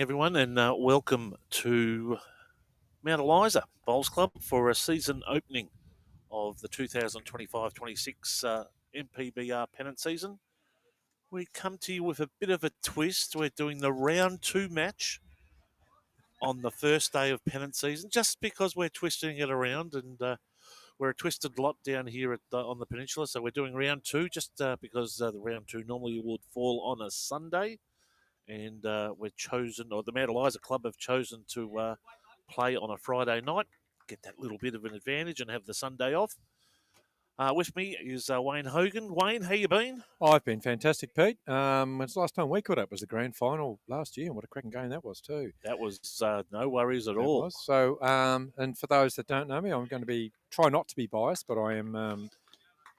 everyone, and welcome to Mount Eliza Bowls Club for a season opening of the 2025-26 MPBR Pennant season. We come to you with a bit of a twist. We're doing the round 2 match on the first day of Pennant season, just because we're twisting it around, and we're a twisted lot down here on the peninsula. So we're doing round 2 just because the round 2 normally would fall on a Sunday. And we're chosen, or the Mount Eliza Club have chosen to play on a Friday night, get that little bit of an advantage and have the Sunday off. With me is Wayne Hogan. Wayne, how you been? I've been fantastic, Pete. It's the last time we caught up was the grand final last year, and what a cracking game that was too. That was no worries at all. So, and for those that don't know me, I'm going to try not to be biased, but I am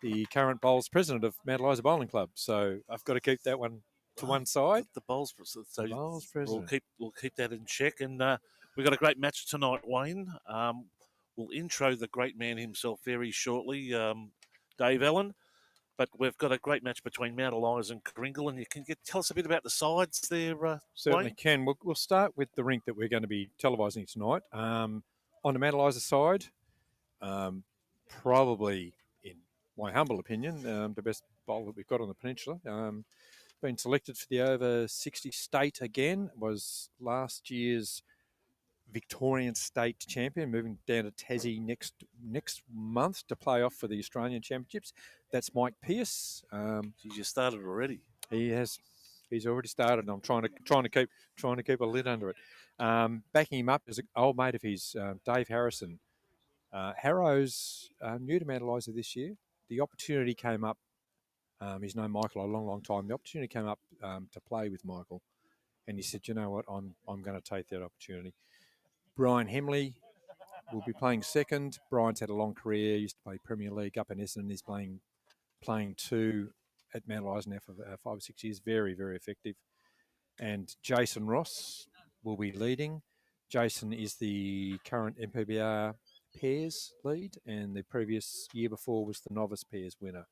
the current bowls president of Mount Eliza Bowling Club, so I've got to keep that one to one side. The bowls president. So bowls president. We'll keep that in check, and we've got a great match tonight, Wayne. We'll intro the great man himself very shortly, Dave Allen. But we've got a great match between Mount Eliza and KARINGAL, and you can tell us a bit about the sides there, Certainly Wayne? Can. We'll start with the rink that we're going to be televising tonight. On the Mount Eliza side, probably, in my humble opinion, the best bowl that we've got on the peninsula. Been selected for the over 60 state again, was last year's Victorian state champion, moving down to Tassie next month to play off for the Australian Championships. That's Mike Pearce. You started already. He has. He's already started, and I'm trying to keep a lid under it. Backing him up is an old mate of his, Dave Harrison. Harrow's new to Mount Eliza this year. The opportunity came up. He's known Michael a long time. The opportunity came up to play with Michael, and he said, "You know what? I'm going to take that opportunity." Brian Hemley will be playing second. Brian's had a long career. Used to play Premier League up in Essendon. He's playing 2 at Mount Eliza now for 5 or 6 years. Very, very effective. And Jason Ross will be leading. Jason is the current MPBR pairs lead, and the previous year before was the novice pairs winner.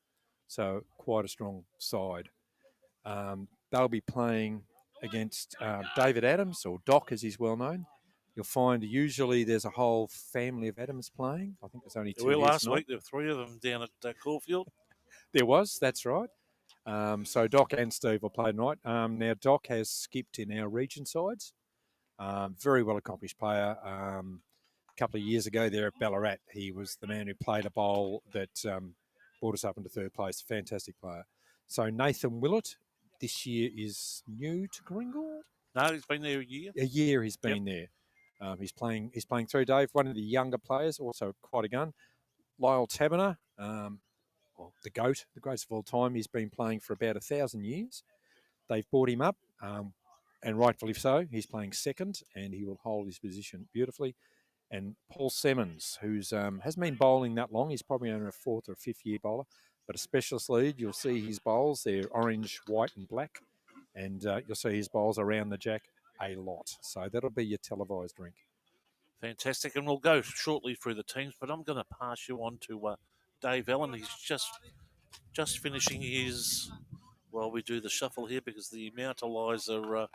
So quite a strong side. They'll be playing against David Adams, or Doc as he's well known. You'll find usually there's a whole family of Adams playing. I think there's only 2 last week. There were 3 of them down at Caulfield. There was, that's right. So Doc and Steve will play tonight. Now Doc has skipped in our region sides. Very well accomplished player. A couple of years ago there at Ballarat, he was the man who played a bowl that brought us up into 3rd place. Fantastic player. So Nathan Willett this year is new to KARINGAL. No, he's been there a year. A year he's been there. He's playing through Dave, one of the younger players, also quite a gun. Lyle Taberner, the GOAT, the greatest of all time. He's been playing for about 1,000 years. They've brought him up, and rightfully so. He's playing second, and he will hold his position beautifully. And Paul Simmons, who's hasn't been bowling that long. He's probably only a 4th or 5th year bowler, but a specialist lead. You'll see his bowls. They're orange, white, and black, and you'll see his bowls around the jack a lot. So that'll be your televised rink. Fantastic. And we'll go shortly through the teams, but I'm going to pass you on to Dave Allen. He's just finishing his, well, we do the shuffle here because the Mount Eliza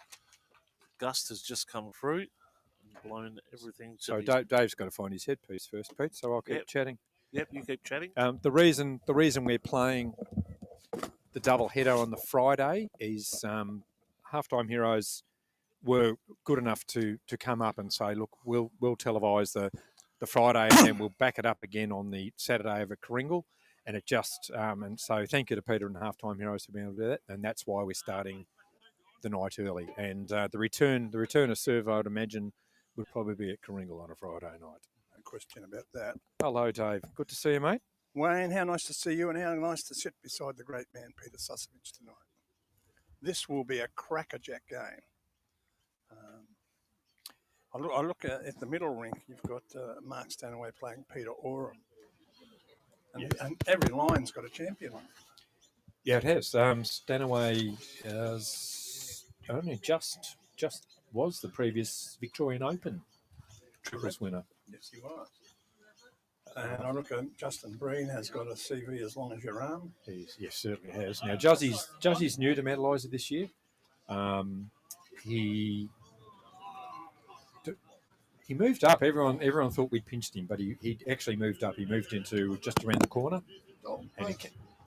gust has just come through and blown everything. So Dave's got to find his headpiece first, Pete, so I'll keep chatting. Yep, you keep chatting. The reason we're playing the double header on the Friday is Halftime Heroes were good enough to come up and say, look, we'll televise the Friday and then we'll back it up again on the Saturday over KARINGAL. And it just and so thank you to Peter and Halftime Heroes for being able to do that. And that's why we're starting the night early. And the return of Servo, I would imagine, would probably be at KARINGAL on a Friday night. No question about that. Hello, Dave. Good to see you, mate. Wayne, how nice to see you, and how nice to sit beside the great man Peter Susovich tonight. This will be a crackerjack game. I look at the middle rink. You've got Mark Stanaway playing Peter Oram. And every line's got a champion on it. Yeah, it has. Stanaway only just was the previous Victorian Open triples winner. Yes, he was. And I look at Justin Breen has got a CV as long as your arm. Yes, certainly has. Now, Juzzie's new to Mount Eliza this year. He he moved up. Everyone thought we'd pinched him, but he actually moved up. He moved into just around the corner, and he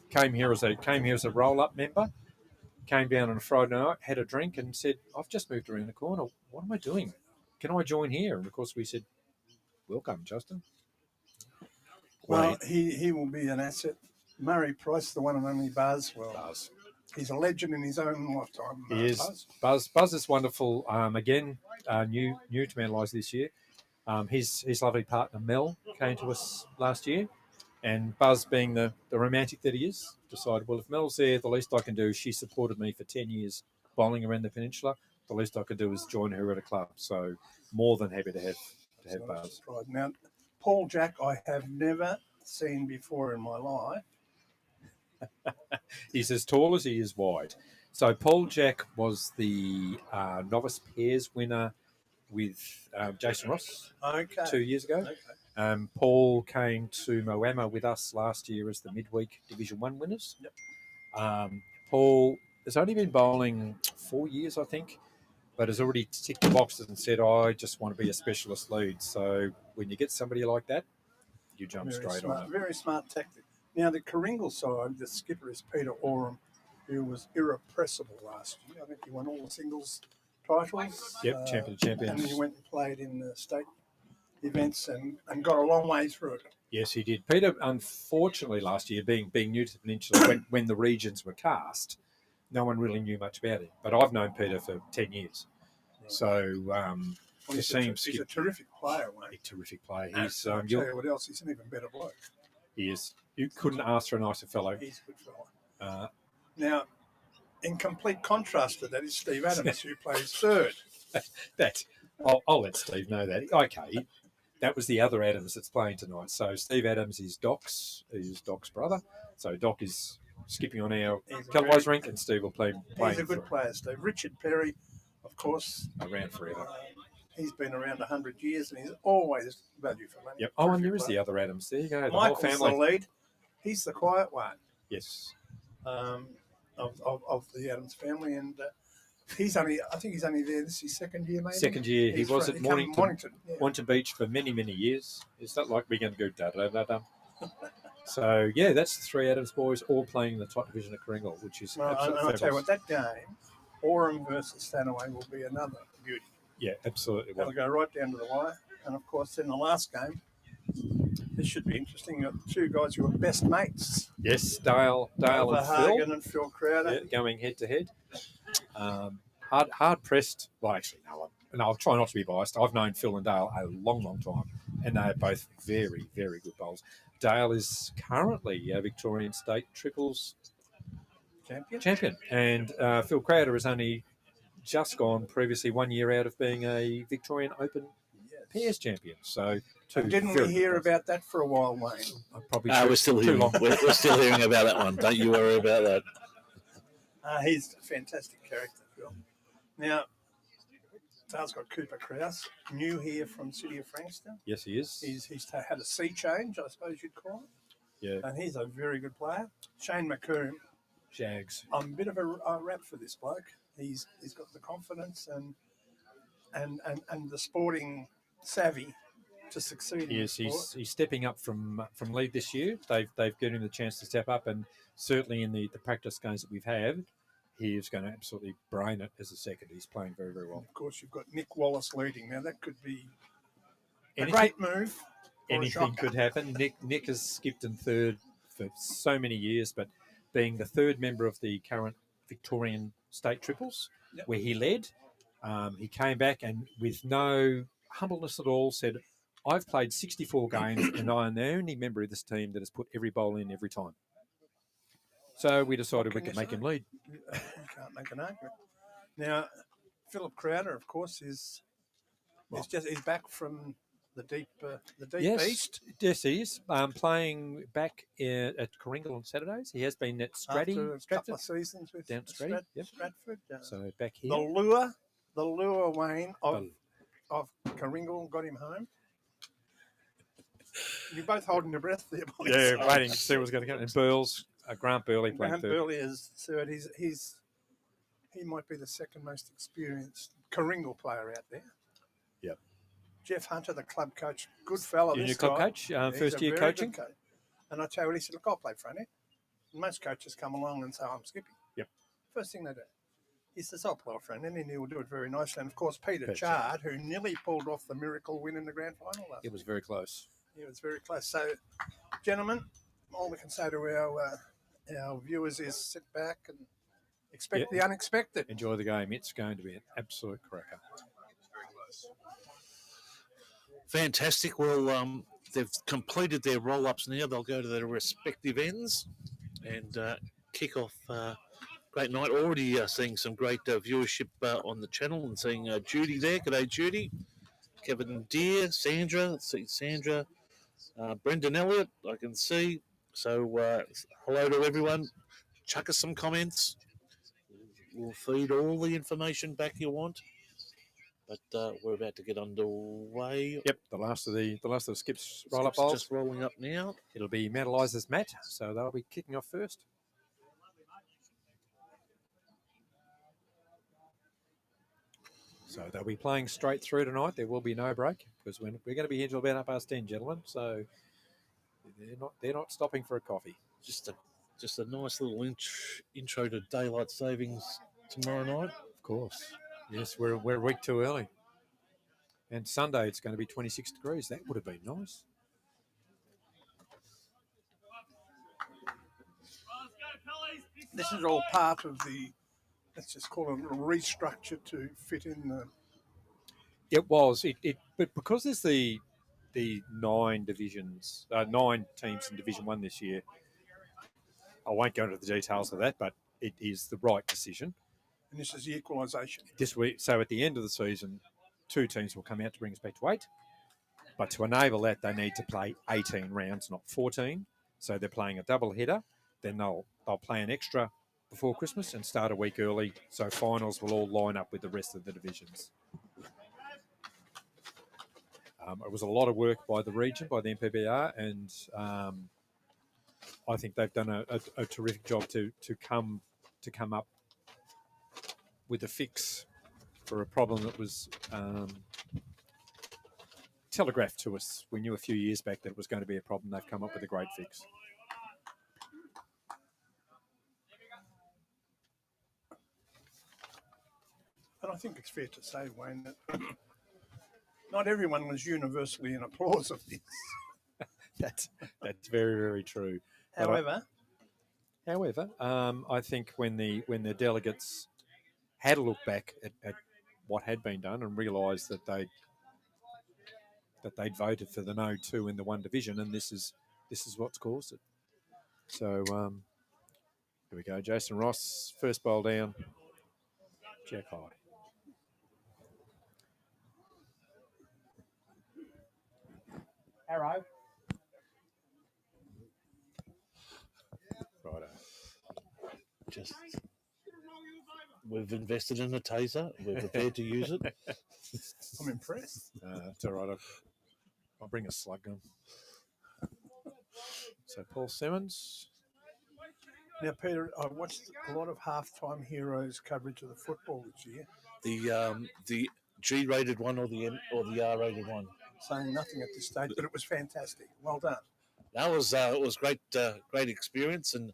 came here as a roll-up member. Came down on a Friday night, had a drink, and said, "I've just moved around the corner. What am I doing? Can I join here?" And of course, we said, "Welcome, Justin." Well, he will be an asset. Murray Price, the one and only Buzz. Well, Buzz. He's a legend in his own lifetime. He is. Buzz is wonderful. Again, new to Man Lies this year. His lovely partner Mel came to us last year, and Buzz, being the romantic that he is, decided, well, if Mel's there, the least I can do. She supported me for 10 years bowling around the peninsula. The least I could do is join her at a club. So more than happy to have Buzz. Now, Paul Jack, I have never seen before in my life. He's as tall as he is wide. So Paul Jack was the novice pairs winner with Jason Ross 2 years ago. Okay. Paul came to Moama with us last year as the midweek Division 1 winners. Yep. Paul has only been bowling 4 years, I think, but has already ticked the boxes and said, I just want to be a specialist lead. So when you get somebody like that, you jump straight on it. Very smart tactic. Now, the Karingal side, the skipper is Peter Oram, who was irrepressible last year. I think he won all the singles titles. Yep, champions. And he went and played in the state events and got a long way through it. Yes, he did. Peter, unfortunately, last year, being new to the peninsula, when the regions were cast, no one really knew much about him. But I've known Peter for 10 years. Right. So he's a terrific player, mate. A terrific player. He's, I'll tell you what else, he's an even better bloke. He is. You couldn't ask for a nicer fellow. He's a good fellow. Now, in complete contrast to that is Steve Adams, who plays third. I'll let Steve know that. Okay, that was the other Adams that's playing tonight. So Steve Adams is Doc's brother. So Doc is skipping on our televised rink, and Steve will play. He's a good player, Steve. Richard Perry, of course, around forever. He's been around 100 years, and he's always value for money. Yep. Oh, and there is the other Adams. There you go. The Michael's whole family. the lead. He's the quiet one. Yes. Of the Adams family, and I think he's only there. This is his second year, maybe. Second year. He was at Mornington yeah. Beach for many, many years. It's not like we're going to go da-da-da-da. So, yeah, that's the three Adams boys all playing in the top division of Karingal, which is absolutely I'll tell you what, that game, Oram versus Stanaway, will be another beauty. Yeah, absolutely. It'll go right down to the wire. And, of course, in the last game, this should be interesting. You've got two guys who are best mates. Yes, Dale and Phil Crowder. Yeah, going head-to-head. Hard-pressed. Well, actually, no, I'll try not to be biased. I've known Phil and Dale a long, long time, and they are both very, very good bowlers. Dale is currently a Victorian State Triples champion. And Phil Crowder has only just gone previously 1 year out of being a Victorian Open pairs champion. So, didn't we hear about that for a while, Wayne? We're still hearing. We're still hearing about that one. Don't you worry about that. He's a fantastic character, Phil. Now, Dale's got Cooper Krause, new here from City of Frankston. Yes, he is. He's had a sea change, I suppose you'd call it. Yeah. And he's a very good player. Shane McComb. Shags. I'm a bit of a rap for this bloke. He's got the confidence and the sporting savvy to succeed. Yes, he's stepping up from lead this year. They've given him the chance to step up, and certainly in the practice games that we've had, he is going to absolutely brain it as a second. He's playing very, very well. Of course, you've got Nick Wallace leading. Now, that could be a great move. Anything could happen. Nick has skipped in third for so many years, but being the third member of the current Victorian State Triples, where he led, he came back and with no humbleness at all said, I've played 64 games and I am the only member of this team that has put every bowl in every time. So we decided we could make him lead. You can't make an argument. Now, Philip Crowder, of course, he's back from the deep east. Yes, he is playing back at Karingal on Saturdays. He has been at After a couple of seasons with Stratford. So back here. The lure, Wayne, of Karingal got him home. You're both holding your breath there, boys. Yeah, waiting to see what's going to go. And Grant Burley playing third. Grant Burley is third. He might be the second most experienced Karingal player out there. Yep. Jeff Hunter, the club coach, good fella. Junior This club guy. coach, Yeah, he's first a year very coaching. good coach. And I tell you, he said, look, I'll play front end. Most coaches come along and say, I'm Skippy. Yep. First thing they do. He says, I'll play front end, and he will do it very nicely. And, of course, Peter Peter Chard, who nearly pulled off the miracle win in the grand final last It was very close. It was very close. So, gentlemen, all we can say to our viewers is sit back and expect the unexpected. Enjoy the game. It's going to be an absolute cracker. Fantastic. Well, they've completed their roll-ups now. They'll go to their respective ends and kick off. Great night. Already seeing some great viewership on the channel and seeing Judy there. G'day, Judy. Kevin Deere, Sandra. Let's see, Sandra. Brendan Elliott, I can see. So hello to everyone. Chuck us some comments. We'll feed all the information back you want. But we're about to get underway. Yep, the last of the Skips roll-up bowls. Just rolling up now. It'll be Mount Eliza's mat, so they'll be kicking off first. So they'll be playing straight through tonight. There will be no break because we're going to be here until about 10:30, gentlemen. So they're not stopping for a coffee. Just a nice little intro to daylight savings tomorrow night. Of course. Yes, we're a week too early. And Sunday it's going to be 26 degrees. That would have been nice. This is all part of the, let's just call it a restructure to fit in the... It was. But because there's the 9 divisions, 9 teams in Division 1 this year, I won't go into the details of that, but it is the right decision. And this is the equalisation. This week, so at the end of the season, 2 teams will come out to bring us back to 8. But to enable that, they need to play 18 rounds, not 14. So they're playing a double header. Then they'll play an extra before Christmas and start a week early. So finals will all line up with the rest of the divisions. It was a lot of work by the region, by the MPBR, and I think they've done a terrific job to come up with a fix for a problem that was telegraphed to us. We knew a few years back that it was going to be a problem. They've come up with a great fix. And I think it's fair to say, Wayne, that not everyone was universally in applause of this. That's very, very true. However, I think when the delegates had a look back at what had been done and realised that they'd voted for the no 2 in the 1 division, and this is what's caused it. So here we go. Jason Ross, first bowl down. Jack high. Arrow. Righto. Just we've invested in a taser. We're prepared to use it. I'm impressed. It's all right. I'll bring a slug gun. So Paul Simmons. Now, Peter, I watched a lot of halftime heroes coverage of the football this year. The G-rated one or the R-rated one. Saying nothing at this stage, but it was fantastic. Well done. That was it was great experience, and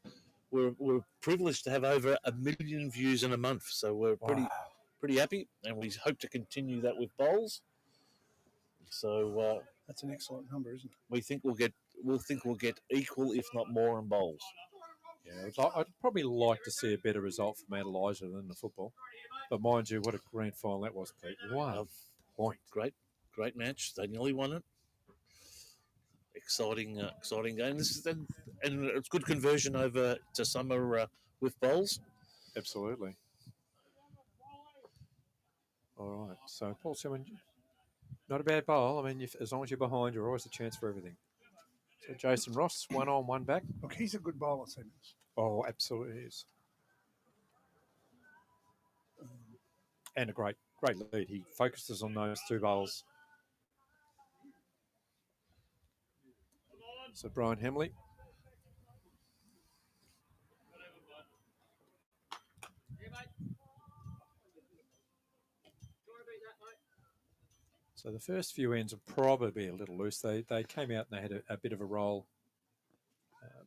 we're privileged to have over 1 million views in a month. So we're pretty happy, and we hope to continue that with bowls. So that's an excellent number, isn't it? We think we'll get equal, if not more, in bowls. Yeah, I'd probably like to see a better result from Mount Eliza than the football. But mind you, what a grand final that was, Pete. Wow. Point. Great match. They nearly won it. Exciting game. And it's good conversion over to summer with bowls. Absolutely. All right. So Paul Simmons, not a bad bowl. I mean, as long as you're behind, you're always a chance for everything. So Jason Ross, 1 on, 1 back. Look, he's a good bowler, Simmons. Oh, absolutely is. And a great lead. He focuses on those 2 bowls. So Brian Hemley. So the first few ends are probably a little loose. They came out and they had a bit of a roll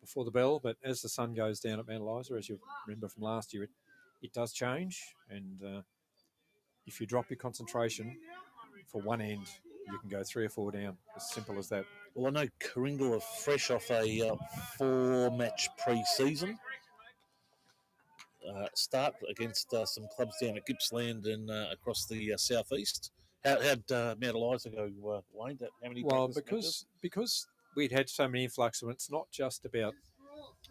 before the bell, but as the sun goes down at Mount Eliza, as you remember from last year, it does change. And if you drop your concentration for one end, you can go 3 or 4 down. As simple as that. Well, I know KARINGAL are fresh off a 4-match pre-season start against some clubs down at Gippsland and across the southeast. How'd Mount Eliza go, Wayne? How many? Well, because we'd had so many influx, and it's not just about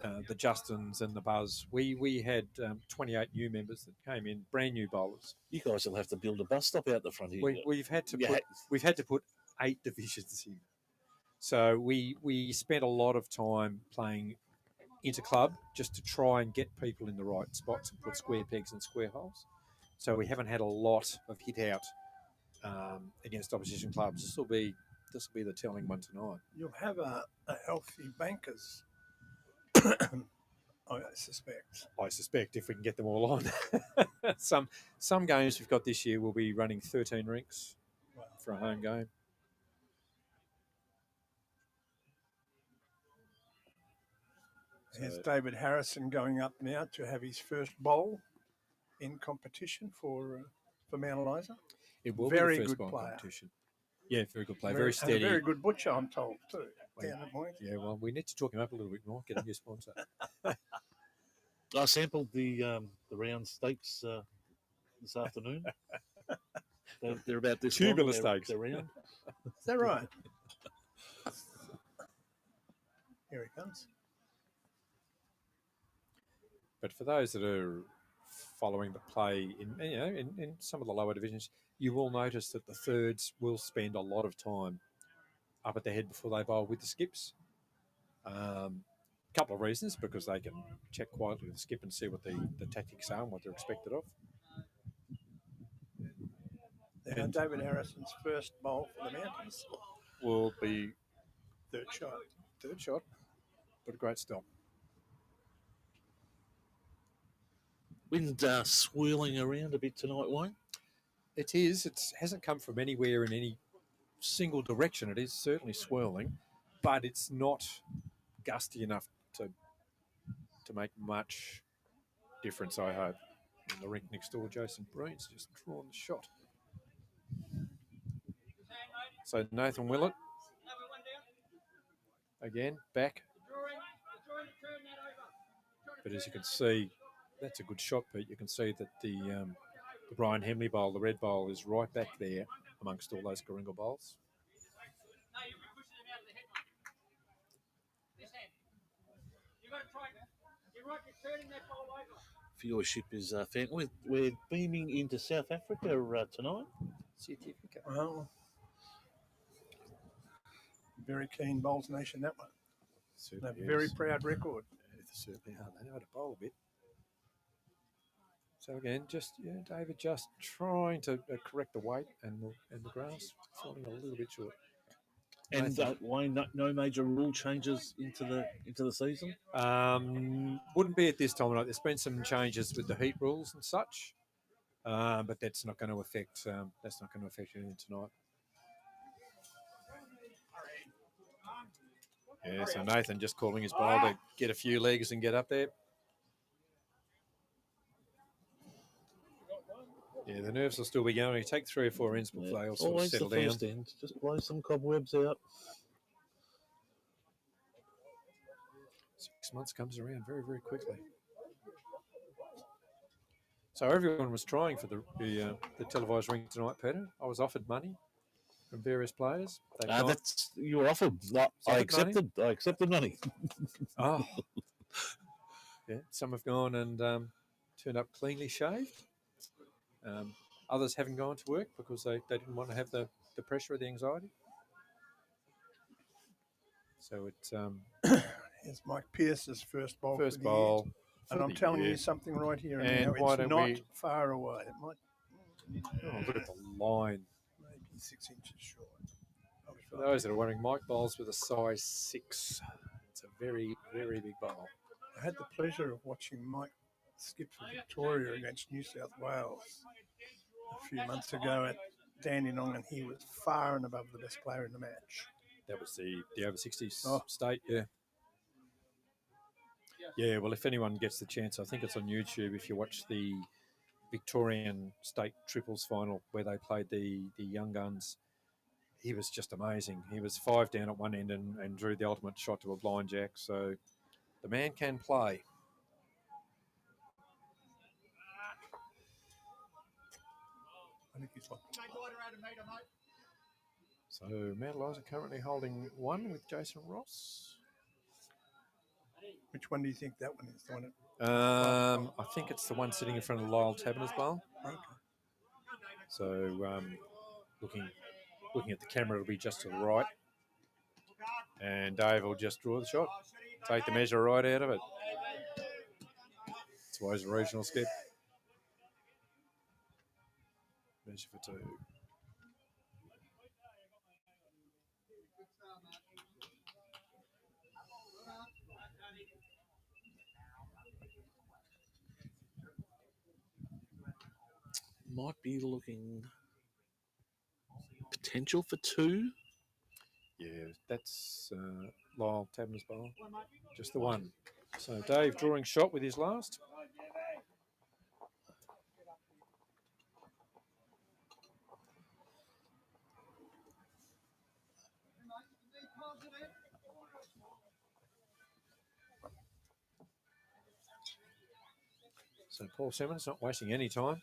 the Justins and the Buzz. We had 28 new members that came in, brand new bowlers. You guys will have to build a bus stop out the front here. We've had to put 8 divisions in. So we spent a lot of time playing inter-club just to try and get people in the right spots and put square pegs in square holes. So we haven't had a lot of hit out against opposition clubs. This will be the telling one tonight. You'll have a healthy bankers, I suspect. If we can get them all on. Some games we've got this year will be running 13 rinks for a home game. Here's David Harrison going up now to have his first bowl in competition for Mount Eliza. It will very be the first good bowl player. competition. Yeah, very good player, very steady. And a very good butcher, I'm told, too. Down at Moink. Yeah, well, we need to talk him up a little bit more, get a new sponsor. I sampled the round steaks this afternoon. They're about this tubular long. steaks. They're round. Is that right? Here he comes. But for those that are following the play in some of the lower divisions, you will notice that the thirds will spend a lot of time up at the head before they bowl with the skips. A couple of reasons, because they can check quietly with the skip and see what the tactics are and what they're expected of. And David Harrison's first bowl for the Mountains will be third shot, but a great stop. Wind swirling around a bit tonight, Wayne. It is. It hasn't come from anywhere in any single direction. It is certainly swirling, but it's not gusty enough to make much difference, I hope. In the rink next door, Jason Breen's just drawn the shot. So Nathan Willett, again, back. But as you can see, that's a good shot, Pete. You can see that the Brian Hemley bowl, the red bowl, is right back there amongst all those KARINGAL bowls. Viewership is we're beaming into South Africa tonight. Certificate. Well, very keen bowls nation, that one. Certainly a very proud record. They certainly are. They know how to bowl a bit. So again, David just trying to correct the weight and the grass, falling a little bit short. And Wayne, no major rule changes into the season. Wouldn't be at this time of night. There's been some changes with the heat rules and such, but that's not going to affect. Anything tonight. Yeah, so Nathan just calling his bowl to get a few legs and get up there. Yeah, the nerves will still be going. You take 3 or 4 ends before they all sort of settle down. First end. Just blow some cobwebs out. 6 months comes around very, very quickly. So everyone was trying for the televised ring tonight, Peter. I was offered money from various players. You were offered. I accepted. Money? I accepted money. Oh, yeah. Some have gone and turned up cleanly shaved. Others haven't gone to work because they didn't want to have the pressure or the anxiety. So it's here's Mike Pearce's first bowl. First bowl. And I'm telling you something right here and now. It's not far away. It might. Oh, look at the line. Maybe 6 inches short. For those that are wondering, Mike bowls with a size 6. It's a very, very big bowl. I had the pleasure of watching Mike skip for Victoria against New South Wales a few months ago at Dandenong, and he was far and above the best player in the match. That was the over 60s Oh. state, yeah. Yeah, well, if anyone gets the chance, I think it's on YouTube. If you watch the Victorian State Triples final where they played the young guns, he was just amazing. He was 5 down at one end and drew the ultimate shot to a blind jack. So the man can play. I think he's like, So Mount Eliza currently holding 1 with Jason Ross. which one do you think that one is? The one I think it's the one sitting in front of Lyle Taberner's bowl. okay. So looking at the camera, it'll be just to the right. And Dave will just draw the shot. Take the measure right out of it. That's why he's a regional skip. Measure for 2. Might be looking potential for 2. Yeah, that's Lyle Taberner's bowl. Just the one. So Dave drawing shot with his last. So Paul Simmons not wasting any time.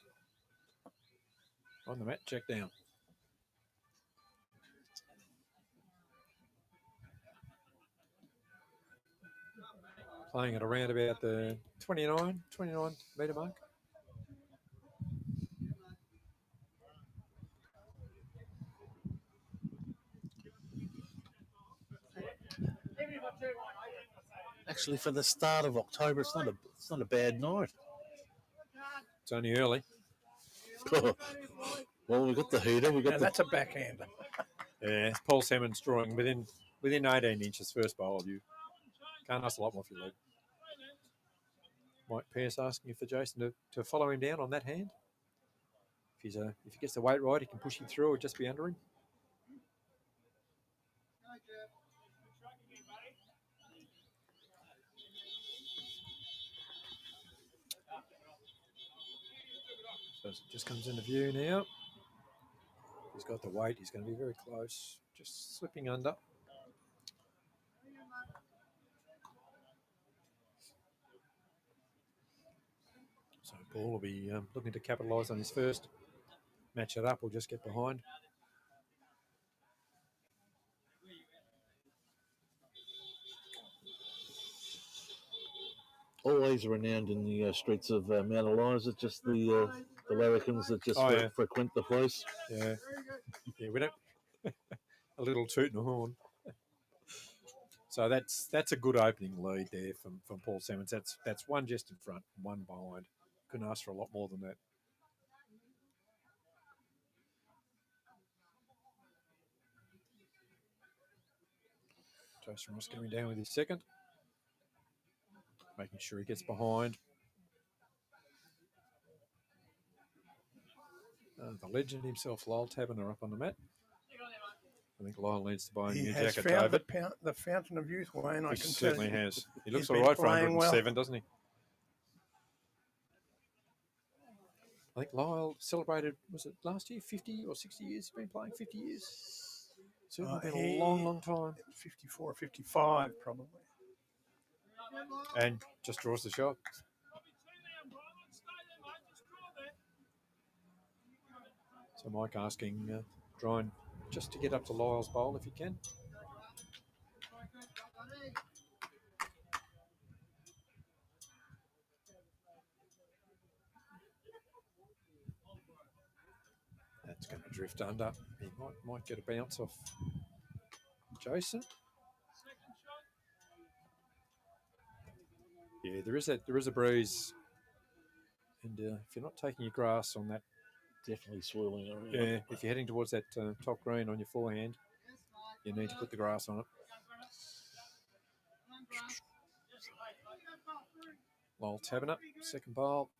On the mat, check down. Playing at around about the 29 metre mark. Actually, for the start of October, it's not a bad night. It's only early. Well, we've got the heater. That's a backhander. Yeah, Paul Simmons drawing within 18 inches first bowl. You can't ask a lot more for your lead. Mike Pearce asking for Jason to follow him down on that hand. If he gets the weight right, he can push him through or just be under him. So it just comes into view now. He's got the weight. He's going to be very close. Just slipping under. So Paul will be looking to capitalise on his first. Match it up or just get behind. Always renowned in the streets of Mount Eliza, just the larrikins that just frequent the place. Yeah, we don't. A little toot and a horn. So that's a good opening lead there from Paul Simmons. That's one just in front, one behind. Couldn't ask for a lot more than that. Jason Ross coming down with his second. Making sure he gets behind. The legend himself, Lyle Taberner, up on the mat. I think Lyle needs to buy a new jacket, David. The fountain of youth, Wayne. He certainly has. He looks all right for 107, doesn't he? I think Lyle celebrated, was it last year, 50 or 60 years? He's been playing 50 years. Certainly been a long, long time. 54, 55 probably. And just draws the shot. So Mike asking, trying just to get up to Lyle's bowl if you can. That's going to drift under. He might get a bounce off Jason. Yeah, there is a breeze, and if you're not taking your grass on that, definitely swirling around. Yeah, if you're heading towards that top green on your forehand, you need to put the grass on it. Lyle Taberner, second bowl.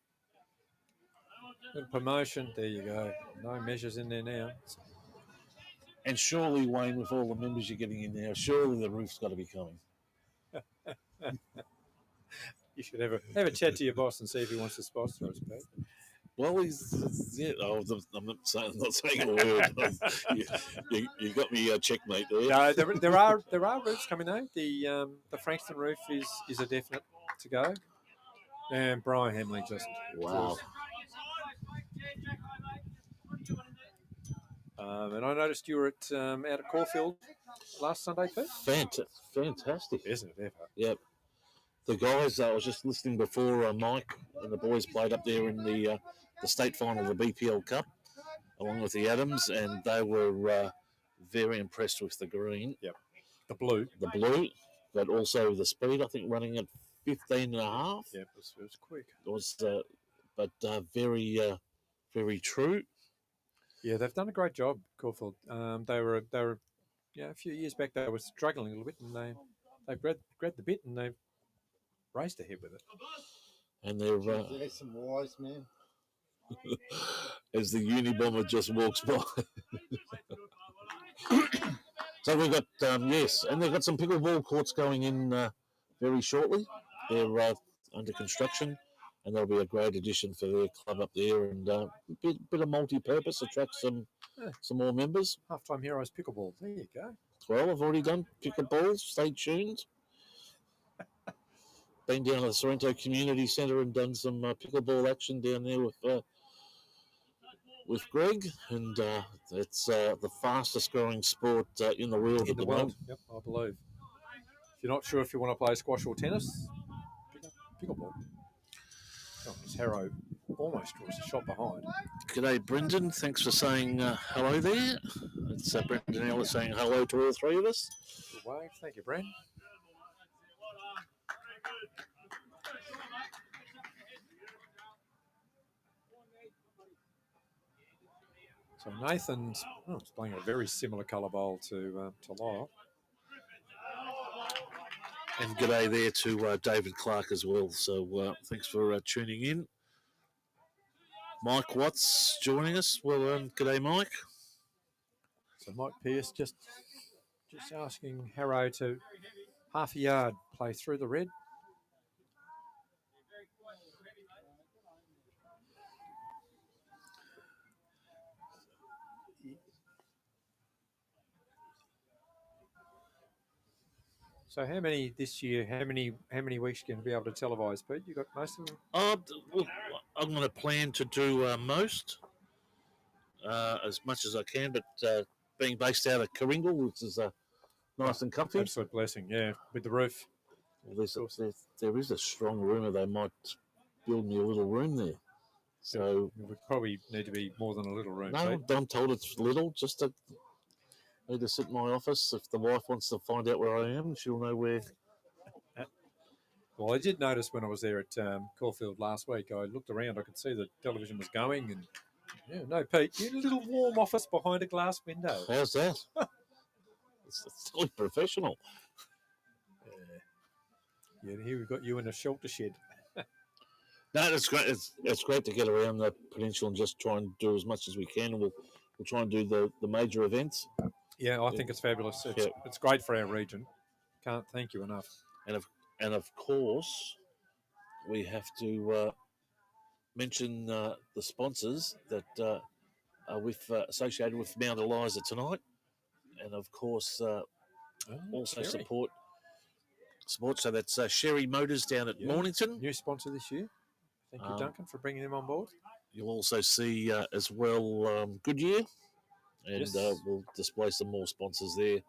Good promotion. There you go. No measures in there now. And surely, Wayne, with all the members you're getting in there, surely the roof's got to be coming. You should have a chat to your boss and see if he wants to sponsor us, Pete. Well, yeah. I'm not saying a word. You got me checkmate there. No, there are roofs coming though. The Frankston roof is a definite to go, and Brian Hamley just Wow. And I noticed you were out at Caulfield last Sunday, Pete. Fantastic, Isn't it ever? Yep. The guys, I was just listening before Mike and the boys played up there in the state final of the BPL Cup, along with the Adams, and they were very impressed with the green. Yep. The blue, but also the speed. I think running at 15 and a half. Yeah, it was quick. It was, but very, very true. Yeah, they've done a great job, Caulfield. They were a few years back they were struggling a little bit, and they grabbed the bit and they raced ahead with it. And they're there's some wise men. As the Unibomber just walks by. So we've got yes, and they've got some pickleball courts going in very shortly. They're under construction, and that'll be a great addition for their club up there, and a bit of multi-purpose, attract some more members. Halftime Heroes pickleball. There you go. Well, I've already done pickleball. Stay tuned. Been down to the Sorrento Community Centre and done some pickleball action down there with Greg, and it's the fastest growing sport in the world at the moment. Yep, I believe. If you're not sure if you want to play squash or tennis, pick up pickleball. Oh, it's Harrow almost was a shot behind. G'day, Brendan. Thanks for saying hello there. It's Brendan Ellis saying hello to all three of us. Good wave. Thank you, Brent. So Nathan's playing a very similar colour bowl to Lyle. And g'day there to David Clark as well. So thanks for tuning in. Mike Watts joining us. Well, g'day, Mike. So Mike Pearce just asking Harrow to half a yard play through the red. So how many this year? How many weeks are you going to be able to televise, Pete? You got most of them? Well, I'm going to plan to do most, as much as I can. But being based out of KARINGAL, which is nice and comfy. Absolute blessing, yeah, with the roof. Well, there is a strong rumour they might build me a little room there. So it would probably need to be more than a little room. No, Pete. I'm told it's little. Just to need to sit in my office. If the wife wants to find out where I am, she'll know where. Well, I did notice when I was there at Caulfield last week, I looked around, I could see the television was going, and no, Pete, you had a little warm office behind a glass window. How's that? It's totally professional. Yeah, here we've got you in a shelter shed. No, that's great. It's great to get around the peninsula and just try and do as much as we can. And we'll try and do the major events. Yeah, I think it's fabulous. It's great for our region. Can't thank you enough. And of course, we have to mention the sponsors that are associated with Mount Eliza tonight, and of course also Sherry. support. So that's Sherry Motors down at Mornington. New sponsor this year. Thank you, Duncan, for bringing them on board. You'll also see as well Goodyear, and we'll display some more sponsors there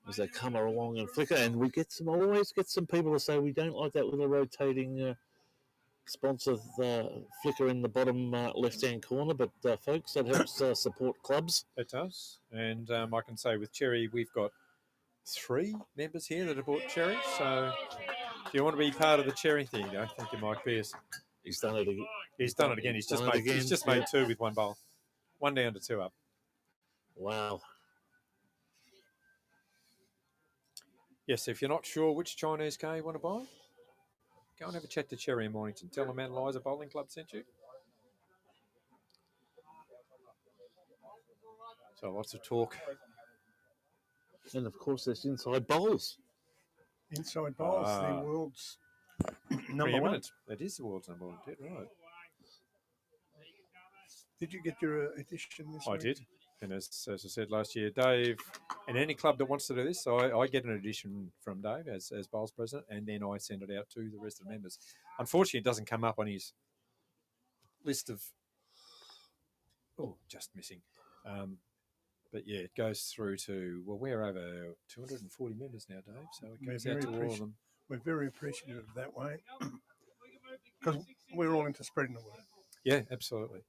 as they come along and flicker. And we always get some people to say we don't like that little rotating sponsor flicker in the bottom left-hand corner, but folks, that helps support clubs. It does. And I can say with Cherry, we've got 3 members here that have bought Cherry. So if you want to be part of the Cherry thing, thank you, Mike Pearce. He's done it again. He's done it again. He's just made 2 with 1 bowl. 1 down to 2 up. Wow. Yes, if you're not sure which Chinese car you want to buy, go and have a chat to Cherry in Mornington. Tell them Mount Eliza Bowling Club sent you. So lots of talk. And of course, there's inside bowls. Inside bowls, the world's number one. Preeminent. That is the world's number one, right? Did you get your edition this week? I did. And as I said last year, Dave, and any club that wants to do this, I get an edition from Dave as bowls president, and then I send it out to the rest of the members. Unfortunately, it doesn't come up on his list of, just missing. But yeah, it goes through to, we're over 240 members now, Dave, so it goes out to all of them. We're very appreciative of that way because we're all into spreading the word. Yeah, absolutely.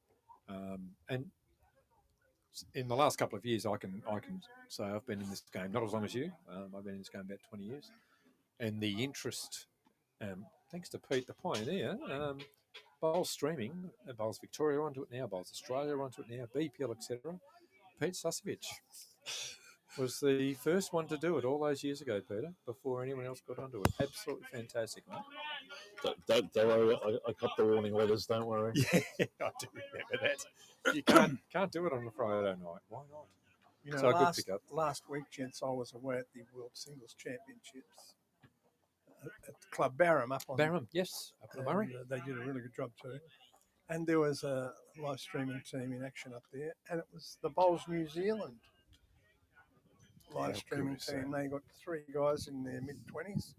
And in the last couple of years, I can say I've been in this game not as long as you. I've been in this game about 20 years, and the interest, thanks to Pete, the pioneer, Bowls Streaming, Bowls Victoria onto it now, Bowls Australia onto it now, BPL, etc. Pete Susevich was the first one to do it all those years ago, Peter, before anyone else got onto it. Absolutely fantastic, mate. Don't worry, I got the warning letters, don't worry. Yeah, I do remember that. You can't do it on a Friday night. Why not? You know, So good pick up. Last week, gents, I was away at the World Singles Championships at Club Barham up on Barham, yes, up in Murray. They did a really good job too. And there was a live streaming team in action up there, and it was the Bowls New Zealand live streaming team. They got 3 guys in their mid-20s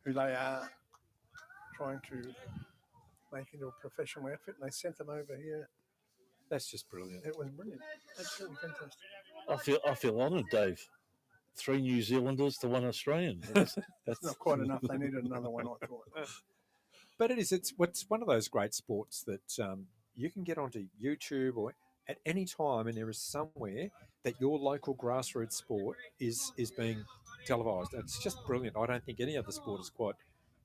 who they are trying to make into a professional outfit, and they sent them over here. That's just brilliant. It was brilliant. Absolutely fantastic. I feel honoured, Dave. 3 New Zealanders to 1 Australian. That's not quite enough. They needed another one, I thought. But it's one of those great sports that you can get onto YouTube or at any time, and there is somewhere that your local grassroots sport is being televised. It's just brilliant. I don't think any other sport has quite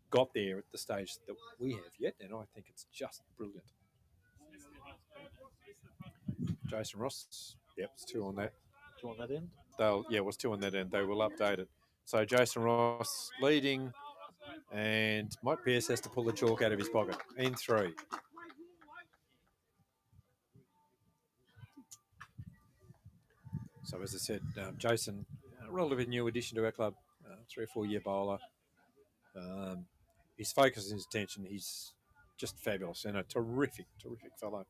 got there at the stage that we have yet, and I think it's just brilliant. Jason Ross, yep, it's 2 on that. 2 on that end? It was 2 on that end. They will update it. So Jason Ross leading, and Mike Pearce has to pull the chalk out of his pocket in 3. So as I said, Jason, a relatively new addition to our club, 3 or 4 year bowler. His focus and his attention, he's just fabulous and a terrific fellow.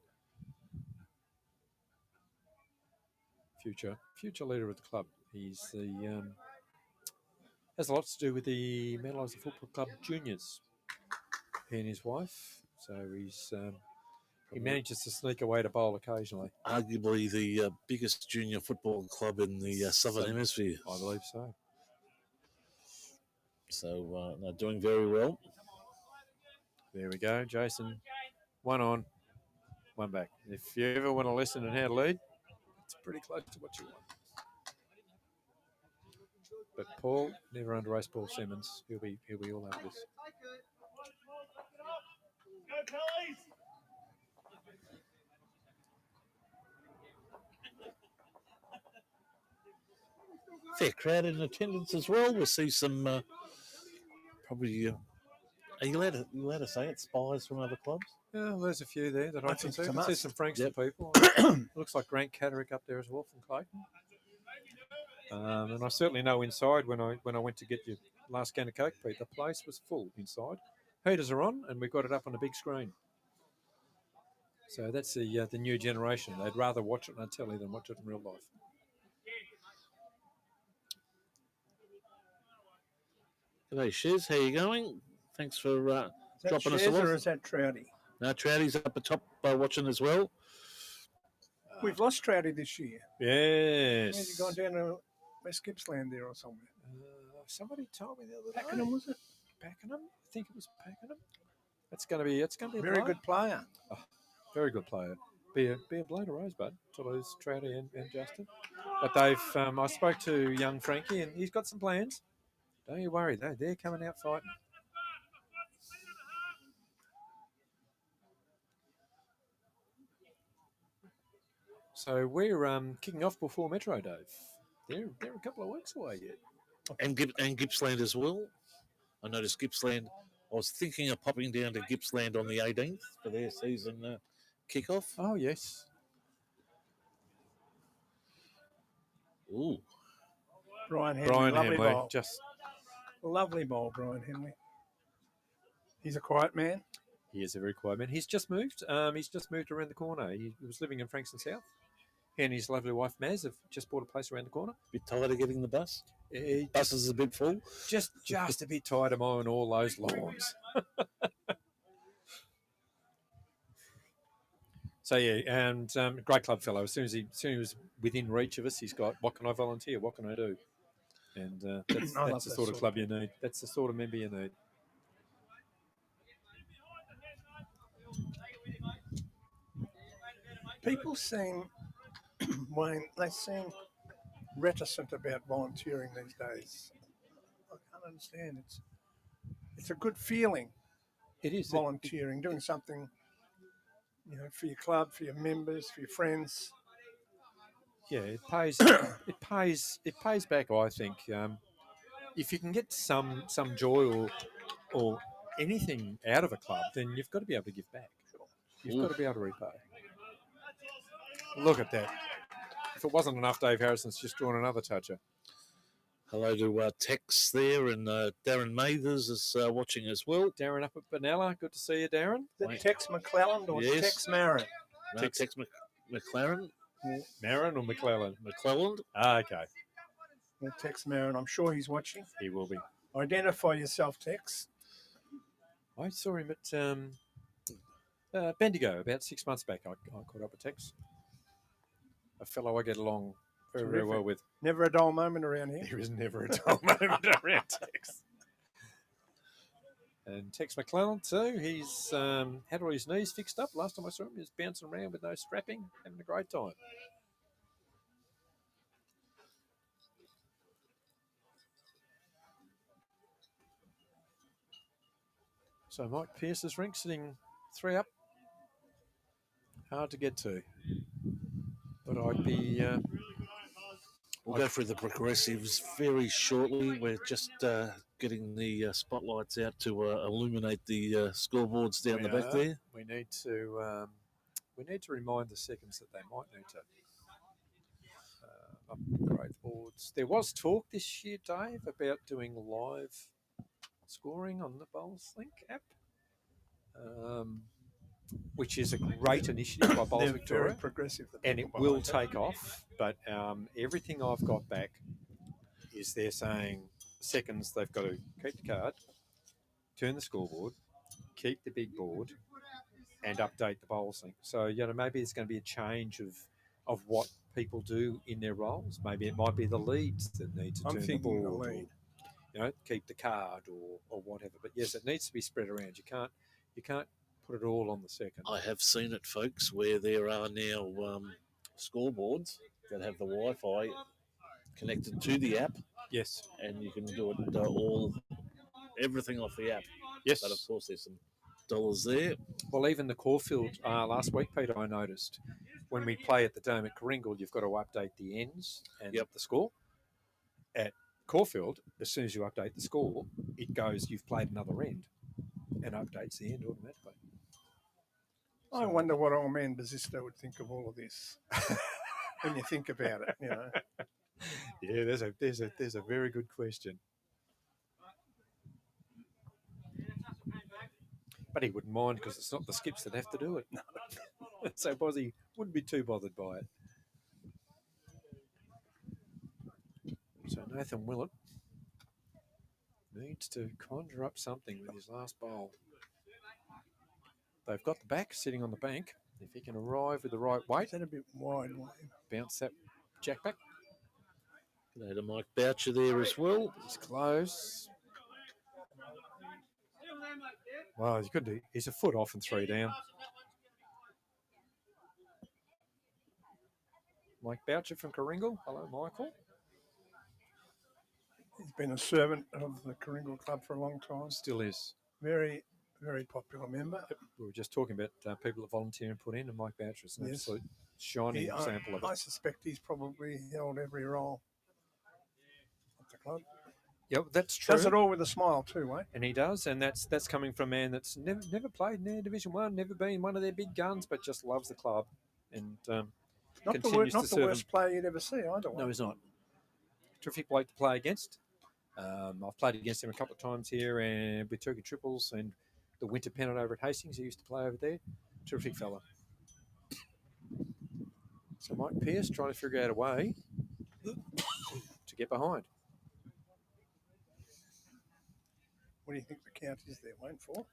Future leader of the club. He's the has a lot to do with the Eliza Football Club juniors. He and his wife. So he manages to sneak away to bowl occasionally. Arguably the biggest junior football club in the Southern Hemisphere. I believe so. So they're doing very well. There we go, Jason. 1 on, 1 back. If you ever want to listen on how to lead, it's pretty close to what you want. But Paul, never underrates Paul Simmons. He'll be all over this. Fair crowd in attendance as well. We'll see some probably. Are you allowed to say it? Spies from other clubs? Yeah, there's a few there that I can see. I see some Frankston people. Looks like Grant Catterick up there as well from Clayton. And I certainly know inside when I went to get your last can of Coke, Pete, the place was full inside. Heaters are on, and we've got it up on the big screen. So that's the new generation. They'd rather watch it on telly than watch it in real life. G'day, Shiz. How you going? Thanks for dropping us off. Or is that Trouty? No, Trouty's up the top watching as well. We've lost Trouty this year. Yes. Has he gone down to West Gippsland there or somewhere? Somebody told me the other day. Pakenham, was it? Pakenham? I think it was Pakenham. It's going to be a very good player. Oh, very good player. Be a blown to Rosebud to lose Trouty and Justin. But they've. I spoke to young Frankie, and he's got some plans. Don't you worry, they're coming out fighting. So we're kicking off before Metro, Dave. They're a couple of weeks away yet. And Gippsland as well. I noticed Gippsland. I was thinking of popping down to Gippsland on the 18th for their season kickoff. Oh, yes. Ooh. Brian Henley, Brian lovely Henley, bowl. just Lovely bowl, Brian Henley. He's a quiet man. he is a very quiet man. He's just moved. He's just moved around the corner. He was living in Frankston South. He and his lovely wife Maz have just bought a place around the corner. Bit tired of getting the bus? Bus is a bit full. Just a bit tired of mowing all those lawns. So yeah, and great club fellow. As soon as he was within reach of us, he's got, what can I volunteer? What can I do? And that's the sort of club you need. That's the sort of member you need. People seem, Wayne, they seem reticent about volunteering these days. I can't understand. It's a good feeling. It is volunteering, doing something, for your club, for your members, for your friends. Yeah, it pays. It pays back. I think if you can get some joy or anything out of a club, then you've got to be able to give back. You've got to be able to repay. Look at that. If it wasn't enough, Dave Harrison's just drawn another toucher. Hello to Tex there, and Darren Mathers is watching as well. Darren up at Benalla. Good to see you, Darren. Is it Tex McClelland or Yes. Tex Marin? No, Tex McLaren. Marin or McClelland? McClelland. Okay. Well, Tex Marin, I'm sure he's watching. He will be. Identify yourself, Tex. I saw him at Bendigo about 6 months back. I caught up with Tex. A fellow I get along very, very well with. Never a dull moment around here. There is never a dull moment around Tex. And Tex McClelland too. He's had all his knees fixed up. Last time I saw him, he was bouncing around with no strapping, having a great time. So Mike Pearce's rink sitting 3 up. Hard to get to. But I'd be... We'll go through the progressives very shortly. We're just getting the spotlights out to illuminate the scoreboards down the back there. We need to remind the seconds that they might need to upgrade the boards. There was talk this year, Dave, about doing live scoring on the Bowls Link app, which is a great initiative by Bowls Victoria. Very progressive. And it will take off, but everything I've got back is they're saying seconds they've got to keep the card, turn the scoreboard, keep the big board, and update the Bowls Link. So, maybe it's going to be a change of what people do in their roles. Maybe it might be the leads that need to turn the board. The lead. Or, keep the card or whatever. But yes, it needs to be spread around. You can't put it all on the second. I have seen it, folks, where there are now scoreboards that have the Wi-Fi connected to the app. Yes. And you can do it everything off the app. Yes. But of course, there's some dollars there. Well, even the Caulfield last week, Peter, I noticed when we play at the Dome at Karingal, you've got to update the ends and the score. At Caulfield, as soon as you update the score, it goes, you've played another end, and updates the end automatically. I wonder what old man Bazisto would think of all of this when you think about it. Yeah, there's a very good question. But he wouldn't mind because it's not the skips that have to do it. So Bozzy wouldn't be too bothered by it. So Nathan Willett needs to conjure up something with his last bowl. They've got the back sitting on the bank. If he can arrive with the right weight. Is that a bit wide, Wayne? Bounce that jack back. G'day to Mike Boucher there as well. He's close. Well, he's good. He's a foot off and 3 down. Mike Boucher from Karingal. Hello, Michael. He's been a servant of the Karingal Club for a long time. Still is. Very, very popular member. We were just talking about people that volunteer and put in, and Mike Boucher is an absolute shining example of it. I suspect he's probably held every role at the club. Yep, that's true. Does it all with a smile too, eh? And he does, and that's coming from a man that's never played in their Division 1, never been one of their big guns, but just loves the club and not the worst player you'd ever see either. No, he's not. terrific bloke to play against. I've played against him a couple of times here and with Turkey Triples and the Winter Pennant over at Hastings. He used to play over there. Terrific fella. So Mike Pearce trying to figure out a way to get behind. What do you think the count is there, Wayne, for?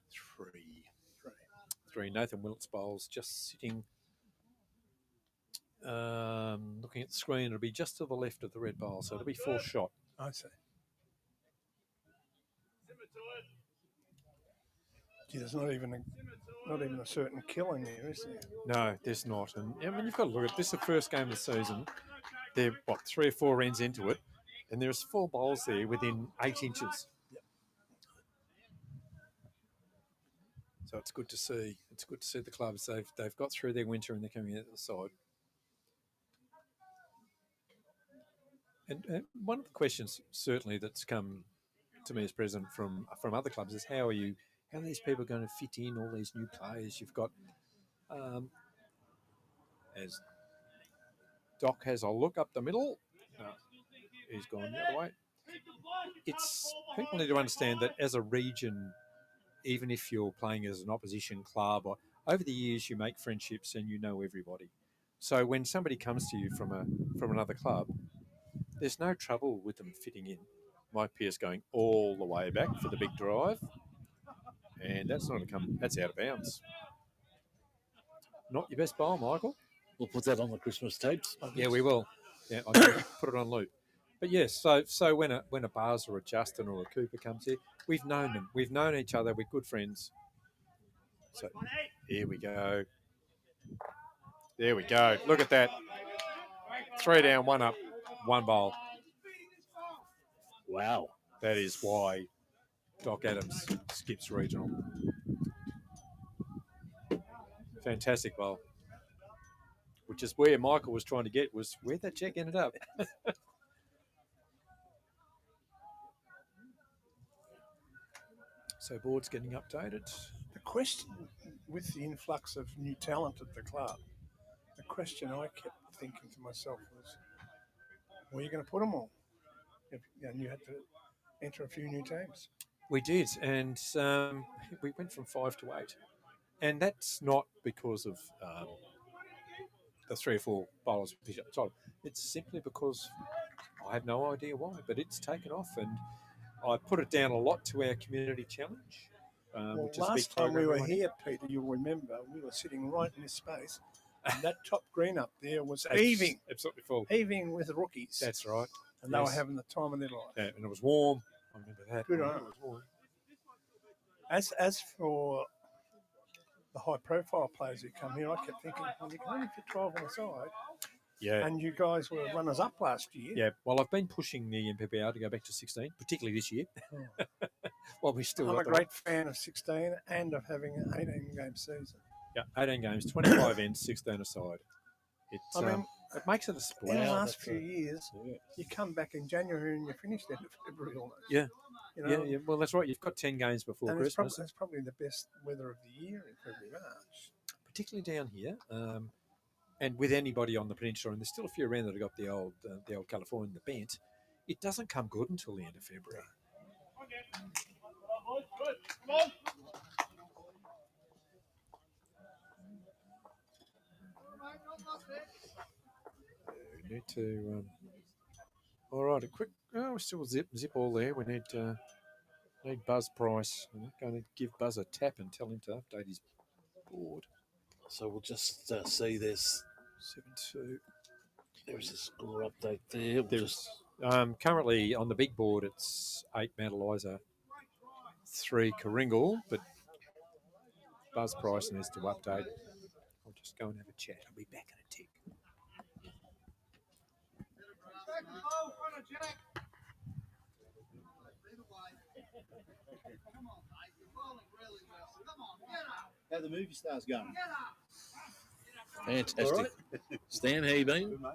Three. Nathan Willett's bowls just sitting, looking at the screen. It'll be just to the left of the red bowl, so it'll be 4 shot. I see. Gee, there's not even a certain kill in there, is there? No, there's not. And I mean, you've got to look at this. Is the first game of the season. They're 3 or 4 ends into it, and there's 4 bowls there within 8 inches. Yep. So it's good to see. It's good to see the clubs. They've got through their winter and they're coming out the side. And one of the questions certainly that's come to me as president from other clubs is how are these people going to fit in, all these new players? You've got, as Doc has a look up the middle. No, he's gone the other way. People need to understand that as a region, even if you're playing as an opposition club, or over the years you make friendships and you know everybody. So when somebody comes to you from another club, there's no trouble with them fitting in. Mike Pearce going all the way back for the big drive, and that's out of bounds. Not your best bowl, Michael. We'll put that on the Christmas tapes. Yeah, we will. Yeah, I can put it on loop. But yes, so when a Bars or a Justin or a Cooper comes here, we've known them. We've known each other. We're good friends. So here we go. There we go. Look at that. 3 down, 1 up, 1 bowl. Wow. That is why Doc Adams skips regional. Fantastic bowl. Which is where Michael was trying to get, was where that check ended up. So board's getting updated. The question with the influx of new talent at the club, the question I kept thinking to myself was, where are you going to put them all? And you had to enter a few new teams. We did, and we went from 5 to 8. And that's not because of the 3 or 4 bowlers we at the top. It's simply because I have no idea why, but it's taken off, and I put it down a lot to our community challenge. Which is last time we were here, Peter, you'll remember, we were sitting right in this space, and that top green up there was heaving. Absolutely full. Heaving with rookies. That's right. And they were having the time of their life. Yeah, and it was warm. I remember that. Good on it. It was warm. As for the high-profile players who come here, I kept thinking, well, you can only fit 12 on the side. Yeah. And you guys were runners-up last year. Yeah. Well, I've been pushing the MPBR to go back to 16, particularly this year. Well, we still. I'm a great fan of 16 and of having an 18-game season. Yeah, 18 games, 25 ends, 16 aside. It makes it a sport. In the last few years, you come back in January and you're finished end of February almost. Yeah. You know? Yeah. Well, that's right. You've got 10 games before and Christmas. It's probably the best weather of the year in February, March. Particularly down here. And with anybody on the peninsula, and there's still a few around that have got the old California, the bent, it doesn't come good until the end of February. We need to. All right, a quick. Oh, we still zip all there. We need Buzz Price. I'm going to give Buzz a tap and tell him to update his board. So we'll just see this. 7-2. There's a score update there. There's currently on the big board it's 8 Mount Eliza, 3 KARINGAL, but Buzz Price needs to update. I'll just go and have a chat. I'll be back in a tick. How the movie stars going? Fantastic. All right. Stan, how you been? Good, mate.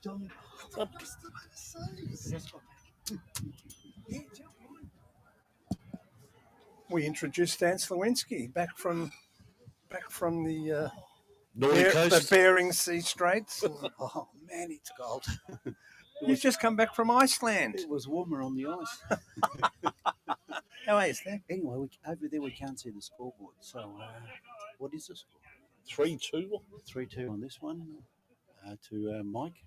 John. We introduced Stan Slawinski back from the Northern the Coast. Bering Sea Straits. And Oh man, it's cold. you've just come back from Iceland. It was warmer on the ice. How are you, Stan? Anyway, over there we can't see the scoreboard. So, what is the score? 3-2. 3-2 on this one to Mike.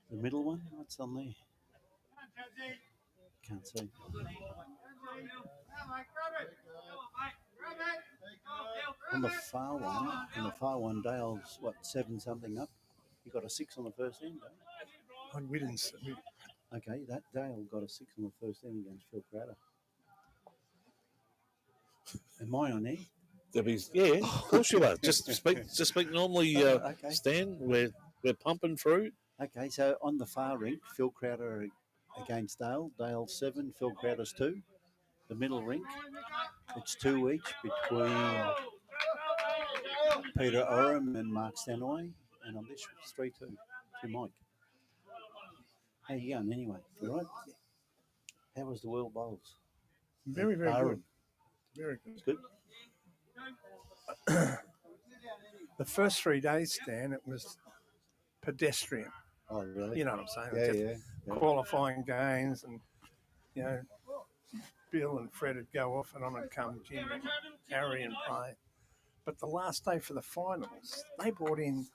The middle one, what's on there? Can't see. On the far one, Dale's 7 something up. He got a 6 on the first end. We didn't. Okay, that Dale got a 6 on the first end against Phil Crowder. Am I on there? Yeah, of course you are. Just speak normally, Okay. Stan. We're pumping through. Okay, so on the far rink, Phil Crowder against Dale. Dale's 7, Phil Crowder's 2. The middle rink, it's 2 each between Peter Oram and Mark Stanaway. And on this, it's 3-2 to Mike. How you going anyway? You all right? How was the World Bowls? Very, very good. Aaron. Very good. It's good. The first 3 days, Stan, it was pedestrian. Oh, really? You know what I'm saying? Yeah. Qualifying games, and Bill and Fred would go off, and on would come Jim and Harry and play. But the last day for the finals, they brought in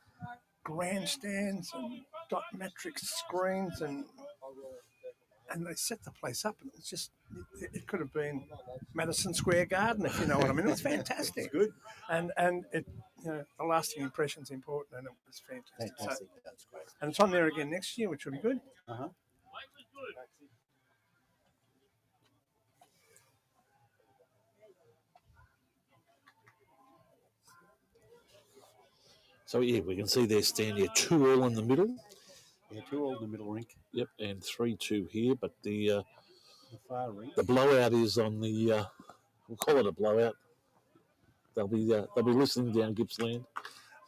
grandstands and dot matrix screens, and they set the place up, and it was just it could have been Madison Square Garden, if you know what I mean. It was fantastic. Good. And it the lasting impression's important, and it was fantastic. Fantastic. So, That's great. and it's on there again next year, which will be good. Uh-huh. So yeah, we can see there, Stan. Yeah, 2 all in the middle. Yeah, 2 all in the middle rink. Yep, and 3-2 here. But the far rink. the blowout is on the. We'll call it a blowout. They'll be listening down Gippsland.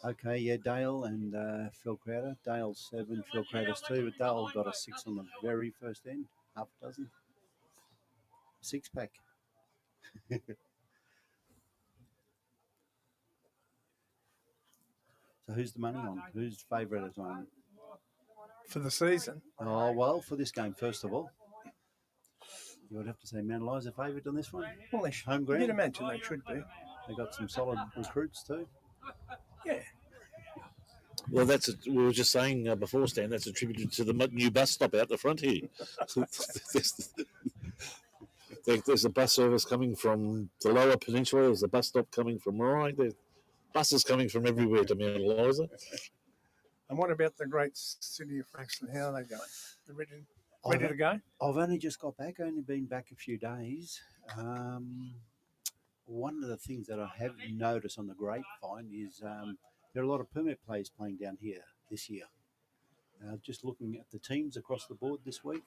Okay, yeah, Dale and Phil Crowder. Dale's 7, Phil Crowder's 2. But Dale got a 6 on the very first end, half a dozen. 6-pack. So who's the money on? Who's favourite at the moment? For the season. Oh, well, for this game, first of all, you would have to say Mount Eliza favourite on this one. Well, they should. Home ground. You'd imagine they should be. They got some solid recruits too. Yeah. Well, we were just saying before, Stan, that's attributed to the new bus stop out the front here. There's a bus service coming from the lower peninsula. There's a bus stop coming from Rye. There's buses coming from everywhere to Mount Eliza. And what about the great city of Frankston? How are they going? They're ready to go? I've only just got back. Only been back a few days. One of the things that I have noticed on the grapevine is there are a lot of permit players playing down here this year. Just looking at the teams across the board this week,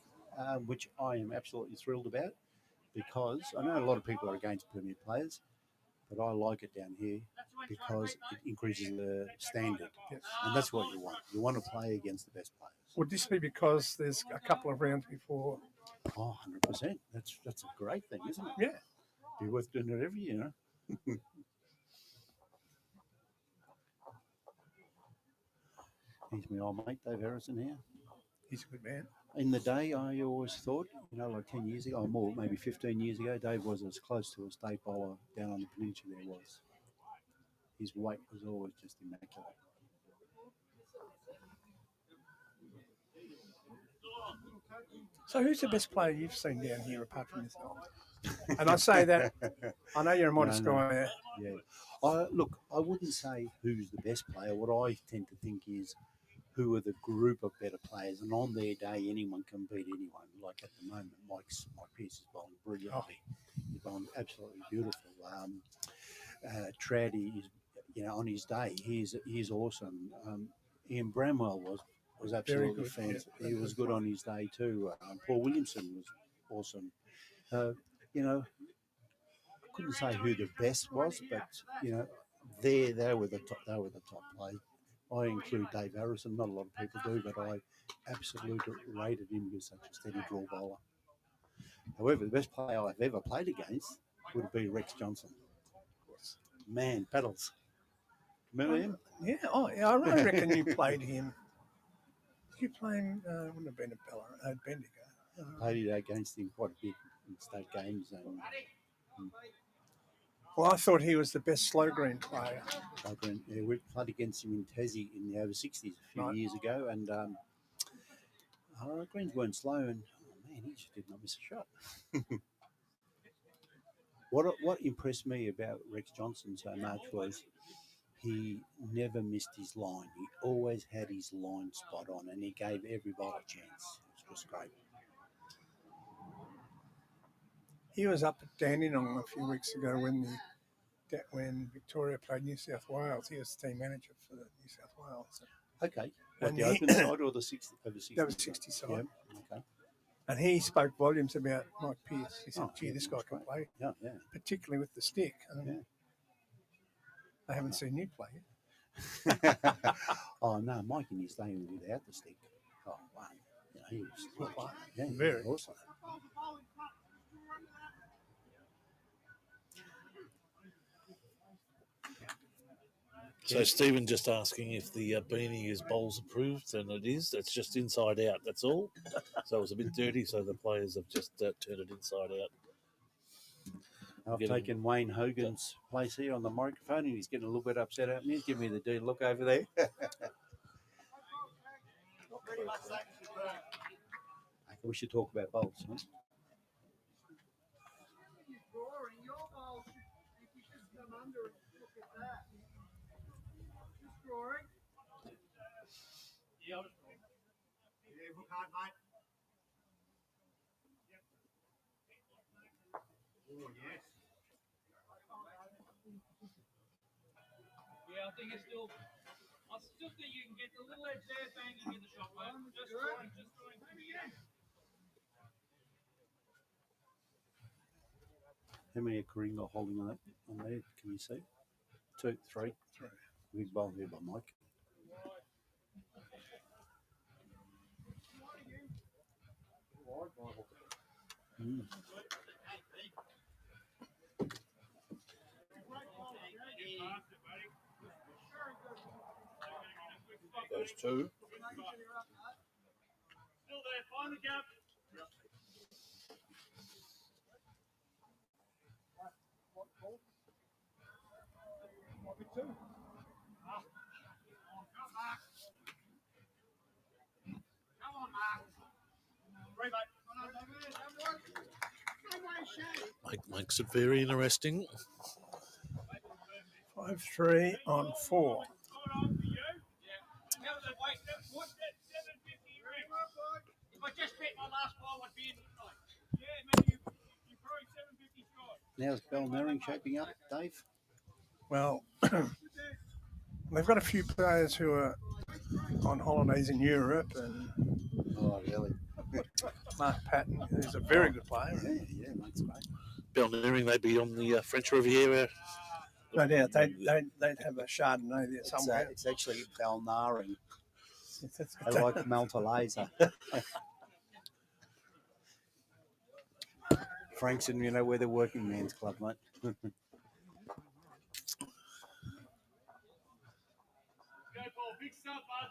which I am absolutely thrilled about, because I know a lot of people are against permit players, but I like it down here because it increases the standard. Yes. And that's what you want. You want to play against the best players. Would this be because there's a couple of rounds before? Oh, 100%. That's a great thing, isn't it? Yeah. Be worth doing it every year, huh? Here's my old mate, Dave Harrison here. He's a good man. In the day, I always thought, like 10 years ago, or more, maybe 15 years ago, Dave was as close to a state bowler down on the peninsula there was. His weight was always just immaculate. So who's the best player you've seen down here apart from yourself? And I say that, I know you're a modest guy. Yeah. Look, I wouldn't say who's the best player. What I tend to think is who are the group of better players. And on their day, anyone can beat anyone. Like at the moment, Mike Pearce is bowling brilliantly. He's bowling absolutely beautiful. Trouty is, on his day, he's awesome. Ian Bramwell was absolutely fantastic. Yeah. He was good on his day too. Paul Williamson was awesome. I couldn't say who the best was, but they were the top. They were the top play I include Dave Harrison. Not a lot of people do, but I absolutely rated him as such a steady draw bowler. However, the best player I've ever played against would be Rex Johnson. Man, paddles. Remember him? Yeah, I reckon you played him. Did you play him? Wouldn't have been a Bendigo. Played against him quite a bit in state games. And well, I thought he was the best slow green player. we played against him in Tassie in the over 60s a few years ago, and our greens weren't slow, and man, he just did not miss a shot. What impressed me about Rex Johnson so much was he never missed his line. He always had his line spot on, and he gave everybody a chance. It was just great. He was up at Dandenong a few weeks ago when Victoria played New South Wales. He was team manager for New South Wales. Okay. What, the open side or the 60? Over 60? That was 60 side. Yeah. Okay. And he spoke volumes about Mike Pearce. He said, gee, this guy can play. Yeah. Particularly with the stick. I haven't seen you play it. Oh, no, Mike in his day without the stick. Oh, wow. Yeah, he was very awesome. So Stephen just asking if the beanie is bowls approved, and it is. It's just inside out, that's all. So it was a bit dirty, so the players have just turned it inside out. I've taken Wayne Hogan's place here on the microphone, and he's getting a little bit upset at me. He's giving me the D look over there. We should talk about bowls, huh? I think I still think you can get the little edge there, bang, you get the shot, mate. Just drawing. How many are Karingal holding on there? Can you see? 2, 3. Big bowl here by Mike. Those two. Still there, find the gap. Come on, Mark. Makes it very interesting. 5-3 on 4. If I just bet my last ball, I'd be in. Yeah, maybe you probably 750 score. How's Balnarring shaping up, Dave? Well, they've got a few players who are on holidays in Europe, and Oh, really? Mark Patton, who's a very good player. Yeah, Mike's great. Balnarring, they'd be on the French Riviera. No doubt, they'd have a Chardonnay there somewhere. It's actually Balnarring. That's I like Eliza. Frankson, we're the working man's club, mate. Go, Paul. Big stuff, bud.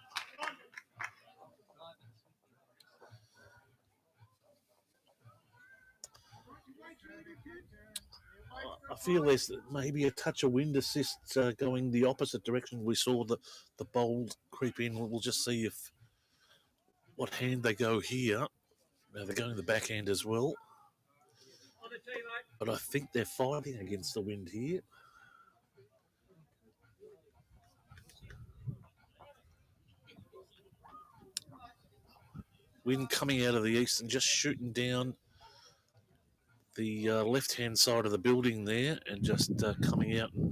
I feel there's maybe a touch of wind assist going the opposite direction. We saw the bowl creep in. We'll just see what hand they go here. Now they're going the backhand as well. But I think they're fighting against the wind here. Wind coming out of the east and just shooting down the left-hand side of the building there, and just coming out and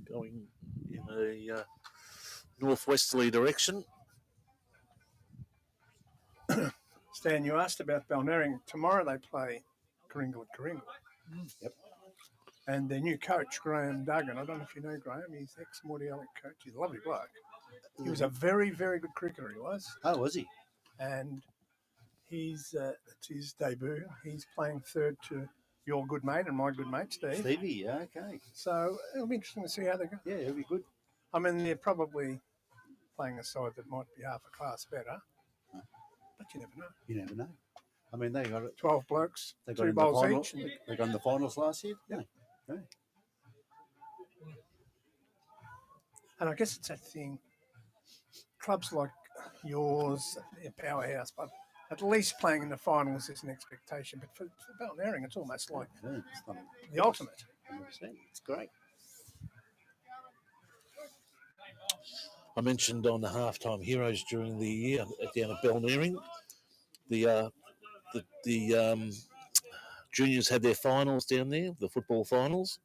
going in a northwesterly direction. Stan, you asked about Balnarring. Tomorrow they play Karingal at Karingal. Yep. And their new coach, Graham Duggan, I don't know if you know Graham, he's ex-Morty Alec coach. He's a lovely bloke. He was a very, very good cricketer, he was. Oh, was he? And it's his debut. He's playing third to your good mate and my good mate, Steve. Stevie, yeah, okay. So it'll be interesting to see how they go. Yeah, it'll be good. I mean, they're probably playing a side that might be half a class better, but you never know. You never know. I mean, they got it. 12 blokes, They got 2 in the bowls final. each. They got in the finals last year. Yeah. Yeah. And I guess it's that thing. Clubs like yours, your powerhouse, but at least playing in the finals is an expectation. But for Balnarring, it's almost like Yeah, it's not the ultimate. 100%. It's great. I mentioned on the halftime heroes during the year down at Balnarring, the juniors had their finals down there, the football finals,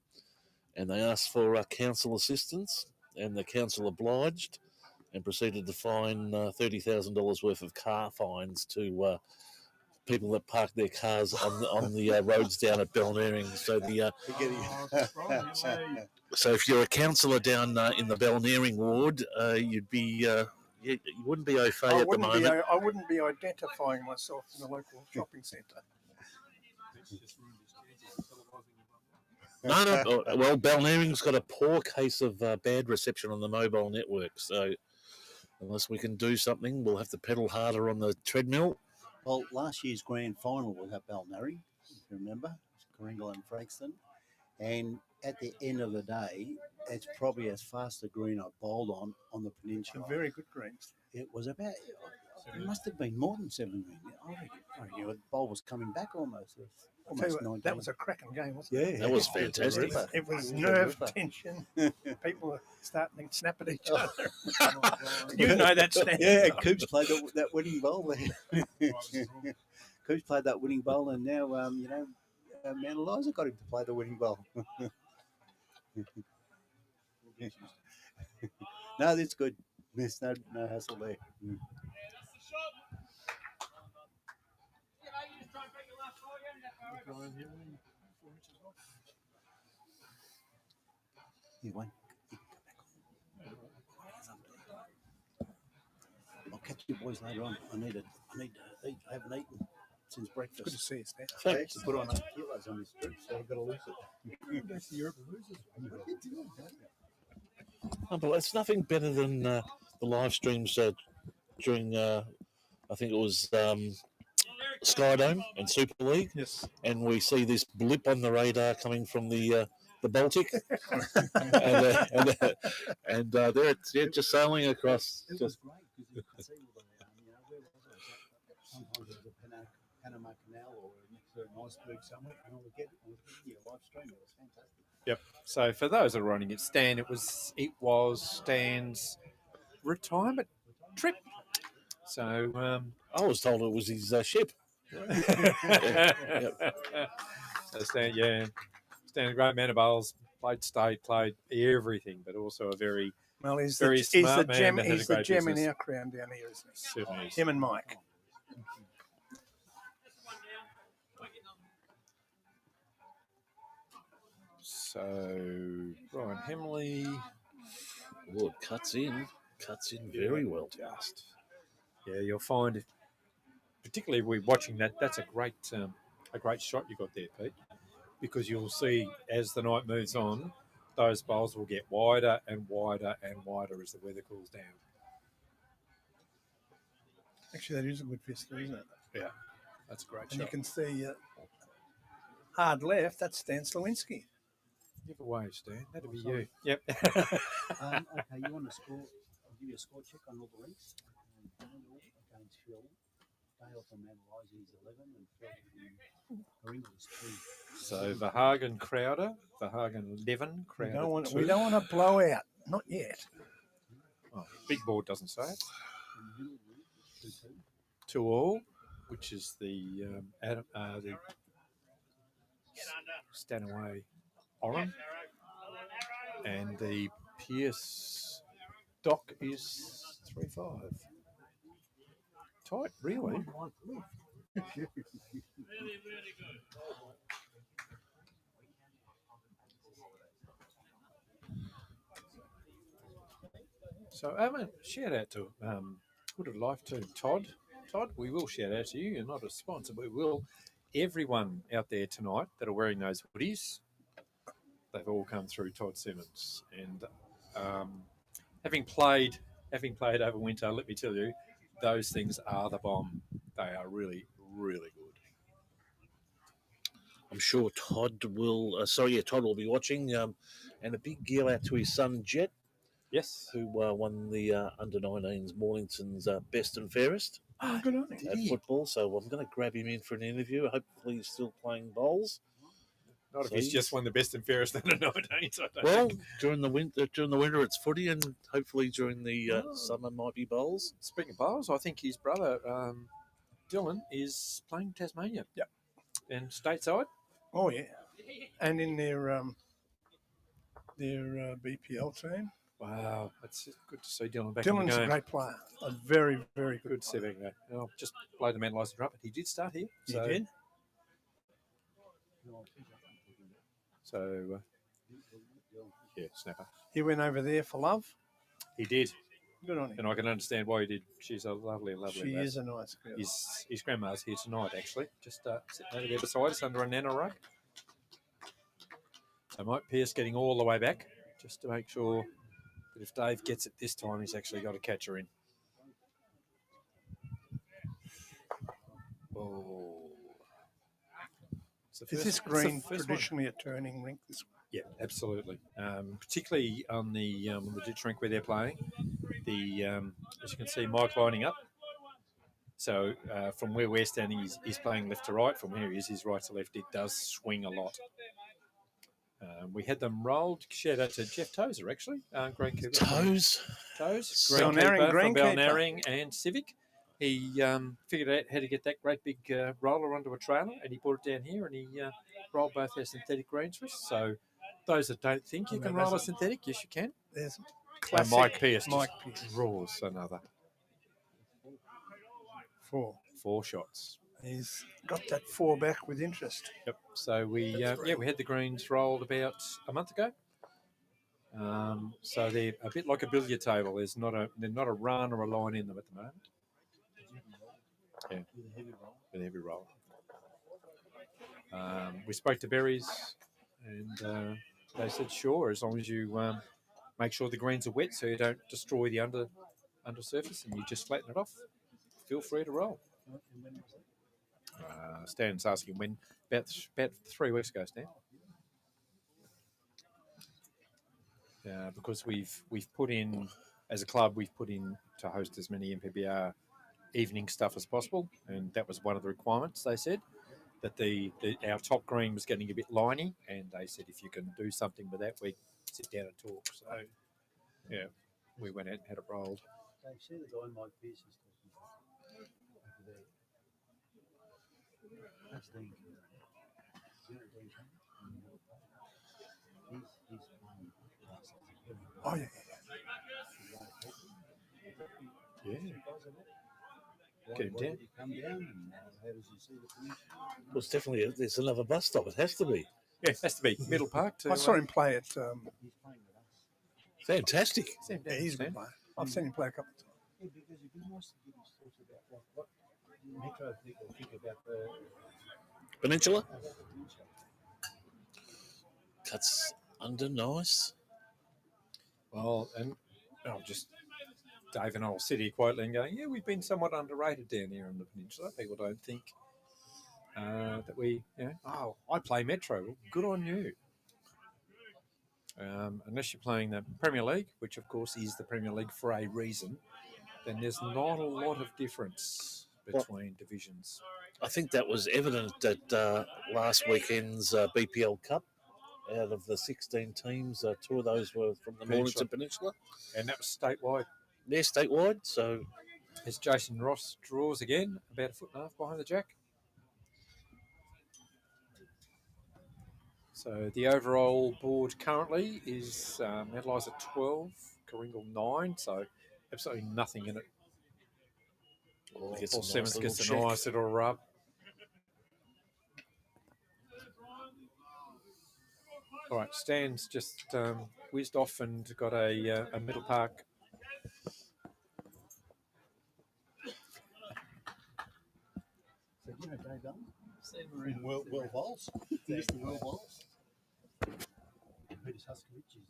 and they asked for council assistance, and the council obliged and proceeded to fine $30,000 worth of car fines to people that park their cars on the roads down at Balnarring. So so if you're a councillor down in the Balnarring ward, you'd be you wouldn't be au fait at the moment. I wouldn't be identifying myself in the local shopping centre. No. Well, Balnarring's got a poor case of bad reception on the mobile network. So unless we can do something, we'll have to pedal harder on the treadmill. Well, last year's grand final was at Balnarring, if you remember, KARINGAL and Frankston. And at the end of the day, it's probably as fast a green I bowled on the peninsula. Very good greens. It was about, it must have been more than 7 green. I reckon the bowl was coming back almost. Almost 19. That was a cracking game, wasn't it? Yeah, That was fantastic. It was nerve tension. People were starting to snap at each other. You know that stand. Yeah, Coops played that winning bowl there. Coops played that winning bowl, and now, Mount Eliza got him to play the winning bowl. No, that's good. There's no hassle there. Here, one. I'll catch you boys later on. I need to eat. I haven't eaten since breakfast. Good to see you, Stan. I actually put on 8 kilos on this trip, so I've got to lose it. Oh, but it's nothing better than the live streams during, I think it was Skydome and Super League. Yes. And we see this blip on the radar coming from the Baltic, and they're just sailing across. It was great because you could see all the, where was it? Sometimes it was a Panama Canal or next to an iceberg somewhere, and I was getting live stream. It was fantastic. Yep. So for those that are running it, Stan, it was Stan's retirement trip. So I was told it was his ship. So Stan, a great man of bowls, played state, played everything, but also a very He's very the smart man gem. that had a He's the great gem in business. our crown down here, isn't he? Certainly is. Him and Mike. So Brian Hemley, It cuts in very well. Just you'll find, particularly if we're watching that, that's a great shot you got there, Pete, because you'll see as the night moves on, those bowls will get wider and wider and wider as the weather cools down. Actually, that is a good vista, isn't it? Yeah, that's a great And shot. you can see hard left. That's Stan Slawinski. Give away, Stan. That'll be you. Yep. Okay, you want a score? I'll give you a score check on all the links. Daniel against Phil. Dale from Mount Eliza is 11 and Phil from KARINGAL is 2. So Verhagen Crowder, Verhagen 11, Crowder 2. We don't want to blow out. Not yet. Oh, big board doesn't say it. 2 all, which is the Stanaway Oran, and the Pierce Dock is 3-5. Tight, really. So, shout out to Good of Life to Todd. Todd, we will shout out to you. You're not a sponsor, but we will. Everyone out there tonight that are wearing those hoodies, they've all come through Todd Simmons. And having played over winter, let me tell you, those things are the bomb. They are really, really good. I'm sure Todd will. Todd will be watching. And a big gear out to his son Jet, Yes. who won the under-19s Mornington's best and fairest Oh, good on him. at football. So I'm going to grab him in for an interview. Hopefully, he's still playing bowls. Not if he's just won the best and fairest under 19s. Well, during the winter it's footy, and hopefully during the summer might be bowls. Speaking of bowls, I think his brother Dylan is playing Tasmania. Yep. And stateside. Oh yeah, and in their BPL team. Wow, it's good to see Dylan back Dylan's in the game. a great player. A very, very good Good to see player. him back. I'll just blow the man license up, but he did start here. He did. So, yeah, snapper. He went over there for love. He did. Good on him. And I can understand why he did. She's a lovely, lovely She lass. is a nice girl. His grandma's here tonight, actually. Just sitting over there beside us under a nana rug. So Mike Pearce getting all the way back just to make sure that if Dave gets it this time, he's actually got a catcher in. Oh. Is this green traditionally a turning rink this week? Yeah, absolutely. Particularly on the ditch rink where they're playing. As you can see, Mike lining up. So from where we're standing, he's playing left to right. From where he is, he's right to left. It does swing a lot. We had them rolled. Shout out to Jeff Tozer, actually. Greenkeeper. Toes. Greenkeeper from Balnarring and Civic. He figured out how to get that great big roller onto a trailer, and he brought it down here, and he rolled both our synthetic greens for us. So those that don't think you can roll a synthetic, yes, you can. There's And Mike Pearce Mike just Pearce. draws another. 4 shots. He's got that 4 back with interest. Yep. So we had the greens rolled about a month ago. So they're a bit like a billiard table. They're not a run or a line in them at the moment. Yeah, with a heavy roll. We spoke to Berries, and they said sure, as long as you make sure the greens are wet, so you don't destroy the undersurface, and you just flatten it off. Feel free to roll. Stan's asking when. About 3 weeks ago, Stan. Because we've put in, as a club, we've put in to host as many MPBR evening stuff as possible, and that was one of the requirements. They said that our top green was getting a bit liney, and they said if you can do something with that, we sit down and talk. So yeah, we went out and had it rolled. Dave, see the guy Mike Pearce is talking about over there. That's Dean. Oh, yeah. Yeah. Get him down. Come down and how does he see the finish? Well, it's definitely there's another bus stop. It has to be. Yeah, it has to be Middle Park. I saw him play at. He's playing with us. Fantastic. Yeah, he's a good player. I've seen him play a couple of times. Yeah, because it'd be nice to get his thoughts about what Metro people think about the Peninsula. That's under nice. Well, and I'll just Dave and I will sit here quietly and go, yeah, we've been somewhat underrated down here on the peninsula. People don't think that we, I play Metro. Well, good on you. Unless you're playing the Premier League, which of course is the Premier League for a reason, then there's not a lot of difference between divisions. I think that was evident at last weekend's BPL Cup. Out of the 16 teams, 2 of those were from the Mornington Peninsula. And that was statewide. Yeah, statewide. So as Jason Ross draws again, about a foot and a half behind the jack. So the overall board currently is Eliza 12, KARINGAL 9, so absolutely nothing in it. All Seventh gets a nice little rub. All right, Stan's just whizzed off and got a Middle Park So, you know Dave Allen? From World Bowls. Mr. World Bowls. Peter Huskowicz is.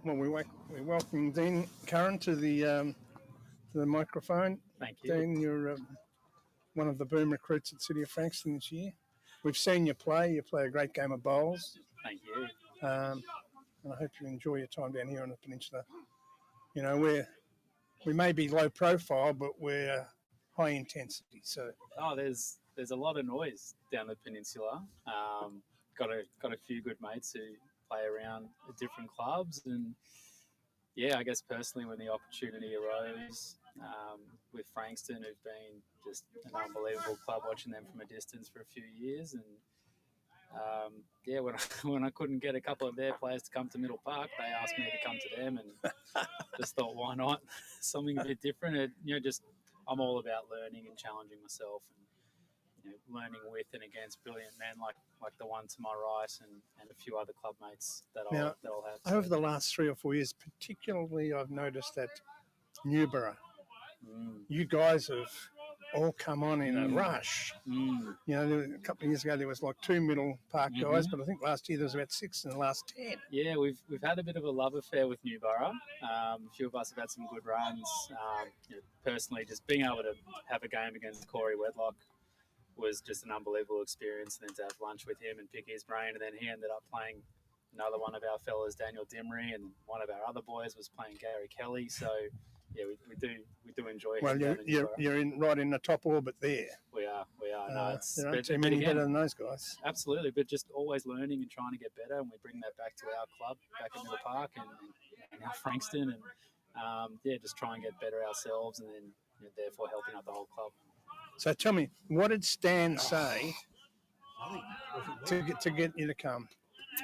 Well, we welcome Dean Curran to the microphone. Thank you. Dean, you're one of the boom recruits at City of Frankston this year. We've seen you play. You play a great game of bowls. Thank you. And I hope you enjoy your time down here on the peninsula. You know, we may be low profile, but we're high intensity. So there's a lot of noise down the peninsula. Got a few good mates who play around at different clubs, and I guess personally when the opportunity arose with Frankston, who've been just an unbelievable club, watching them from a distance for a few years, and when I couldn't get a couple of their players to come to Middle Park, they asked me to come to them, and just thought, why not? Something a bit different. I'm all about learning and challenging myself, and learning with and against brilliant men like the one to my right, and a few other club mates that I'll have. Over the last 3 or 4 years, particularly, I've noticed that Newborough, you guys have all come on in a rush. You know, a couple of years ago there was like 2 Middle Park guys, but I think last year there was about 6 in the last 10. Yeah, we've had a bit of a love affair with Newborough. A few of us have had some good runs. Personally, just being able to have a game against Corey Wedlock was just an unbelievable experience, and then to have lunch with him and pick his brain, and then he ended up playing another one of our fellas, Daniel Dimry, and one of our other boys was playing Gary Kelly. So we do enjoy. Well, you're right in the top orbit there. We are. No, there aren't too many better than those guys. Absolutely, but just always learning and trying to get better, and we bring that back to our club back in Middle Park and now Frankston, and just try and get better ourselves, and then therefore helping out the whole club. So tell me, what did Stan say to get you to come?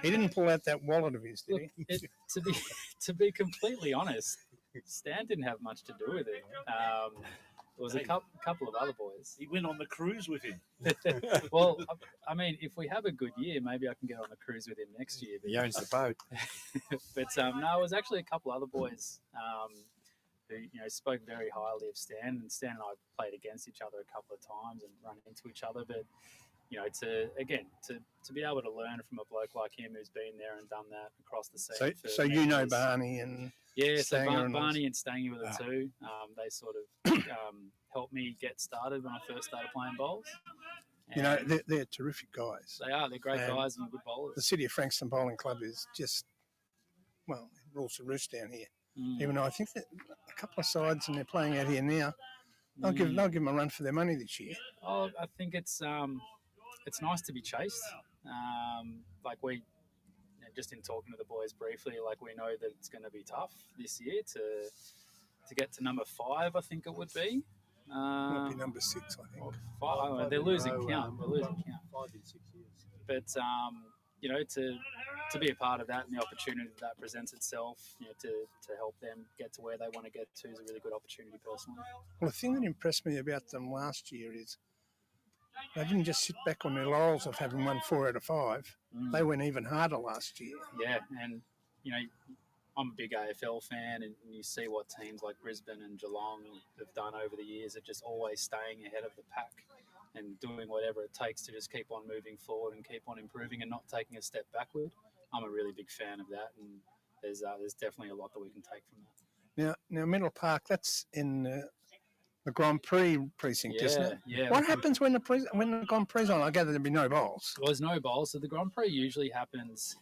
He didn't pull out that wallet of his, did he? To be completely honest, Stan didn't have much to do with it. There was a couple of other boys. He went on the cruise with him. Well, I mean, if we have a good year, maybe I can get on the cruise with him next year. He owns the boat. But no, it was actually a couple other boys who spoke very highly of Stan, and Stan and I played against each other a couple of times and run into each other. But to be able to learn from a bloke like him who's been there and done that across the scene. So you know Barney and so Barney and Stangy were the two. They sort of helped me get started when I first started playing bowls. And they're terrific guys. They are. They're great guys and good bowlers. The City of Frankston Bowling Club is just, it rules the roost down here. Even though I think that a couple of sides and they're playing out here now, they'll give them a run for their money this year. Oh, I think it's nice to be chased. Just in talking to the boys briefly, we know that it's going to be tough this year to get to number 5. I think it would be. Might be number 6, I think. 5. They're losing count. We're losing count. 5 in 6 years. But to be a part of that and the opportunity that presents itself, to help them get to where they want to get to is a really good opportunity personally. Well, the thing that impressed me about them last year is they didn't just sit back on their laurels of having won 4 out of 5. They went even harder last year. Yeah, and I'm a big AFL fan, and you see what teams like Brisbane and Geelong have done over the years of just always staying ahead of the pack and doing whatever it takes to just keep on moving forward and keep on improving and not taking a step backward. I'm a really big fan of that, and there's definitely a lot that we can take from that. Now Middle Park, that's in the Grand Prix precinct, isn't it? Yeah. What happens when the Grand Prix on? I gather there'll be no bowls. Well, there's no bowls. So the Grand Prix usually happens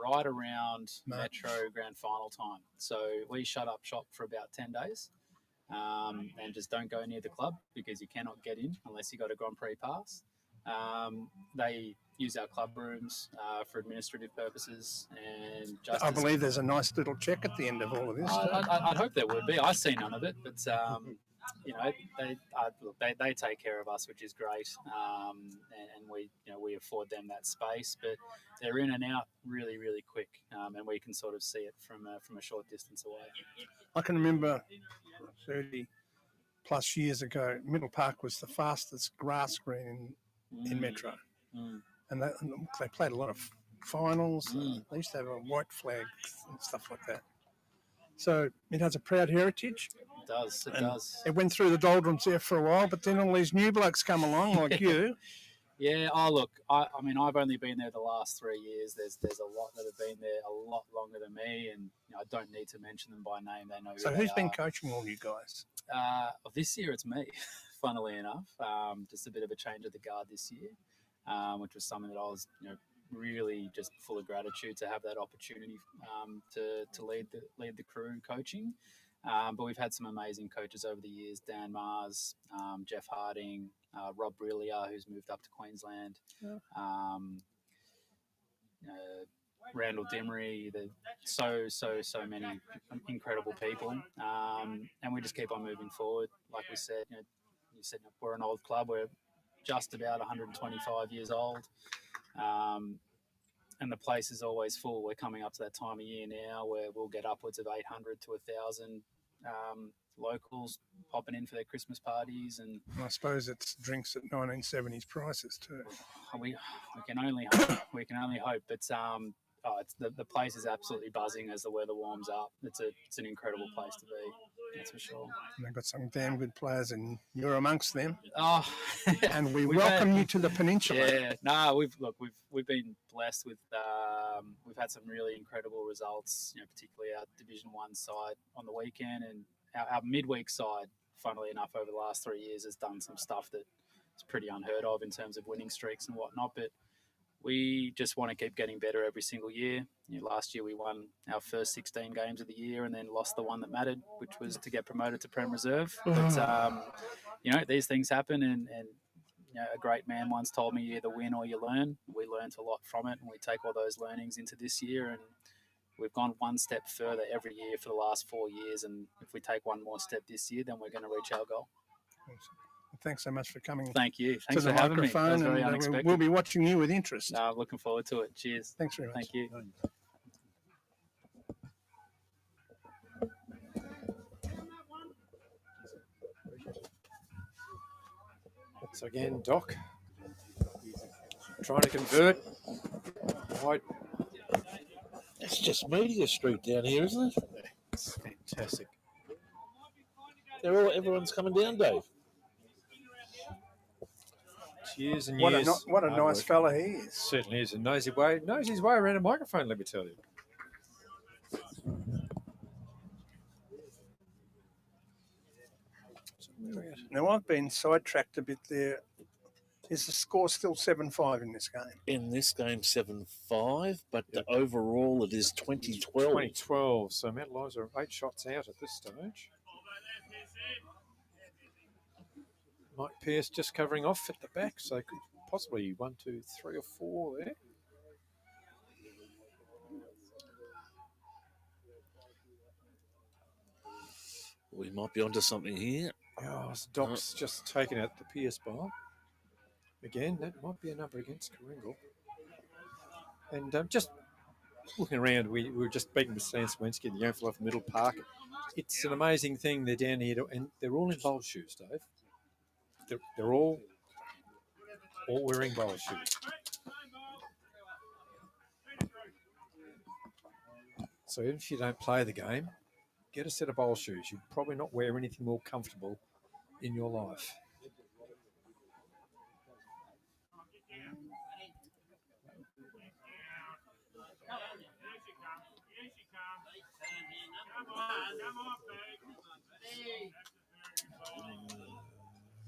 right around Metro Grand Final time. So we shut up shop for about 10 days and just don't go near the club because you cannot get in unless you got a Grand Prix pass. They use our club rooms for administrative purposes. And I believe there's a nice little check at the end of all of this. I'd hope there would be. I've seen none of it, but you know, they take care of us, which is great, and we afford them that space. But they're in and out really, really quick, and we can sort of see it from a short distance away. I can remember 30 plus years ago, Middle Park was the fastest grass green in Metro. And they played a lot of finals. They used to have a white flag and stuff like that. So it has a proud heritage. It does. It does. It went through the doldrums there for a while, but then all these new blokes come along like you. Yeah. Oh, look. I mean, I've only been there the last 3 years. There's a lot that have been there a lot longer than me, and I don't need to mention them by name. They know. So who's been coaching all you guys? This year it's me. Funnily enough, just a bit of a change of the guard this year, which was something that I was, really just full of gratitude to have that opportunity to lead the crew in coaching. But we've had some amazing coaches over the years: Dan Mars, Jeff Harding, Rob Brillier, who's moved up to Queensland, Randall Dimmery. There's so many incredible people, and we just keep on moving forward. Like we said, you said we're an old club. We're just about 125 years old. And the place is always full. We're coming up to that time of year now where we'll get upwards of 800 to 1,000 locals popping in for their Christmas parties. And I suppose it's drinks at 1970s prices too. We can only hope. We can only hope. But the place is absolutely buzzing as the weather warms up. It's an incredible place to be. That's for sure. And they've got some damn good players, and you're amongst them. Oh, and we welcome you to the peninsula. Yeah, no, we've been blessed with. We've had some really incredible results. Particularly our Division 1 side on the weekend, and our midweek side. Funnily enough, over the last 3 years, has done some stuff that is pretty unheard of in terms of winning streaks and whatnot. But we just want to keep getting better every single year. Last year we won our first 16 games of the year and then lost the one that mattered, which was to get promoted to Prem Reserve. But, these things happen, and a great man once told me, you either win or you learn. We learned a lot from it, and we take all those learnings into this year, and we've gone one step further every year for the last 4 years, and if we take one more step this year, then we're going to reach our goal. Thanks so much for coming. Thank you. Thanks to the for having me. That was very and unexpected. We'll be watching you with interest. Looking forward to it. Cheers. Thanks very much. Thank you. Once again, Doc trying to convert. Wide. It's just Media Street down here, isn't it? It's fantastic. Everyone's coming down, Dave. Years and years. What a nice fella he is. Certainly is. And knows his way around a microphone, let me tell you. Now, I've been sidetracked a bit there. Is the score still 7-5 in this game? In this game, 7-5, but overall it is 2012. 2012. So Mount Eliza are 8 shots out at this stage. Mike Pearce just covering off at the back, so could possibly 1, 2, 3 or 4 there. We might be onto something here. Oh, Doc's just taken out the Pearce bar. Again, that might be a number against KARINGAL. And just looking around, we were just speaking with Stan Swensky, the young fellow from Middle Park. It's an amazing thing. They're down here, and they're all in bowl shoes, Dave. They're all wearing bowl shoes. So even if you don't play the game, get a set of bowl shoes. You'd probably not wear anything more comfortable in your life.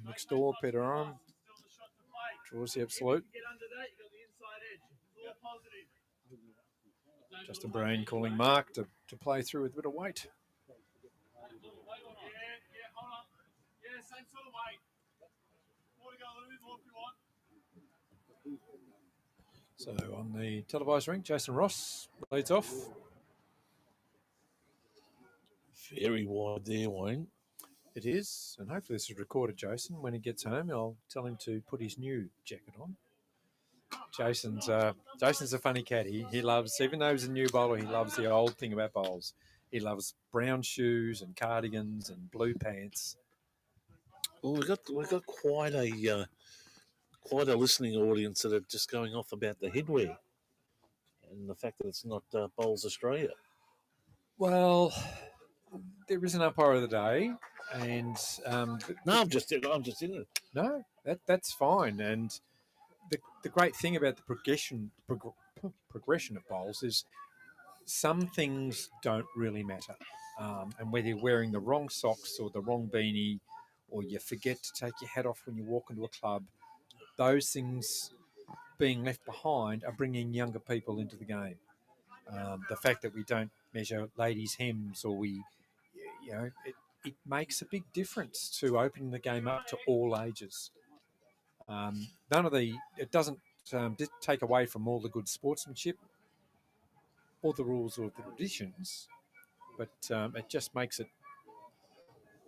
Next door, Peter Arm draws the absolute. Justin Brain calling Mark to play through with a bit of weight. So on the televised ring, Jason Ross leads off. Very wide there, Wayne. It is, and hopefully this is recorded, Jason. When he gets home, I'll tell him to put his new jacket on. Jason's a funny cat. He loves, even though he's a new bowler, he loves the old thing about bowls. He loves brown shoes and cardigans and blue pants. Well, we've got quite a listening audience that are just going off about the headwear and the fact that it's not Bowls Australia. Well, there is an umpire of the day, and No, I'm just in it. no, that's fine. And the great thing about the progression of bowls is some things don't really matter, and whether you're wearing the wrong socks or the wrong beanie, or you forget to take your hat off when you walk into a club, those things being left behind are bringing younger people into the game. The fact that we don't measure ladies' hems, or it makes a big difference to opening the game up to all ages. It doesn't take away from all the good sportsmanship or the rules or the traditions, but it just makes it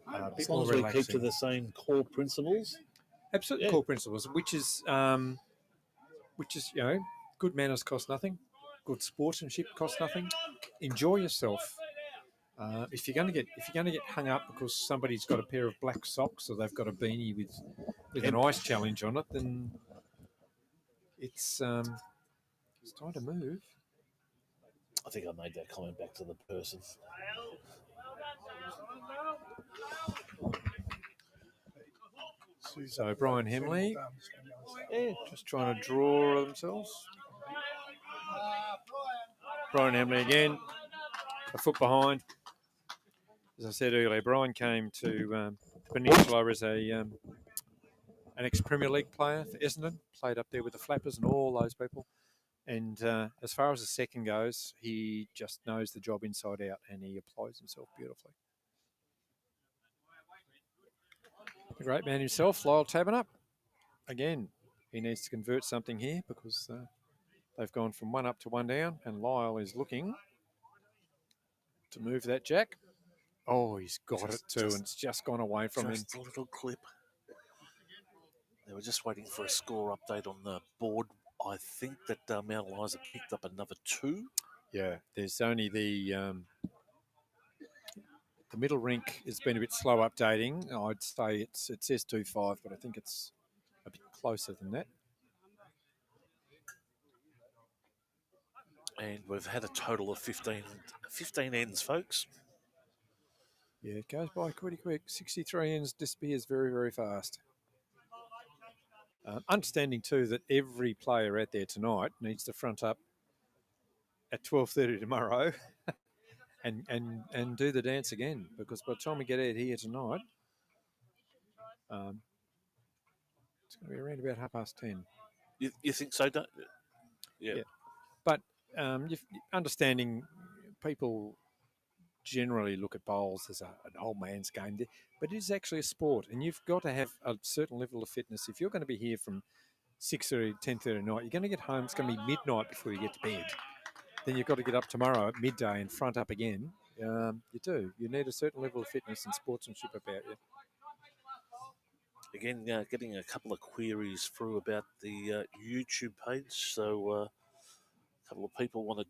a bit As long more as we relaxing. keep to the same core principles. Absolute core principles, which is good manners cost nothing, good sportsmanship costs nothing. Enjoy yourself. If you're going to get hung up because somebody's got a pair of black socks or they've got a beanie with an ice challenge on it, then it's time to move. I think I made that comment back to the person. So Brian Hemley, just trying to draw themselves. Brian Hemley again, a foot behind. As I said earlier, Brian came to Peninsula as an ex-Premier League player for Essendon, played up there with the Flappers and all those people. And as far as the second goes, he just knows the job inside out and he applies himself beautifully. The great man himself, Lyle Tabernup. Again, he needs to convert something here because they've gone from 1 up to 1 down, and Lyle is looking to move that jack. Oh, he's got it too, and it's just gone away from him. Just a little clip. They were just waiting for a score update on the board. I think that Mount Eliza picked up another 2. Yeah, there's only the middle rink has been a bit slow updating. I'd say it says 2-5, but I think it's a bit closer than that. And we've had a total of 15 ends, folks. Yeah, it goes by pretty quick. 63 ends disappears very, very fast. Understanding too that every player out there tonight needs to front up at 12:30 tomorrow and do the dance again, because by the time we get out here tonight, it's going to be around about 10:30. You think so? Don't? Yeah. But understanding people generally look at bowls as an old man's game, but it is actually a sport, and you've got to have a certain level of fitness. If you're going to be here from 6:30, 10:30 at night, you're going to get home, it's going to be midnight before you get to bed. Then you've got to get up tomorrow at midday and front up again. You need a certain level of fitness and sportsmanship about you. Again, getting a couple of queries through about the YouTube page. So a couple of people want to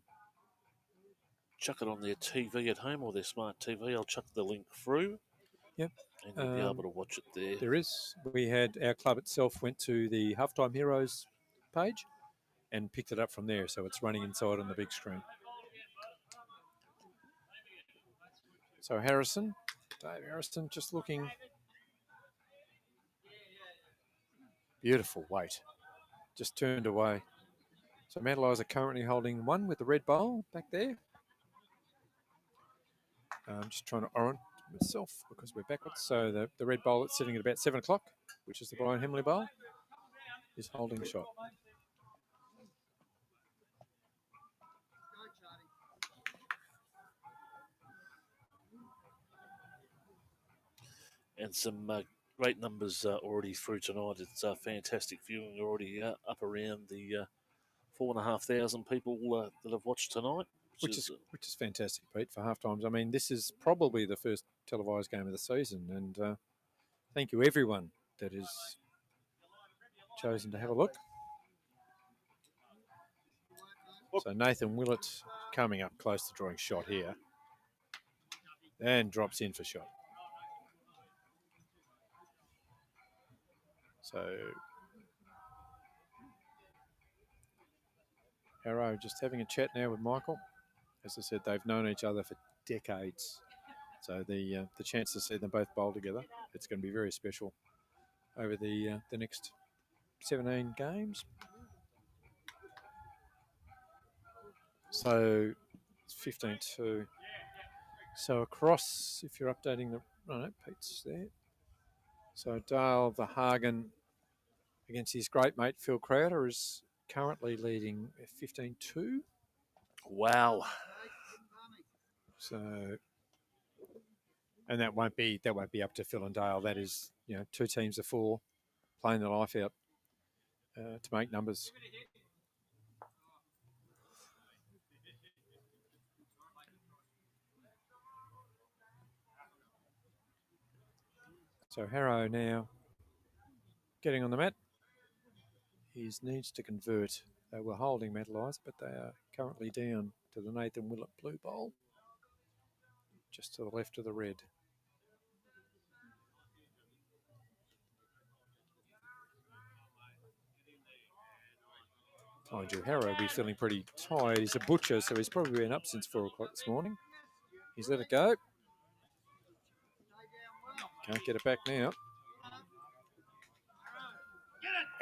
chuck it on their TV at home or their smart TV. I'll chuck the link through. Yep. And you'll be able to watch it there. There is. We had our club itself went to the Halftime Heroes page and picked it up from there. So it's running inside on the big screen. So Dave Harrison just looking. Beautiful weight. Just turned away. So Mount Eliza currently holding 1 with the red bowl back there. I'm just trying to orient myself because we're backwards. So the red bowl that's sitting at about 7 o'clock, which is the Brian Hemley bowl, is holding shot. And some great numbers already through tonight. It's fantastic viewing already up around the 4,500 people that have watched tonight. which is fantastic, Pete, for half times. I mean, this is probably the first televised game of the season, and thank you everyone that has chosen to have a look. So Nathan Willett coming up close to drawing shot here, and drops in for shot. So Harrow just having a chat now with Michael. As I said, they've known each other for decades. So the chance to see them both bowl together, it's going to be very special over the next 17 games. So it's 15-2. So across, if you're updating the... No, Pete's there. So Dale Verhagen against his great mate Phil Crowder is currently leading 15-2. Wow. So, and that won't be up to Phil and Dale. That is, two teams of four playing their life out to make numbers. So Harrow now getting on the mat. He needs to convert. They were holding Metalize, but they are currently down to the Nathan Willett blue bowl, just to the left of the red. Mind you, Harrow will be feeling pretty tired. He's a butcher, so he's probably been up since 4 o'clock this morning. He's let it go. Can't get it back now.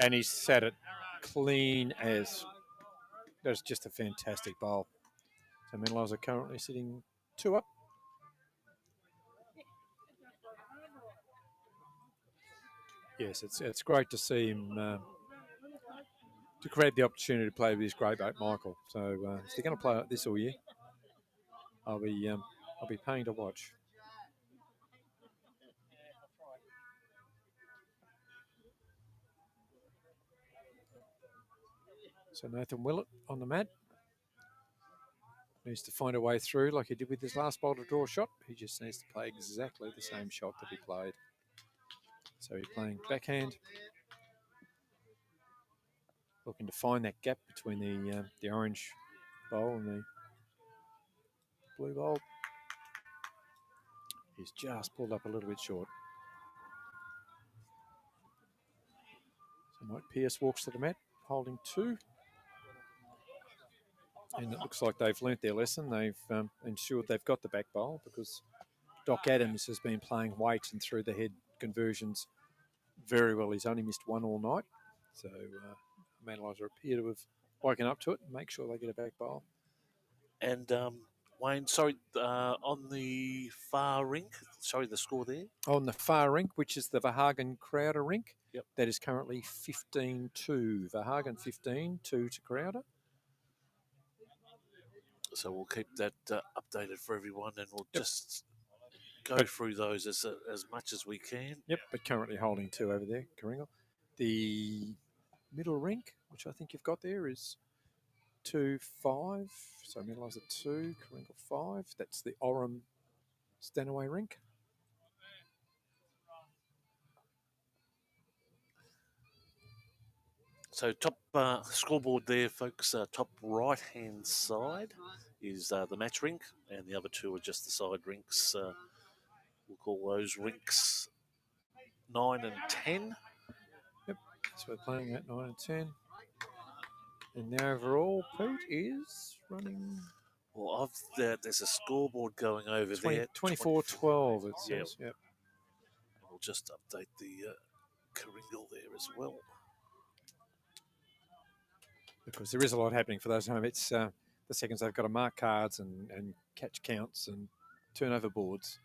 And he's sat it clean as. That's just a fantastic bowl. So Menlows are currently sitting 2 up. Yes, it's great to see him to grab the opportunity to play with his great mate Michael. So if they're going to play like this all year, I'll be paying to watch. So Nathan Willett on the mat. Needs to find a way through like he did with his last bowl to draw a shot. He just needs to play exactly the same shot that he played. So he's playing backhand. Looking to find that gap between the orange bowl and the blue bowl. He's just pulled up a little bit short. So Mike Pearce walks to the mat, holding 2. And it looks like they've learnt their lesson. They've ensured they've got the back bowl because Doc Adams has been playing weight and through the head conversions very well. He's only missed 1 all night. So Manalizer appear to have woken up to it and make sure they get a back bowl. And Wayne, sorry, on the far rink, sorry, the score there? On the far rink, which is the Verhagen Crowder rink, yep. That is currently 15-2. Verhagen 15, 2 to Crowder. So we'll keep that updated for everyone, and we'll just go through those as much as we can. Yep, but currently holding 2 over there, KARINGAL. The middle rink, which I think you've got there, is 2-5. So Metalizer 2, KARINGAL 5. That's the Oram Stanaway rink. So top scoreboard there, folks. Top right-hand side is the match rink, and the other 2 are just the side rinks. We'll call those rinks 9 and 10. Yep, so we're playing at 9 and 10. And the overall, Pete, is running... Well, there's a scoreboard going over 20, there. 24-12, it says. Yep. We'll just update the KARINGAL there as well. Because there is a lot happening for those at home. It's the seconds they've got to mark cards and catch counts and turnover boards.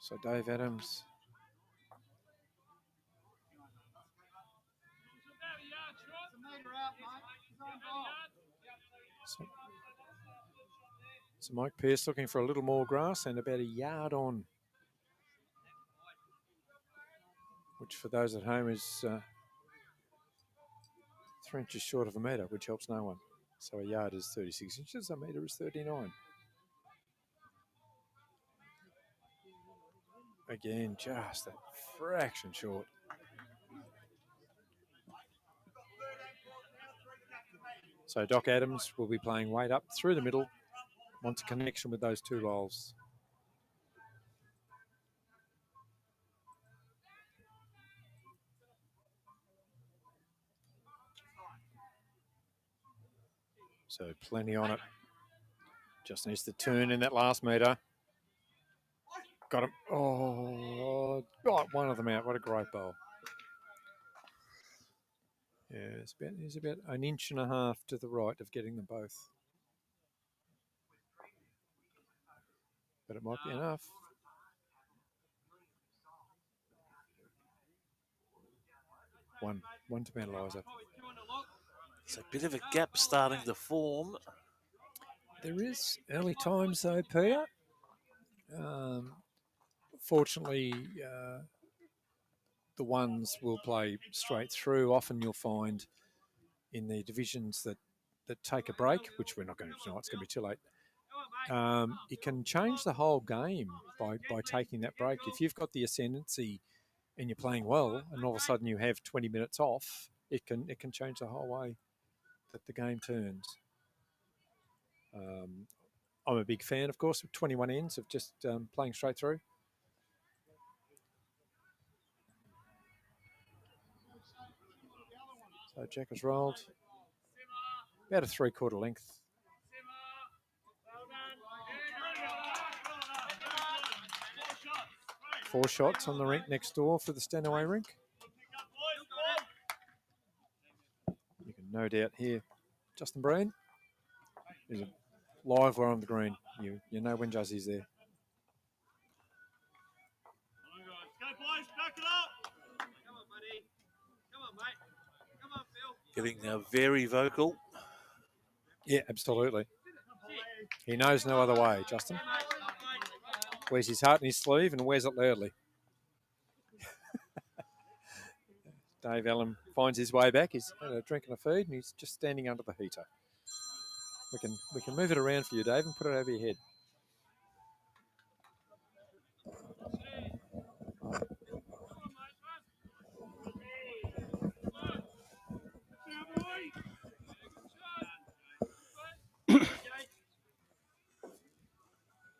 So Dave Adams. So Mike Pearce looking for a little more grass and about a yard on. Which for those at home is 3 inches short of a metre, which helps no one. So a yard is 36 inches, a metre is 39. Again, just a fraction short. So Doc Adams will be playing weight up through the middle, wants a connection with those two bowls. So plenty on it. Just needs to turn in that last metre. Got him. Oh, got one of them out. What a great bowl. Yeah, he's about an inch and a half to the right of getting them both. But it might be enough. One to Mount Eliza. It's a bit of a gap starting to form. There is early times though, Peter. Fortunately, the ones will play straight through. Often you'll find in the divisions that take a break, which we're not going to tonight, it's going to be too late. It can change the whole game by taking that break. If you've got the ascendancy and you're playing well, and all of a sudden you have 20 minutes off, it can change the whole way that the game turns. I'm a big fan, of course, of 21 ends of just playing straight through. So Jack has rolled about a 3/4 length. Four shots on the rink next door for the Stanaway rink. You can no doubt hear Justin Breen. There's a live wire on the green. You know when Juzzie's there. Getting very vocal. Yeah, absolutely. He knows no other way, Justin. Wears his heart in his sleeve and wears it loudly. Dave Allen finds his way back. He's had a drink and a feed and he's just standing under the heater. We can move it around for you, Dave, and put it over your head.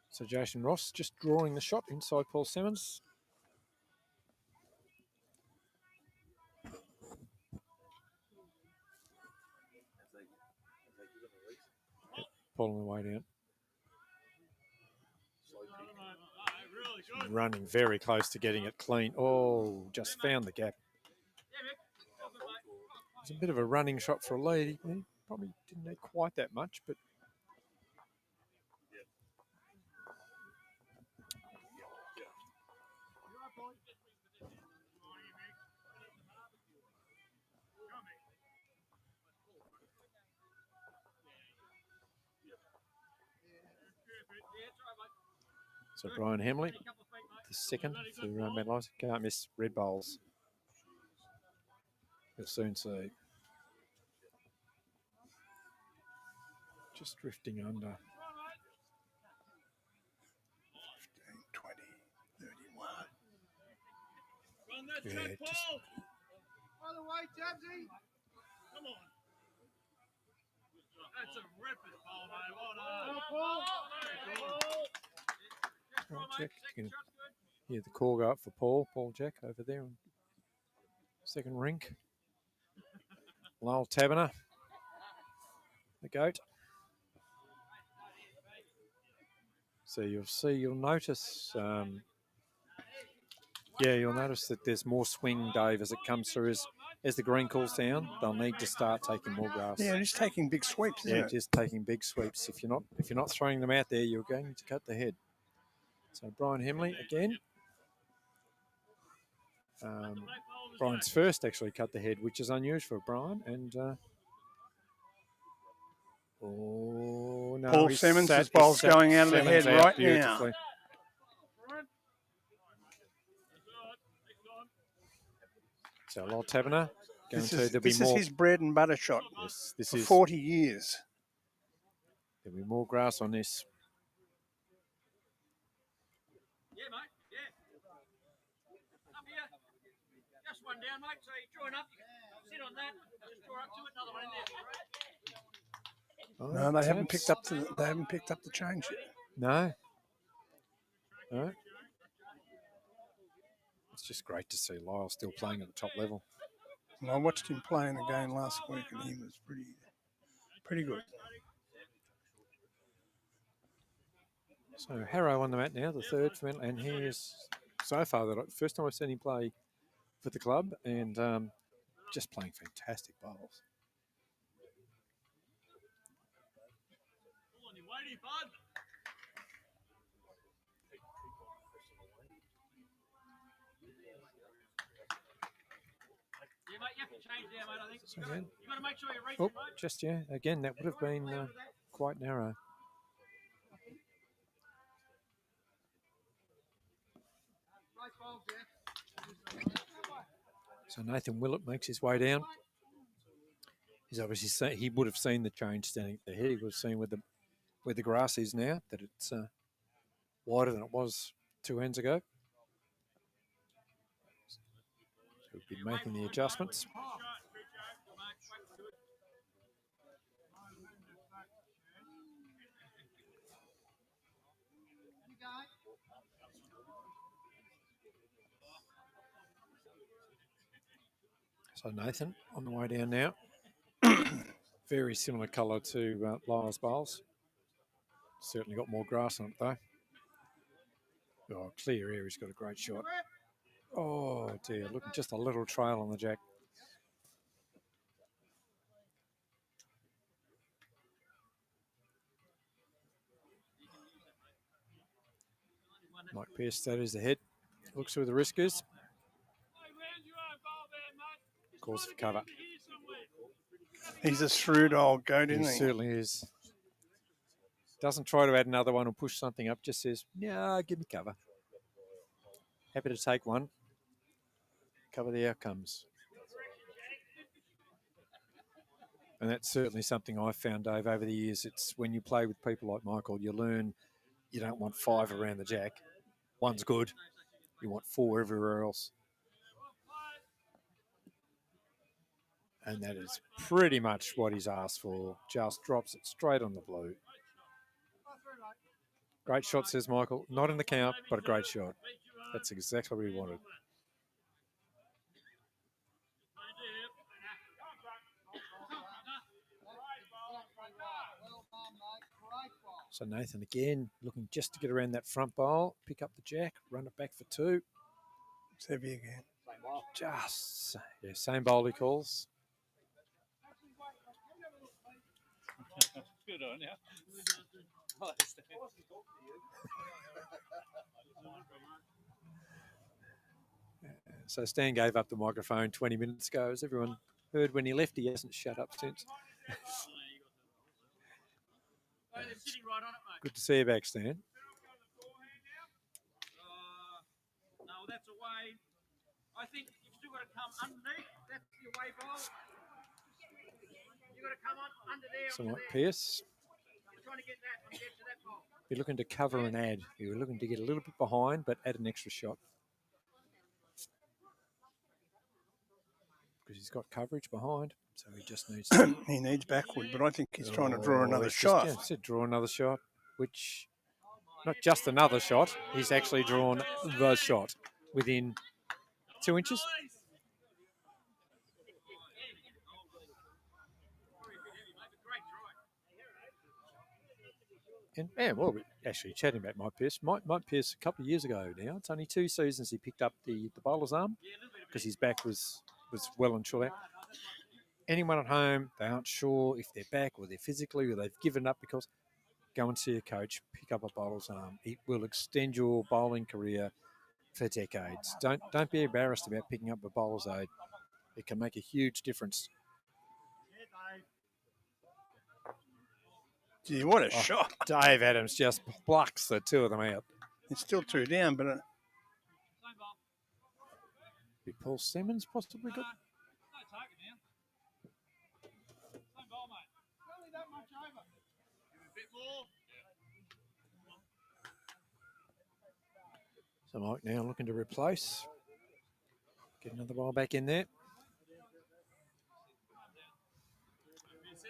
So Jason Ross just drawing the shot inside Paul Simmons. Pulling the way down. Running very close to getting it clean. Oh, just found the gap. It's a bit of a running shot for a lead. He probably didn't need quite that much, but so Brian Hamley, the second for Mount Eliza. Can't miss red bowls. You'll soon see. Just drifting under. 15, 20, 31. Yeah, just By the way, Tabsy. Come on. That's a ripping ball, mate. Well done. Jack. You can hear the call go up for Paul Jack over there on second rink. Lyle Taberner, the goat. So you'll notice, you'll notice that there's more swing, Dave, as it comes through. As the green cools down, they'll need to start taking more grass. Yeah, just taking big sweeps, isn't it? Just taking big sweeps. If you're not throwing them out there, you're going to cut the head. So Brian Hamley again. Brian's first actually cut the head, which is unusual for Brian. And no, Paul Simmons' ball's going out of the head right now. So Lyle Taberner, This is his bread and butter shot this for is 40 years. There'll be more grass on this. Yeah, mate. Yeah. Up here. Just one down, mate. So you join up. You sit on that. Just draw up to it. Another one in there. No, they haven't picked up the change yet. No. No. It's just great to see Lyle still playing at the top level. And I watched him play in the game last week, and he was pretty good. So Harrow on the mat now, the third, and he is so far the first time I've seen him play for the club, and just playing fantastic bowls. Yeah, mate. You have to change there, mate. I think So, you got to make sure you reach oh, it, mate. just again that would have been quite narrow. So Nathan Willett makes his way down. He's obviously he would have seen the change standing at the head. He would have seen where the grass is now, that it's wider than it was 2 ends ago. So we've been making the adjustments. So Nathan on the way down now. Very similar colour to Lyle's bowls. Certainly got more grass on it though. Oh, clear air, he's got a great shot. Oh dear, looking just a little trail on the jack. Mike Pearce studies the head, looks where the risk is. Calls for cover. He's a shrewd old goat, isn't He he? certainly is. Doesn't try to add another one or push something up, just says, yeah, give me cover. Happy to take one. Cover the outcomes. And that's certainly something I've found, Dave, over the years. It's when you play with people like Michael, you learn you don't want 5 around the jack. One's good. You want 4 everywhere else. And that is pretty much what he's asked for. Just drops it straight on the blue. Great shot, says Michael. Not in the count, but a great shot. That's exactly what he wanted. So Nathan again looking just to get around that front bowl, pick up the jack, run it back for 2. It's heavy again. Just, yeah, same bowl he calls. Good on you. So Stan gave up the microphone 20 minutes ago. As everyone heard when he left, he hasn't shut up since. Good to see you back, Stan. No, that's away. I think you've still got to come underneath. That's the away bowl. You've got to come on under there. So Mike Pearce. We're trying to get that when you get to that bowl. You're looking to cover and add. You're looking to get a little bit behind, but add an extra shot. Because he's got coverage behind, so he just needs to... He needs backward, but I think he's trying to draw another shot. Just, yeah, said draw another shot, which, not just another shot, he's actually drawn the shot within 2 inches. And well, we're actually chatting about Mike Pearce. Mike Pearce, a couple of years ago now, it's only 2 seasons he picked up the bowler's arm because his back was well and truly out. Anyone at home, they aren't sure if they're back or they're physically or they've given up, because go and see a coach, pick up a bowler's arm. It will extend your bowling career for decades. Don't be embarrassed about picking up a bowler's aid. It can make a huge difference. Gee, what a shot. Dave Adams just plucks the 2 of them out. It's still 2 down, but... Be Paul Simmons possibly got... So Mike now looking to replace. Get another ball back in there.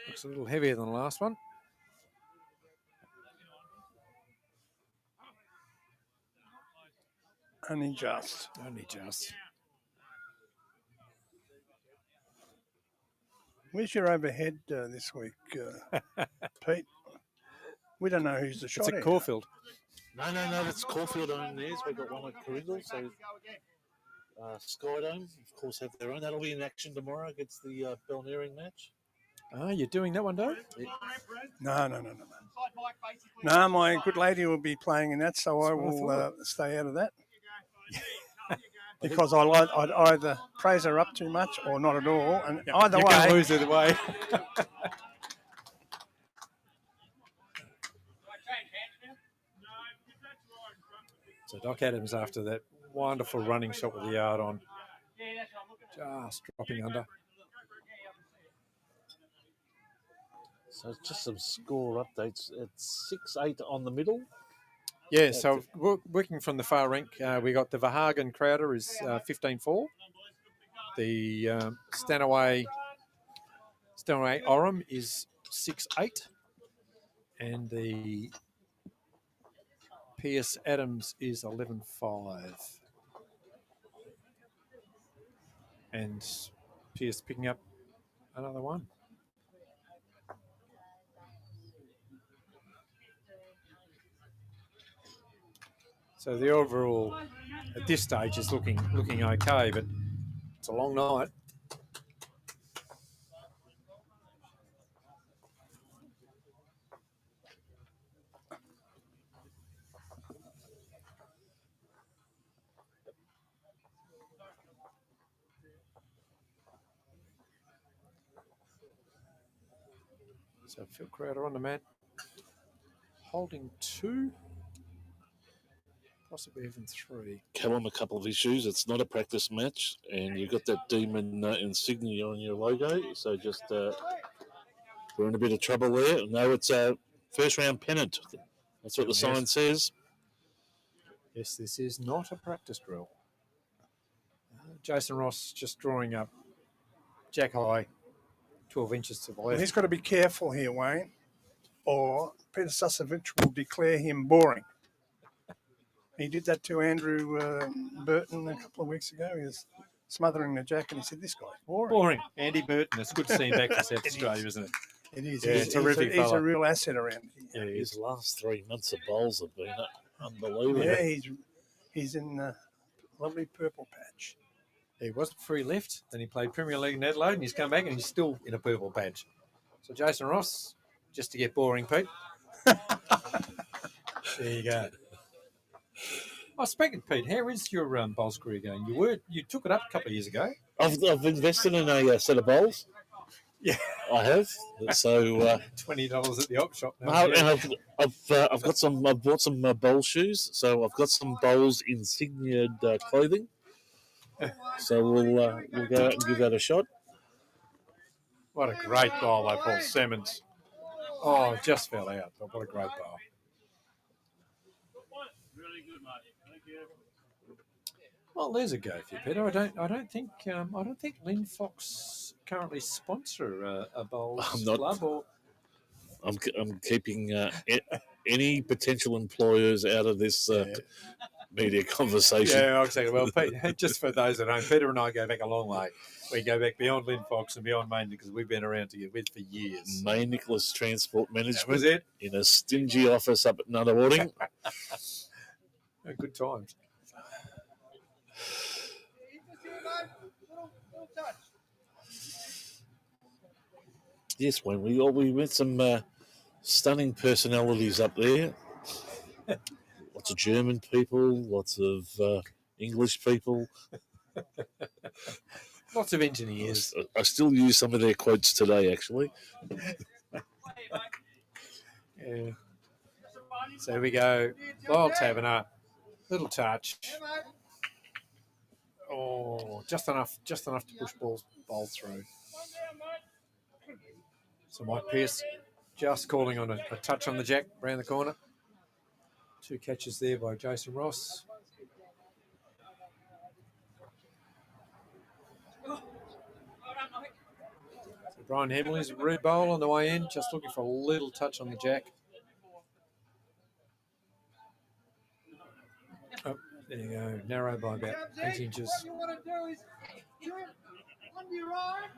Looks a little heavier than the last one. Only just. Only just. Where's your overhead this week, Pete? We don't know who's the shot. It's at Caulfield. No, that's Caulfield own theirs. We've got one at KARINGAL, so Skydome, of course, have their own. That'll be in action tomorrow against the Balnearing match. Oh, you're doing that one, Dave? No. No, my good lady will be playing in that, so I will stay out of that. Because I'd either praise her up too much or not at all, and either you way, can lose either way. So Doc Adams, after that wonderful running shot with the yard on, just dropping under. So just some score updates. It's 6-8 on the middle. Yeah, so working from the far rink, we got the Verhagen Crowder is 15-4. The Stanaway Orem is 6-8. And the Pierce Adams is 11-5. And Pierce picking up another one. So the overall at this stage is looking okay, but it's a long night. So Phil Crowder on the mat, holding 2. Possibly even 3. Callum, a couple of issues. It's not a practice match, and you've got that demon insignia on your logo. So just we're in a bit of trouble there. No, it's a first round pennant. That's what the sign says. Yes, this is not a practice drill. Jason Ross just drawing up Jack High, 12 inches to the left. he's got to be careful here, Wayne, or Peter Susovich will declare him boring. He did that to Andrew Burton a couple of weeks ago. He was smothering the jack, and he said, "This guy's boring." Boring. Andy Burton. It's good to see him back to South Australia, isn't it? It is. Yeah, He's terrific he's fella. a real asset around here. Yeah, His last 3 months of bowls have been unbelievable. Yeah, he's in a lovely purple patch. He wasn't before he left. Then he played Premier League in Adelaide, and he's come back, and he's still in a purple patch. So Jason Ross, just to get boring, Pete. There you go. Oh, speaking of Pete, how is your bowls career going? You took it up a couple of years ago. I've invested in a set of bowls. Yeah, I have. So $20 at the op shop now. no, and I've got some. I've bought some bowl shoes. So I've got some bowls insigniaed clothing. So we'll go out and give that a shot. What a great bowl by Paul Simmons. Oh, just fell out, but what a great bowl. Well, there's a go for you, Peter. I don't think Lynn Fox currently sponsor a bowls club. Or I'm keeping any potential employers out of this media conversation. Yeah, exactly. Well, Pete, just for those that don't, Peter and I go back a long way. We go back beyond Lynn Fox and beyond Maine because we've been around together for years. May Nicholas Transport Management. That was it. In a stingy office up at Nunawading. Good times. Yes, when we met some stunning personalities up there. Lots of German people, lots of English people. Lots of engineers. I still use some of their quotes today, actually. Yeah. So we go. Lyle Taverner, little touch. Oh, just enough to push ball through. So Mike Pearce just calling on a touch on the jack around the corner. 2 catches there by Jason Ross. So Brian Hemley's rude bowl on the way in, just looking for a little touch on the jack. Oh, there you go, narrow by about 8 inches. What you want to do is do it on your own.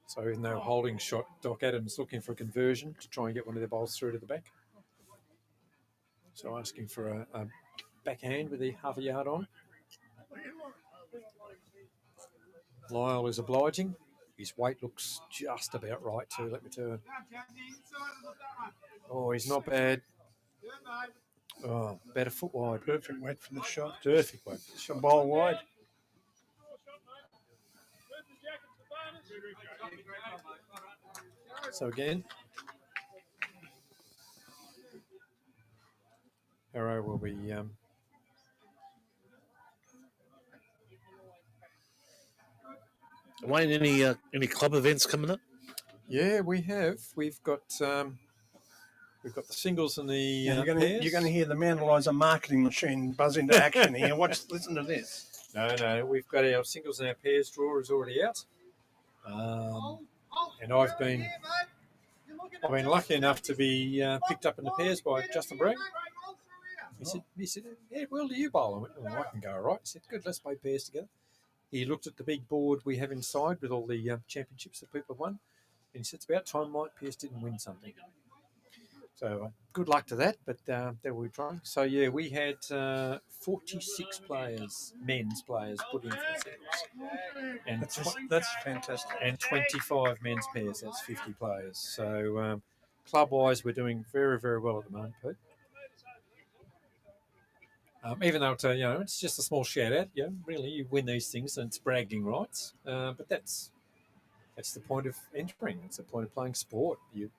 So even though holding shot, Doc Adams looking for a conversion to try and get one of their bowls through to the back. So asking for a backhand with the half a yard on. Lyle is obliging. His weight looks just about right too, let me turn. Oh, he's not bad. Oh, about a foot wide. Perfect weight for the shot. Perfect weight. Shot bowl wide. So again, Arrow will be Wayne, any club events coming up? yeah, we have. We've got the singles and the You're going pairs. to hear the man Eliza marketing machine buzz into action here. Listen to this. No, we've got our singles and our pairs draw is already out. And I've been lucky enough to be picked up in the pairs by Justin Bragg. He said, yeah, well, do you bowl? I went, oh, I can go all right. He said, good, let's play pairs together. He looked at the big board we have inside with all the championships that people have won. And he said, it's about time Mike Pearce didn't win something. So good luck to that, but there we're trying. So, yeah, we had 46 players, men's players, put in for the singles. And That's fantastic. and 25 men's pairs, that's 50 players. So club-wise, we're doing very, very well at the moment, Pete. Even though it's just a small shout-out, really, you win these things and it's bragging rights. But that's the point of entering. It's the point of playing sport. You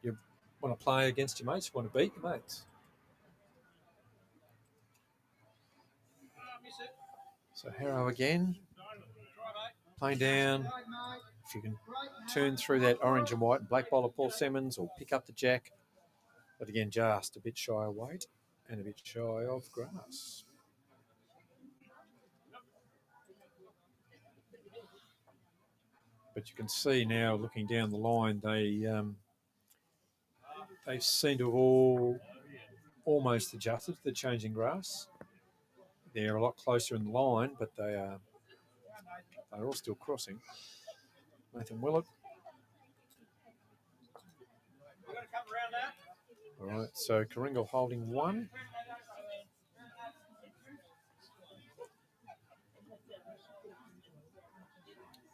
want to play against your mates, you want to beat your mates. So Harrow again, playing down. If you can turn through that orange and white and black bowler Paul Simmons or pick up the jack. But again, just a bit shy of weight and a bit shy of grass. But you can see now, looking down the line, they seem to have all almost adjusted to the changing grass. They're a lot closer in the line, but they're all still crossing. Nathan Willett. All right, so KARINGAL holding 1.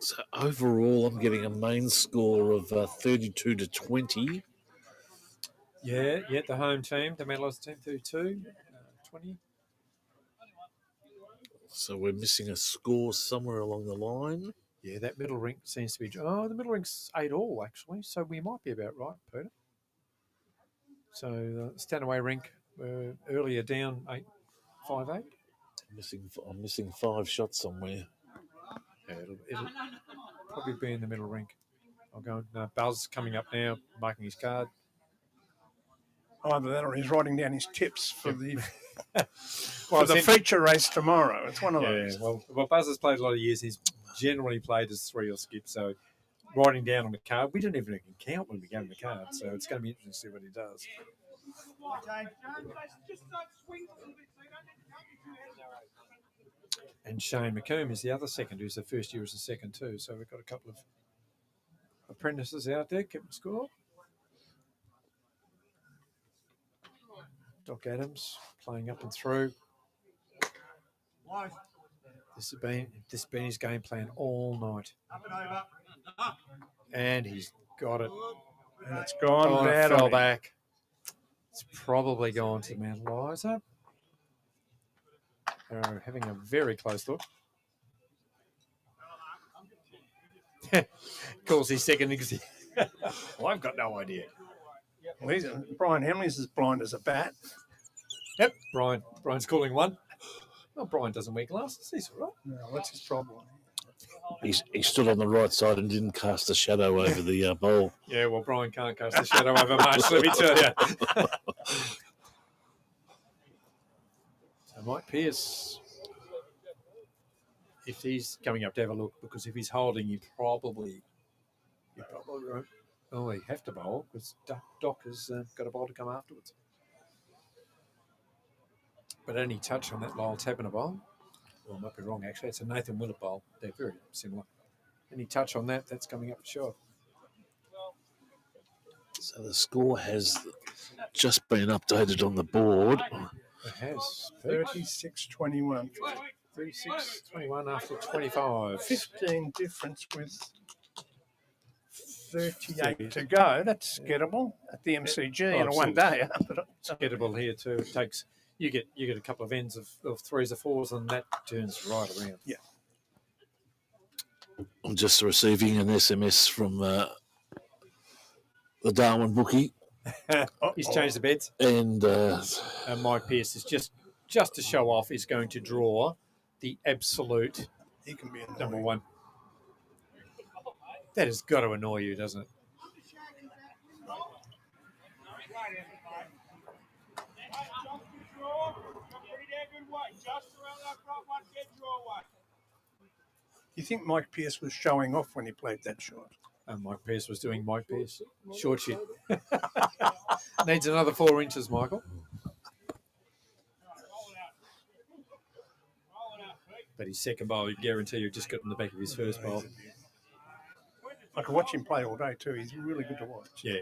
So overall, I'm getting a main score of 32 to 20. Yeah, the home team, the medalist team, 32, 20. So we're missing a score somewhere along the line. Yeah, that middle rink seems to be... Oh, the middle rink's 8-all, actually, so we might be about right, Peter. So Stanaway rink earlier down 8-5-8. I'm missing 5 shots somewhere. Yeah, it'll probably be in the middle rink. I'll go. Buzz coming up now, marking his card. Either that or he's writing down his tips for the Well, the feature race tomorrow. It's one of those. Well, Buzz has played a lot of years. He's generally played as 3 or skip, so writing down on the card. We didn't even count when we gave him the card, so it's going to be interesting to see what he does. And Shane McComb is the other second, who's the first year as a second too. So we've got a couple of apprentices out there keeping score. Doc Adams playing up and through. This has been his game plan all night. And he's got it. And it's gone it bad fell on him. back. It's probably gone to Mount Eliza. They're having a very close look. Calls his second because well, I've got no idea. Well, Brian Hemley's as blind as a bat. Yep, Brian's calling 1. Oh, Brian doesn't wear glasses. He's all right. No, what's his problem? He stood on the right side and didn't cast a shadow over the bowl. Yeah, well, Brian can't cast a shadow over much, let me tell you. So Mike Pearce, if he's coming up to have a look, because if he's holding, you probably won't. Oh, you have to bowl because Doc has got a bowl to come afterwards. But any touch on that Lyle Tapper bowl, well, I might be wrong actually. It's a Nathan Willett bowl. They're very similar. Any touch on that, that's coming up for sure. So the score has just been updated on the board. It has 36-21. 36-21 after 25. 15 difference with 38 to go. That's gettable at the MCG in a one day. It's gettable here too. It takes you get a couple of ends of threes or fours, and that turns right around. Yeah. I'm just receiving an SMS from the Darwin bookie. He's changed the bets. And Mike Pearce is just to show off is going to draw the absolute He can be number one. That has got to annoy you, doesn't it? You think Mike Pearce was showing off when he played that short? And Mike Pearce was doing Mike Pearce. Short shit. Needs another 4 inches, Michael. But his second bowl, I guarantee you, just got in the back of his first bowl. I could watch him play all day too. He's really good to watch. Yeah.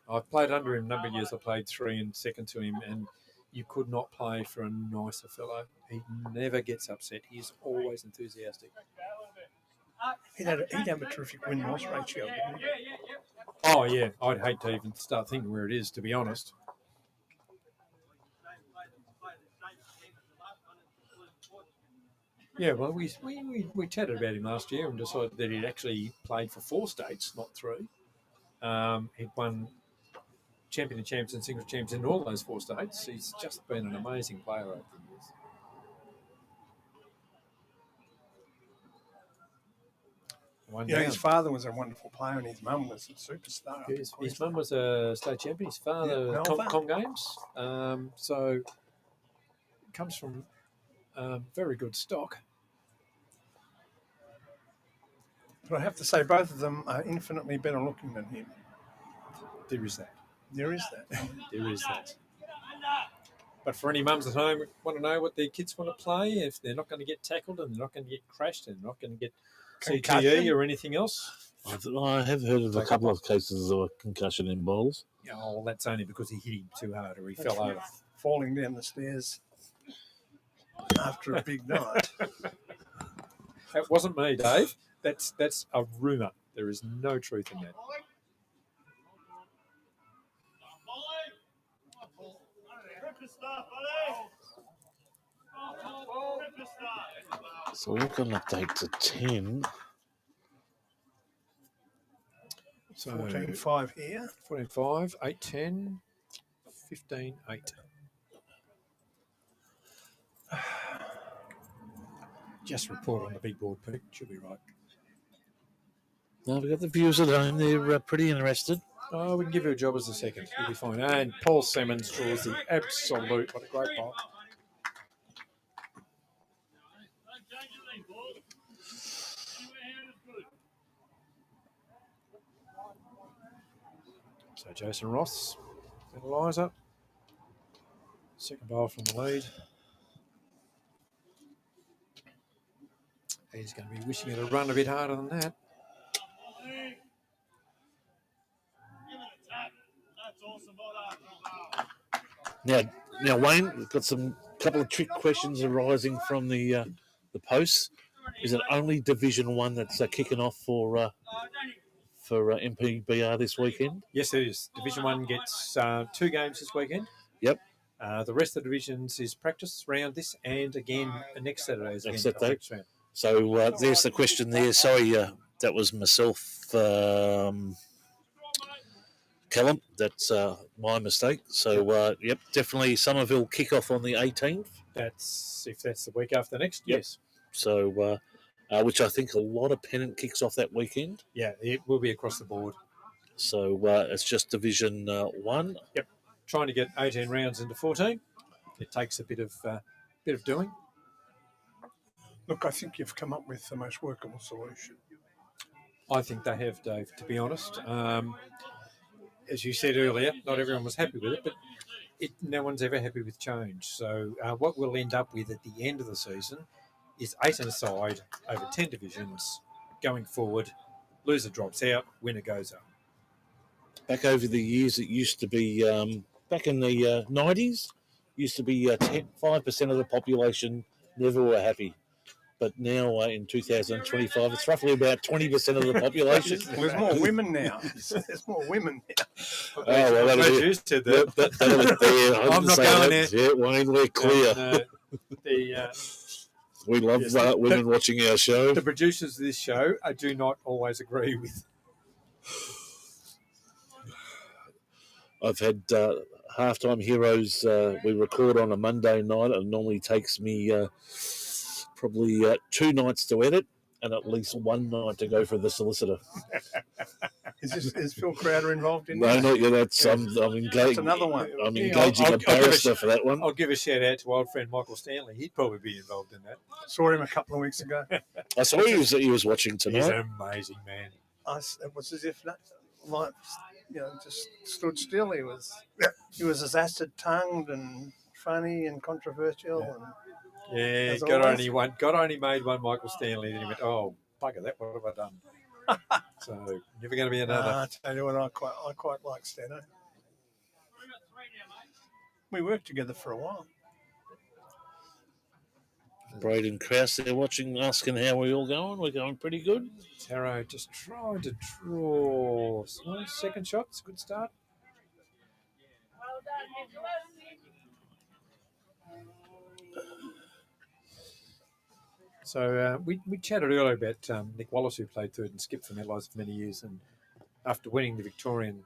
I've played under him a number of years. I played 3 and second to him, and you could not play for a nicer fellow. He never gets upset. He's always enthusiastic. He'd have a terrific win-loss ratio, wouldn't he? Oh, yeah. I'd hate to even start thinking where it is, to be honest. Yeah, well, we chatted about him last year and decided that he'd actually played for 4 states, not 3. He'd won champion of champs and singles champs in all those 4 states. He's just been an amazing player over the years. His father was a wonderful player and his mum was a superstar. His mum was a state champion. His father, Com Games. So comes from very good stock. But I have to say, both of them are infinitely better looking than him. There is that. There is that. There is that. But for any mums at home who want to know what their kids want to play, if they're not going to get tackled and they're not going to get crashed and they're not going to get CTE or anything else. I have heard of a couple of cases of a concussion in bowls. Yeah, well, that's only because he hit him too hard or he fell over. Falling down the stairs after a big night. That wasn't me, Dave. That's a rumour. There is no truth in that. So we're going to update to 10. So 14-5 here. 14-5, 8-10, 15-8. Just report on the big board, Pete. Should be right. Now we've got the viewers at home. They're pretty interested. Oh, we can give you a job as a second. You'll be fine. And Paul Simmons draws the absolute. What a great ball. So Jason Ross and Eliza. Second bowl from the lead. He's going to be wishing it to run a bit harder than that. Now, Wayne, we've got some couple of trick questions arising from the posts. Is it only Division 1 that's kicking off for MPBR this weekend? Yes, it is. Division 1 gets 2 games this weekend. Yep. The rest of the divisions is practice round this and again next Saturday is Next again Saturday. practice round. So there's the question there. Sorry, that was myself Callum, that's my mistake. So, yep, definitely Somerville kick off on the 18th. If that's the week after next, Yep. yes. So, which I think a lot of Pennant kicks off that weekend. Yeah, it will be across the board. So it's just Division 1. Yep. Trying to get 18 rounds into 14. It takes a bit of doing. Look, I think you've come up with the most workable solution. I think they have, Dave, to be honest. As you said earlier, not everyone was happy with it, but no one's ever happy with change. So what we'll end up with at the end of the season is 8 aside over 10 divisions going forward. Loser drops out, winner goes up. Back over the years, it used to be, back in the 90s, used to be 5% of the population never were happy. But now in 2025, it's roughly about 20% of the population. There's more women now. There's more women now. Oh, well, that'll be, you said that. that'll be there. I'm not going there. Yeah, Wayne, we're clear. We love women watching our show. The producers of this show I do not always agree with. I've had halftime heroes. We record on a Monday night. It normally takes me probably 2 nights to edit and at least 1 night to go for the solicitor. Is Phil Crowder involved in that? No, not yet. That's I'm engaged. That's another one. I'm engaging a barrister for that one. I'll give a shout out to old friend Michael Stanley. He'd probably be involved in that. Saw him a couple of weeks ago. I saw he was watching tonight. He's an amazing man. It was as if life, just stood still. He was as acid-tongued and funny and controversial. Yeah. And Yeah, got only made one Michael Stanley. Then he went, oh, bugger that, what have I done? So, never going to be another. I tell you what, I quite like Stano. We worked together for a while. Braden Krause there watching, asking how we're all going. We're going pretty good. Taro just trying to draw. Second shot, it's a good start. So we chatted earlier about Nick Wallace, who played third and skipped for Eliza for many years, and after winning the Victorian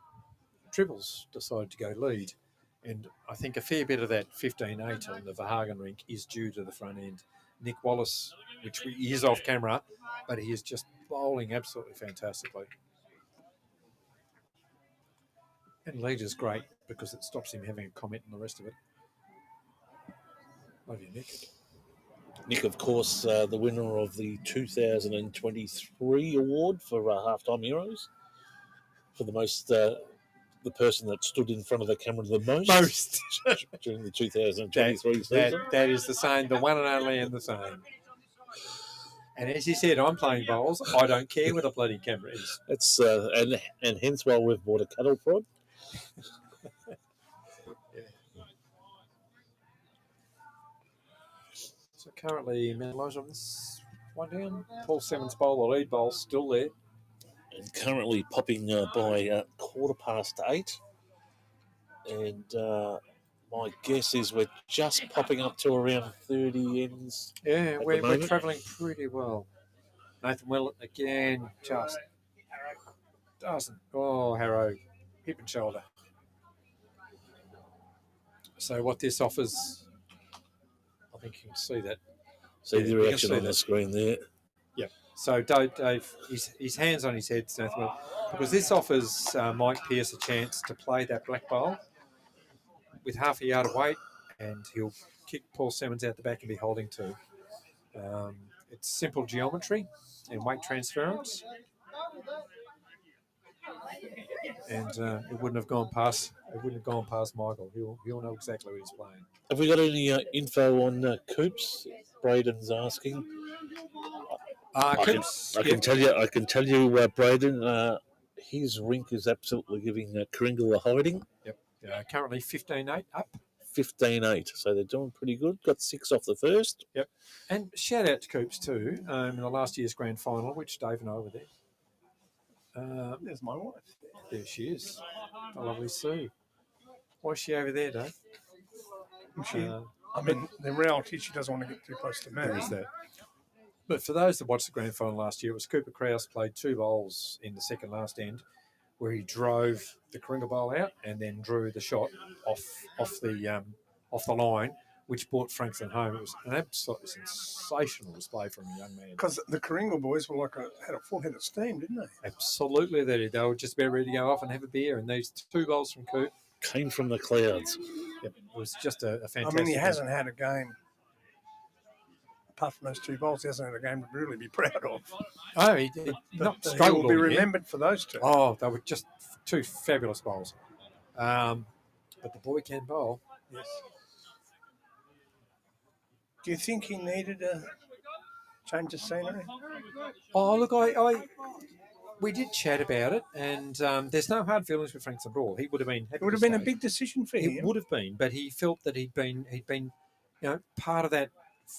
triples, decided to go lead. And I think a fair bit of that 15-8 on the Verhagen rink is due to the front end. Nick Wallace, he is off camera, but he is just bowling absolutely fantastically. And lead is great because it stops him having a comment on the rest of it. Love you, Nick. Nick, of course, the winner of the 2023 award for Halftime Heroes, for the most, the person that stood in front of the camera the most during the 2023 season. That is the same, the one and only and the same. And as you said, I'm playing bowls. I don't care where the bloody camera is. It's and hence why we've bought a cattle prod. So currently, Eliza on this one down. Paul Simmons bowl, the lead bowl, still there. And currently popping by 8:15. And my guess is we're just popping up to around 30 ends. Yeah, we're travelling pretty well. Nathan Willett again just doesn't. Oh, Harrow, hip and shoulder. So what this offers, I think you can see that. See the reaction on the screen there. Yeah. So Dave, his hands on his head, Snathwell, because this offers Mike Pearce a chance to play that black bowl with half a yard of weight, and he'll kick Paul Simmons out the back and be holding two. It's simple geometry and weight transference, and it wouldn't have gone past Michael. He'll know exactly what he's playing. Have we got any info on Coops? Braden's asking. Coops, I can tell you, Braden. His rink is absolutely giving Karingal a hiding. Yep. Currently 15-8 up. 15-8, so they're doing pretty good. Got 6 off the first. Yep. And shout out to Coops too in the last year's grand final, which Dave and I were there. There's my wife. There she is, the lovely Sue. Why is she over there, Dave? The reality, she doesn't want to get too close to me. There is that. But for those that watched the grand final last year, it was Cooper Krause played 2 bowls in the second last end where he drove the Karingal bowl out and then drew the shot off the line, which brought Franklin home. It was an absolutely sensational display from a young man. Because the Karingal boys were had a full head of steam, didn't they? Absolutely, they did. They were just about ready to go off and have a beer. And these 2 bowls from Coop came from the clouds. Yep, it was just a fantastic. I mean, he hasn't had a game. Apart from those 2 bowls, he hasn't had a game to really be proud of. Oh, he did not He struggle. will be remembered for those 2. Oh, they were just 2 fabulous bowls. But the boy can bowl. Yes. Do you think he needed a change of scenery? Oh, look, we did chat about it, and there's no hard feelings with Frank Zabral. He would have been happy. It would have been a big decision for him. It would have been, but he felt that he'd been, part of that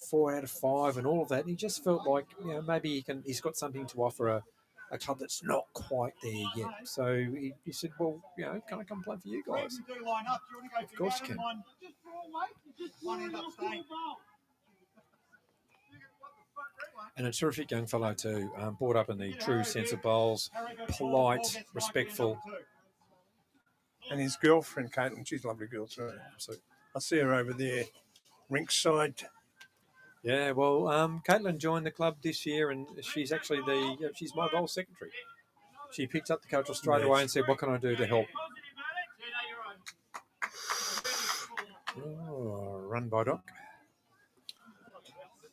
4 out of 5 and all of that. And he just felt like, maybe he's got something to offer a club that's not quite there yet. So he said, well, can I come play for you guys? Of course you can. And a terrific young fellow too, brought up in the true sense of bowls, polite, respectful. And his girlfriend, Caitlin, she's a lovely girl too. So I see her over there, rink side. Yeah, well, Caitlin joined the club this year, and she's actually she's my bowl secretary. She picked up the cudgel straight away and said, "What can I do to help?" Oh, run by Doc.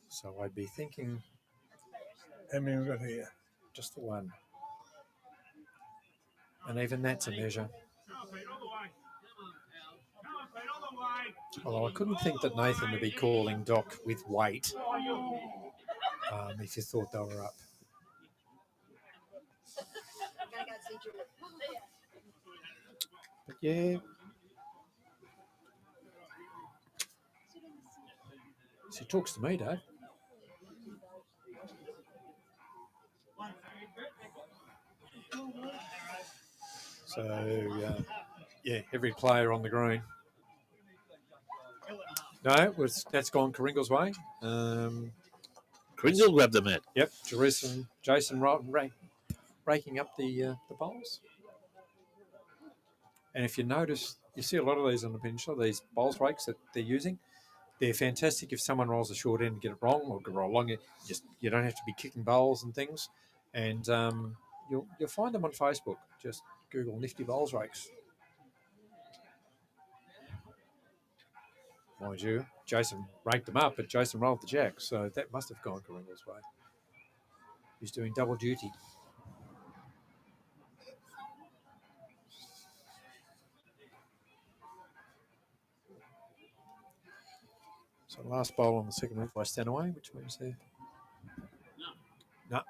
So I'd be thinking. How many have we got here? Just the 1. And even that's a measure. Although I couldn't think that Nathan would be calling Doc with weight if you thought they were up. But yeah. She talks to me, Dave. So, every player on the green. No, that's gone Karingal's way. Karingal grabbed the mat. Yep, Jason raking up the bowls. And if you notice, you see a lot of these on the peninsula, these bowls rakes that they're using. They're fantastic if someone rolls a short end and get it wrong or get it wrong. You don't have to be kicking bowls and things. And you'll find them on Facebook. Just Google nifty bowls rakes. Mind you, Jason raked them up, but Jason rolled the jack, so that must have gone Karingal's way. He's doing double duty. So last bowl on the second week by Stanaway, which means there. No.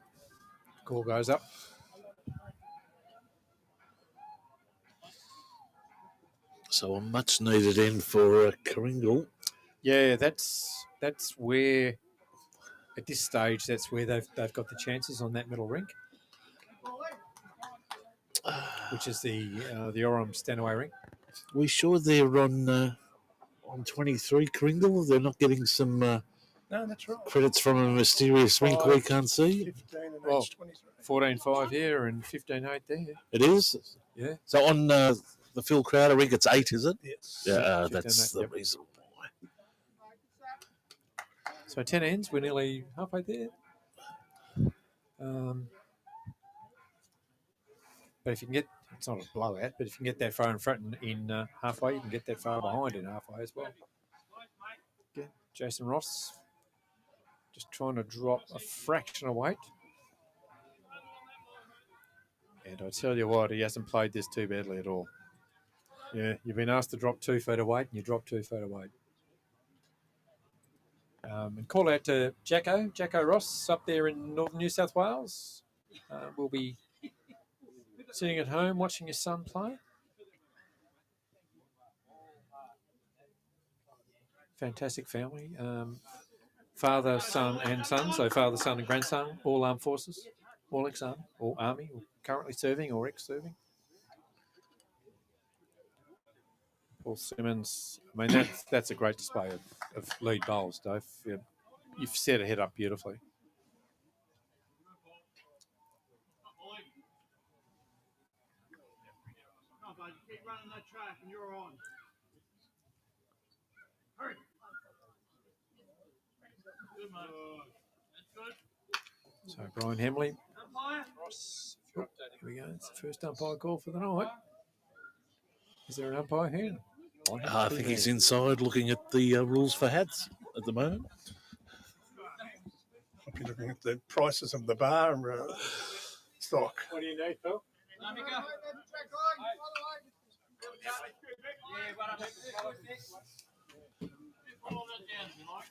Call goes up. So a much needed end for Karingal. Yeah, that's where at this stage that's where they've got the chances on that middle rink, which is the Oram Stanaway rink. We sure they're on 23 Karingal? They're not getting some no, that's right. credits from a mysterious rink we can't see? 15 and Well, age 23. 14.5 here and 15.8 there. It is? Yeah. So on the Phil Crowder rink, it's 8, is it? Yes. Yeah, 15, that's the yep. reason why. So 10 ends, we're nearly halfway there. But if you can get, it's not a blowout, but if you can get that far in front in halfway, you can get that far behind in halfway as well. Okay. Jason Ross just trying to drop a fraction of weight. And I tell you what, he hasn't played this too badly at all. Yeah, you've been asked to drop 2 feet of weight, and you drop 2 feet of weight. And call out to Jacko Ross up there in northern New South Wales. Will be sitting at home watching his son play. Fantastic family. Father, son, and son. So father, son, and grandson, all armed forces, all ex-army, all army, or currently serving or ex-serving. Paul Simmons. I mean, that's a great display of lead bowls, Dave. You've set a head up beautifully. back and you're on. Hurry. Good, mate. That's good. So Brian Hemley. Umpire. Here we go. It's the first umpire call for the night. Is there an umpire here? I think he's inside looking at the rules for hats at the moment. I'll be looking at the prices of the bar stock. What do you need, Phil? Yeah, but I'm all that down, you like.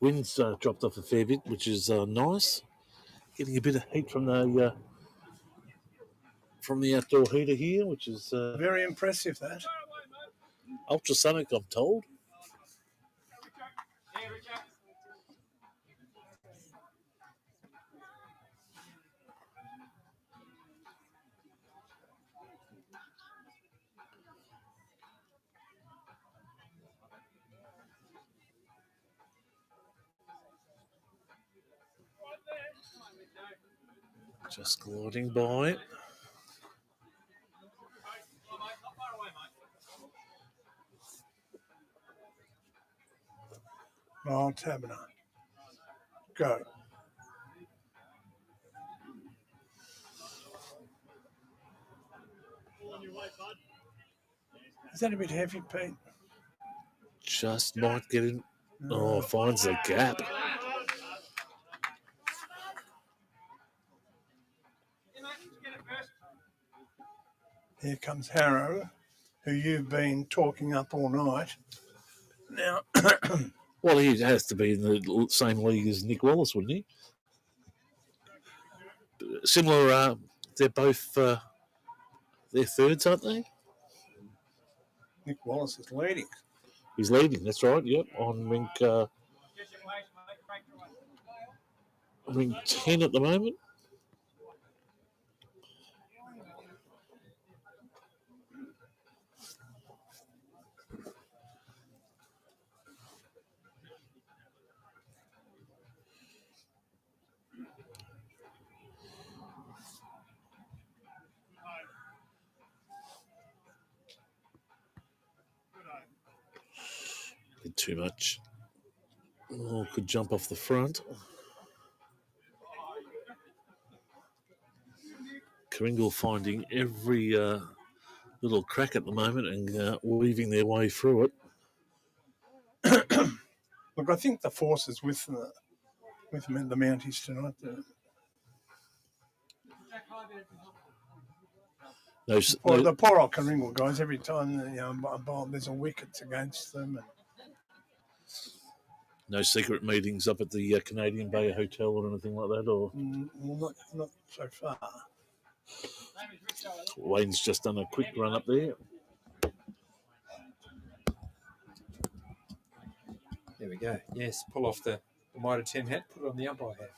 Wind's dropped off a fair bit, which is nice. Getting a bit of heat from the outdoor heater here, which is Very impressive, that. ultrasonic, I'm told. Just gliding by. Niall Taberner. Go. Is that a bit heavy, Pete? Just might get in. Oh, finds the gap. Here comes Harrow, who you've been talking up all night. Now, Well, he has to be in the same league as Nick Wallace, wouldn't he? Similar, they're both, they're thirds, aren't they? Nick Wallace is leading. He's leading, that's right, yep, on Rink 10 at the moment. Did too much. Oh, could jump off the front. KARINGAL finding every little crack at the moment and weaving their way through it. Look, I think the force is with the Mounties tonight. The poor old KARINGAL guys, every time there's a wicket against them. And no secret meetings up at the Canadian Bay Hotel or anything like that, or well, not so far. Wayne's just done a quick run up there. There we go. Yes, pull off the Mitre 10 hat, put it on the umpire hat.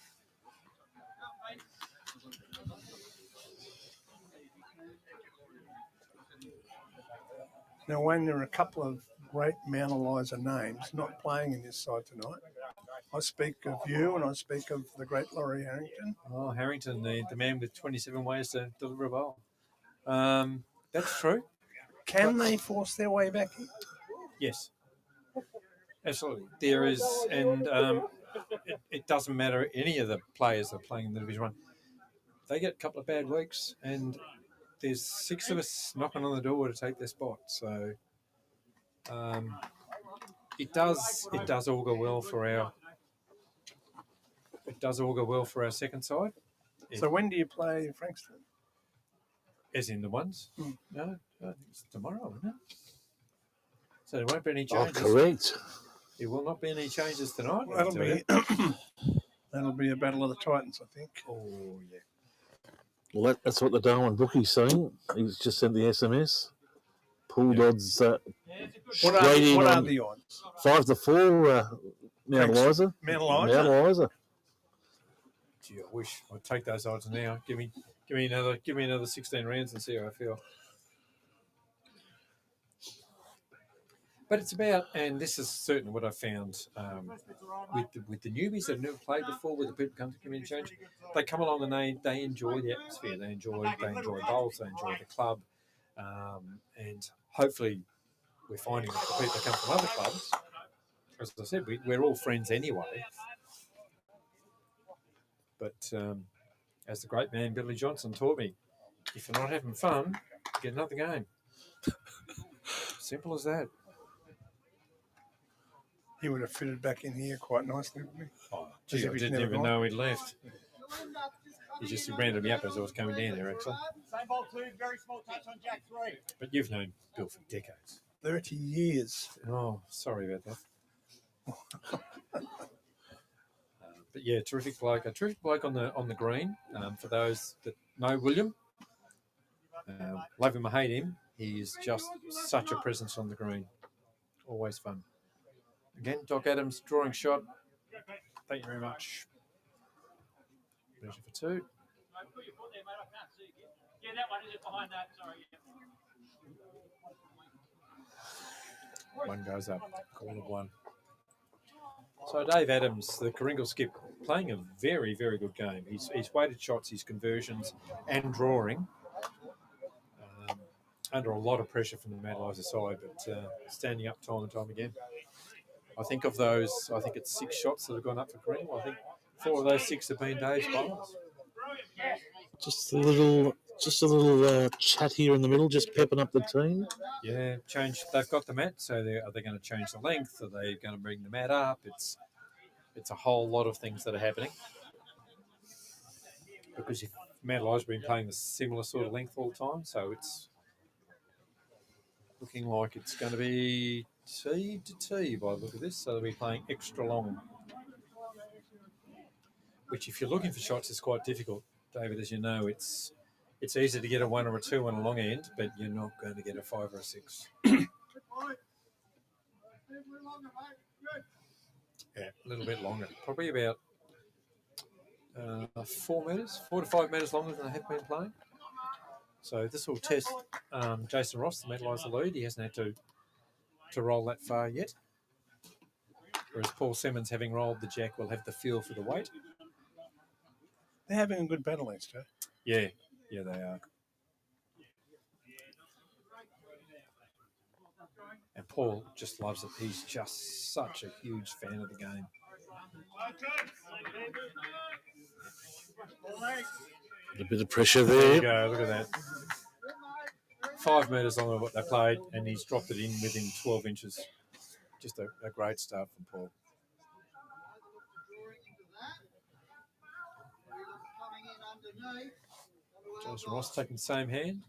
Now, Wayne, there are a couple of great Mount Eliza names not playing in this side tonight. I speak of you and I speak of the great Laurie Harrington. Oh, Harrington, the man with 27 ways to deliver a bowl. That's true. Can they force their way back in? Yes. Absolutely. There is, and it doesn't matter any of the players that are playing in the Division 1. They get a couple of bad weeks and there's 6 of us knocking on the door to take their spot. So it does augur well for our second side. So when do you play Frankston? As in the ones? No, I think it's tomorrow, isn't it? So there won't be any changes. Oh, correct. There will not be any changes tonight. Well, that'll be a battle of the Titans, I think. Oh, yeah. Well, that's what the Darwin bookie's saying. He's just sent the SMS. Pooled odds What are the odds? 5-4, Mount Eliza. Mount Eliza? Mount Eliza. Gee, I wish I'd take those odds now. Give me another 16 rounds and see how I feel. But it's about, and this is certainly what I found with the newbies that have never played before, with the people come to community change, they come along and they enjoy the atmosphere, they enjoy bowls, they enjoy the club, and hopefully we're finding that the people that come from other clubs, as I said, we're all friends anyway. But as the great man Billy Johnson taught me, if you're not having fun, get another game. Simple as that. He would have fitted back in here quite nicely, wouldn't he? Oh, gee, I didn't even know he'd left. He just rounded me up as I was coming down there, actually. Same ball 2, very small touch on Jack 3. But you've known Bill for decades. 30 years. Oh, sorry about that. But yeah, terrific bloke. A terrific bloke on the green. For those that know William, love him or hate him, he is just such a presence on the green. Always fun. Again, Doc Adams drawing shot. Thank you very much. Pleasure for 2. Yeah, that one is behind that. Sorry. One goes up. Call of 1. So Dave Adams, the Karingal skip, playing a very, very good game. He's weighted shots, his conversions, and drawing under a lot of pressure from the Mad Eliza side, but standing up time and time again. I think of those, I think it's 6 shots that have gone up for Karingal. I think 4 of those 6 have been Dave's bowls. Just a little chat here in the middle, just pepping up the team. Yeah, change. They've got the mat, so are they going to change the length? Are they going to bring the mat up? It's a whole lot of things that are happening. Because Mad Eliza's been playing the similar sort of length all the time, so it's looking like it's going to be T to T by the look of this. So they'll be playing extra long, which if you're looking for shots is quite difficult, David. As you know, it's easy to get a 1 or a 2 on a long end, but you're not going to get a 5 or a 6. Yeah, a little bit longer, probably about 4 metres, 4 to 5 metres longer than they have been playing. So this will test Jason Ross, the Mad Eliza lead. He hasn't had to roll that far yet. Whereas Paul Simmons, having rolled the jack, will have the feel for the weight. They're having a good battle, Esther. Yeah, they are. And Paul just loves it. He's just such a huge fan of the game. A bit of pressure There there. you go, look at that. 5 metres longer than what they played, and he's dropped it in within 12 inches. Just a great start from Paul. Jason Ross taking the same hand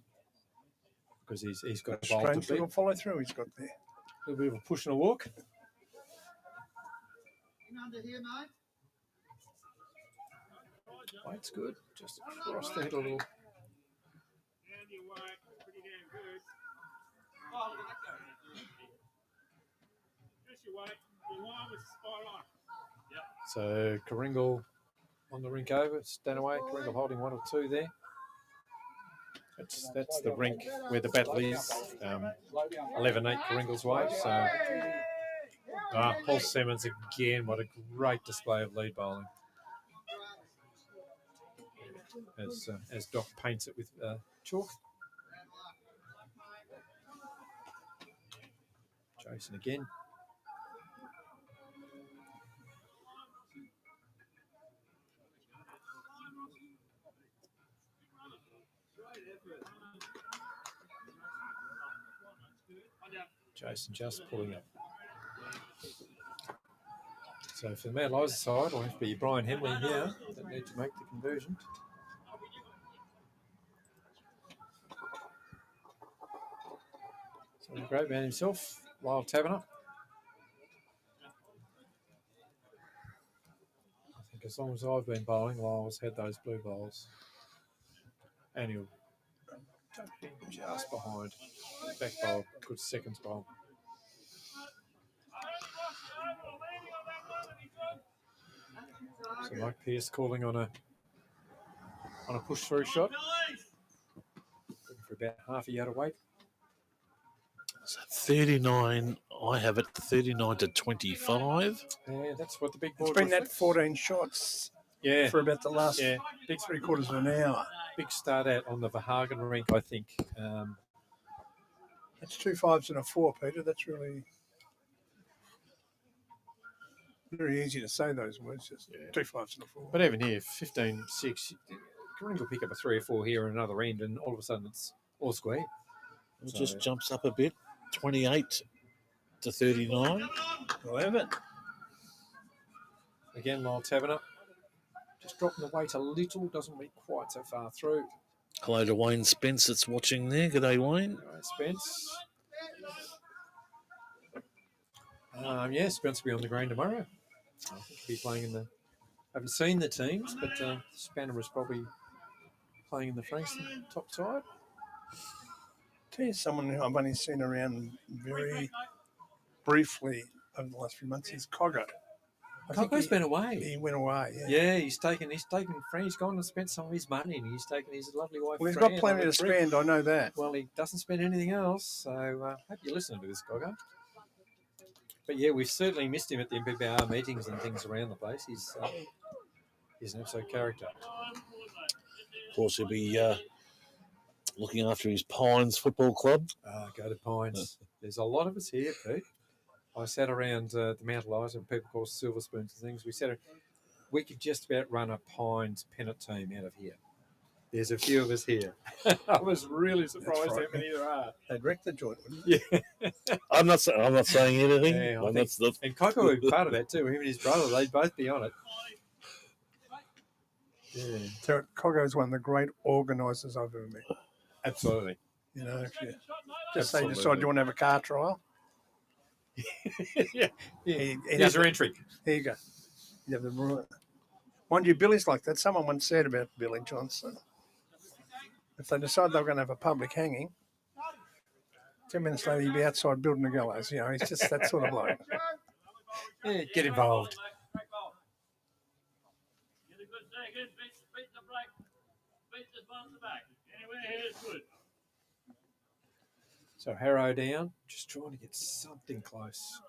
because he's got a bowl to Strange beat. little follow through he's got there. A little bit of a push and a walk. Weight's good. Just across the head a little. So Karingal on the rink over, Stanaway. Karingal holding 1 or 2 there. That's the rink where the battle is. 11-8 Karingal's way. So Paul Simmons again. What a great display of lead bowling. As Doc paints it with chalk. Jason again. Jason just pulling up. So for the Mad Eliza side, it'll have to be Brian Henley here that need to make the conversion. So the great man himself, Lyle Taverner. I think as long as I've been bowling, Lyle's had those blue bowls. And he'll be just behind. Back bowl, good seconds bowl. So Mike Pearce calling on a push through shot. Looking for about half a yard of weight. So 39, I have it 39 to 25. Yeah, that's what the big It's board been that reflects. 14 shots Yeah, for about the last big 3/4 of an hour. big start out on the Verhagen rink, I think. That's 2 5s and a 4, Peter. That's really very easy to say those words. Just 2 5s and a 4. But even here, 15-6, Karingal will pick up a 3 or 4 here and another end, and all of a sudden it's all square. It just jumps up a bit, 28 to 39. 11. Again, Lyle Taverner just dropping the weight a little, doesn't went quite so far through. Hello to Wayne Spence that's watching there. G'day, Wayne. Spence. Spence will be on the green tomorrow. I think he'll be playing in the... I haven't seen the teams, but Spanner is probably playing in the Frankston top side. Tell you someone who I've only seen around very briefly over the last few months is Coggo. Coggo's been away. He went away. Yeah, he's taken. He's gone and spent some of his money, and he's taken his lovely wife. Well, he's Fran got plenty on a to trip. spend. I know that. Well, he doesn't spend anything else. So hope you're listening to this, Coggo. But yeah, we've certainly missed him at the MPBR meetings and things around the place. He's an absolute character. Of course, he'll be looking after his Pines Football Club. Go to Pines. There's a lot of us here, Pete. I sat around the Mount Eliza, and people call us silver spoons and things. We could just about run a Pines Pennant team out of here. There's a few of us here. I was really surprised how many there are. They'd wreck the joint, wouldn't they? Yeah. I'm not saying anything. Yeah, And Coco would be part of that too. Him and his brother, they'd both be on it. Yeah. So Coggo's one of the great organisers I've ever met. Absolutely. You know, if you just say, decide you want to have a car trial. Yeah. Here's your entry. Here you go. You have the mind you, Billy's like that. Someone once said about Billy Johnson, if they decide they were going to have a public hanging, 10 minutes later he'd be outside building the gallows. You know, he's just that sort of bloke. Yeah, get involved. So Harrow down, just trying to get something close.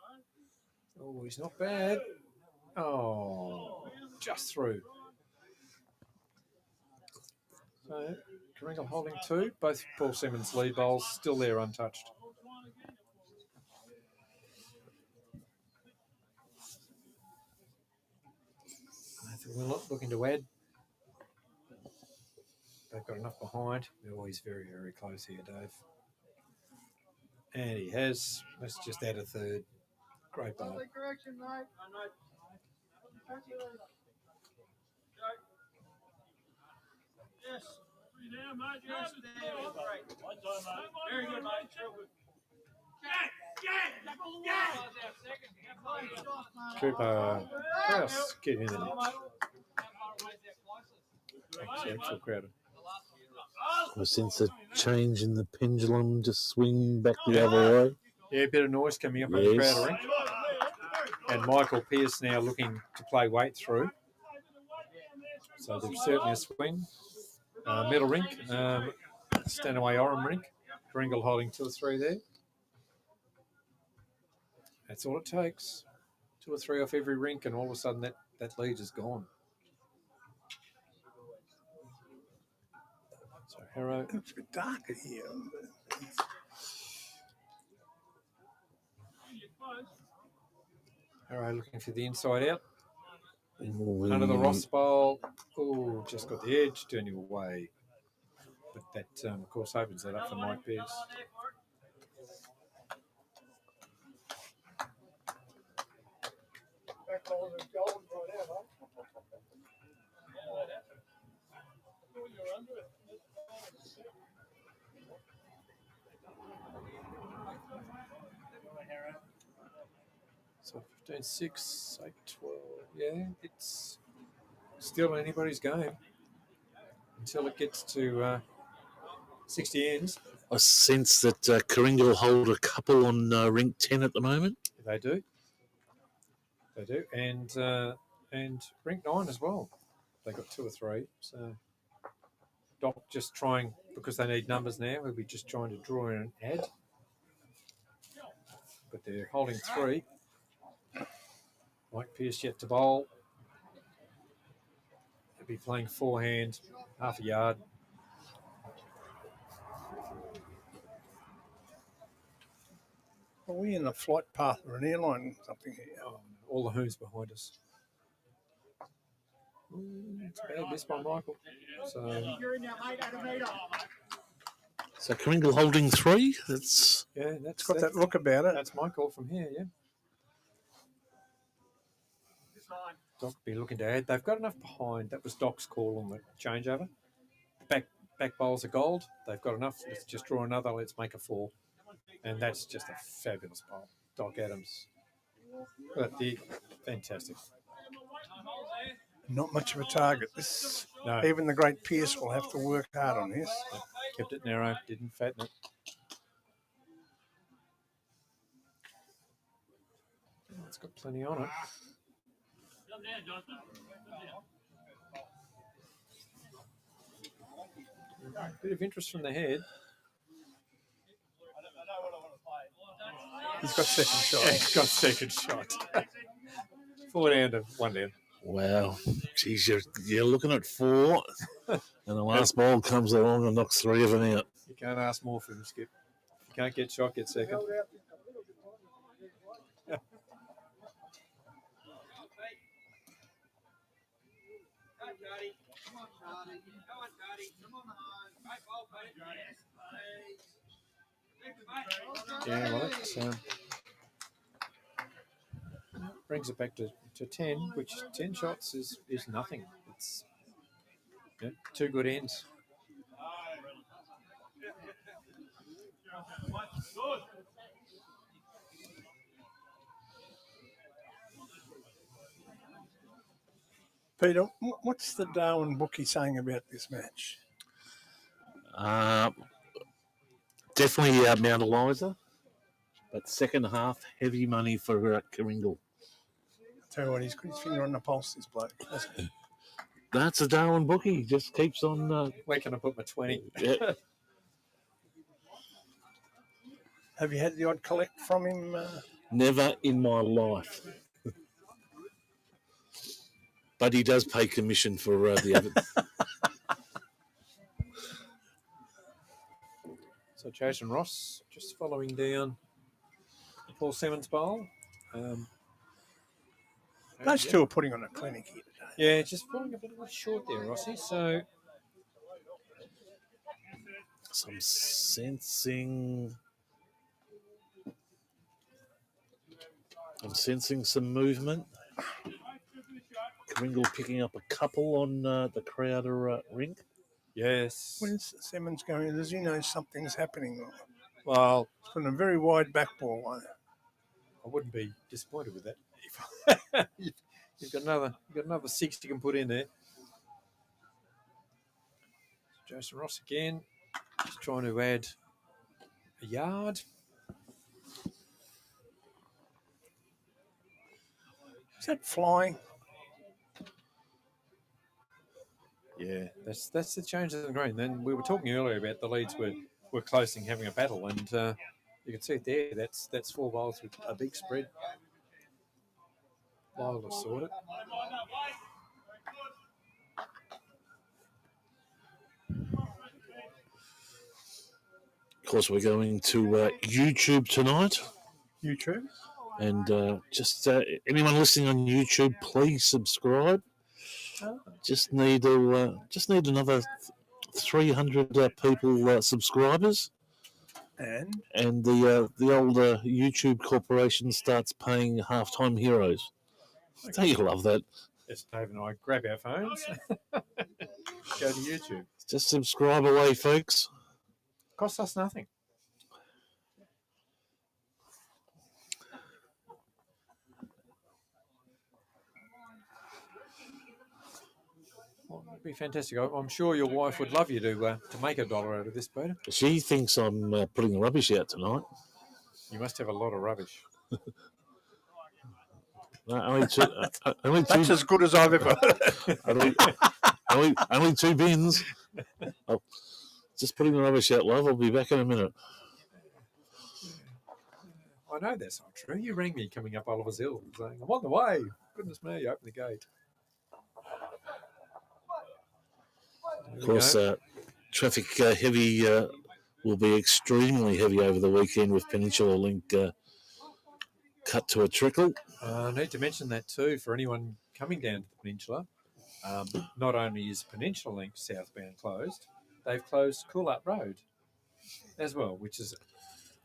Oh, he's not bad. Oh, just through. So Karingal holding 2. Both Paul Simmons lead bowls still there untouched. Nathan Willett looking to add. They've got enough behind. They're always very, very close here, Dave. And he has. Let's just add a third. Great ball. Correction, mate. Yes. Yes. Very good, mate. Trooper Krause get in there. Actual crowd. I sense a change in the pendulum, just swing back the other way. Yeah, a bit of noise coming up on the crowd rink. And Michael Pearce now looking to play weight through. So there's certainly a swing. Middle rink, Stanaway Oram rink. Karingal holding 2 or 3 there. That's all it takes. 2 or 3 off every rink, and all of a sudden that lead is gone. So Harrow. It's a bit darker here. Harrow looking for the inside out. Under the Ross bowl. Oh, just got the edge, turning away. But that, of course, opens that up for Mike Pearce. So 15-6, 8-12. Yeah, it's still anybody's game until it gets to 60 ends. I sense that Karingal hold a couple on rink 10 at the moment. They do. They do. And rink 9 as well. They got 2 or 3. So Doc just trying, because they need numbers now, we'll be just trying to draw in an ad. but they're holding 3. Mike Pearce yet to bowl. He'll be playing forehand, half a yard. Are we in a flight path or an airline or something here? Oh, all the who's behind us. It's a bad miss by Michael. So Karingal holding 3. That's It's got that look about it. That's my call from here, yeah. Doc be looking to add. They've got enough behind. That was Doc's call on the changeover. Back bowls are gold. They've got enough. Let's just draw another. Let's make a 4. And that's just a fabulous bowl. Doc Adams. That dig. Fantastic. Not much of a target. No. Even the great Pearce will have to work hard on this. Kept it narrow. Didn't fatten it. It's got plenty on it. Bit of interest from the head. He's got second shot. Yeah, he's got second shot. 4 down to 1 down. wow. Geez, you're looking at 4, and the last ball comes along and knocks 3 of them out. You can't ask more from him, Skip. If you can't get shot, get second. Yeah, well, that brings it back to 10, which 10 shots is nothing. It's 2 good ends. Peter, what's the Darwin bookie saying about this match? Definitely Mount Eliza, but second half, heavy money for Karingal. Tell you what, he's got his finger on the pulse, this bloke. That's a Darwin bookie. He just keeps on. Where can I put my 20? Yeah. Have you had the odd collect from him? Never in my life. But he does pay commission for the other. So Jason Ross just following down Paul Simmons' bowl. Those two are putting on a clinic here today. Yeah, just falling a bit short there, Rossi. So Some sensing. I'm sensing some movement. Karingal picking up a couple on the Crowder rink. yes. Where's Simmons going? Does he know something's happening? Well, It's from a very wide back ball. I wouldn't be disappointed with that. You've got another 6 you can put in there. Jason Ross again, just trying to add a yard. Is that flying? Yeah, that's the change in the green. Then we were talking earlier about the leads were closing, having a battle, and you can see it there. That's 4 bowls with a big spread. Lyle will sort it. Of course, we're going to YouTube tonight. YouTube? And just anyone listening on YouTube, please subscribe. Just need another 300 people subscribers, And the old YouTube corporation starts paying halftime heroes. Don't you love that? Yes, Dave and I grab our phones, go to YouTube. Just subscribe away, folks. Costs us nothing. Well, it'd be fantastic. I'm sure your wife would love you to make $1 out of this, Peter. She thinks I'm putting the rubbish out tonight. You must have a lot of rubbish. No, only two. that's as good as I've ever heard. only 2 bins. Oh, just putting the rubbish out, love. I'll be back in a minute. I know that's not true. You rang me coming up Oliver's Hill saying, I'm on the way. Goodness me, open the gate. Of course, traffic heavy will be extremely heavy over the weekend with Peninsula Link cut to a trickle. I need to mention that too for anyone coming down to the Peninsula. Not only is Peninsula Link southbound closed, they've closed Coolart Road as well, which is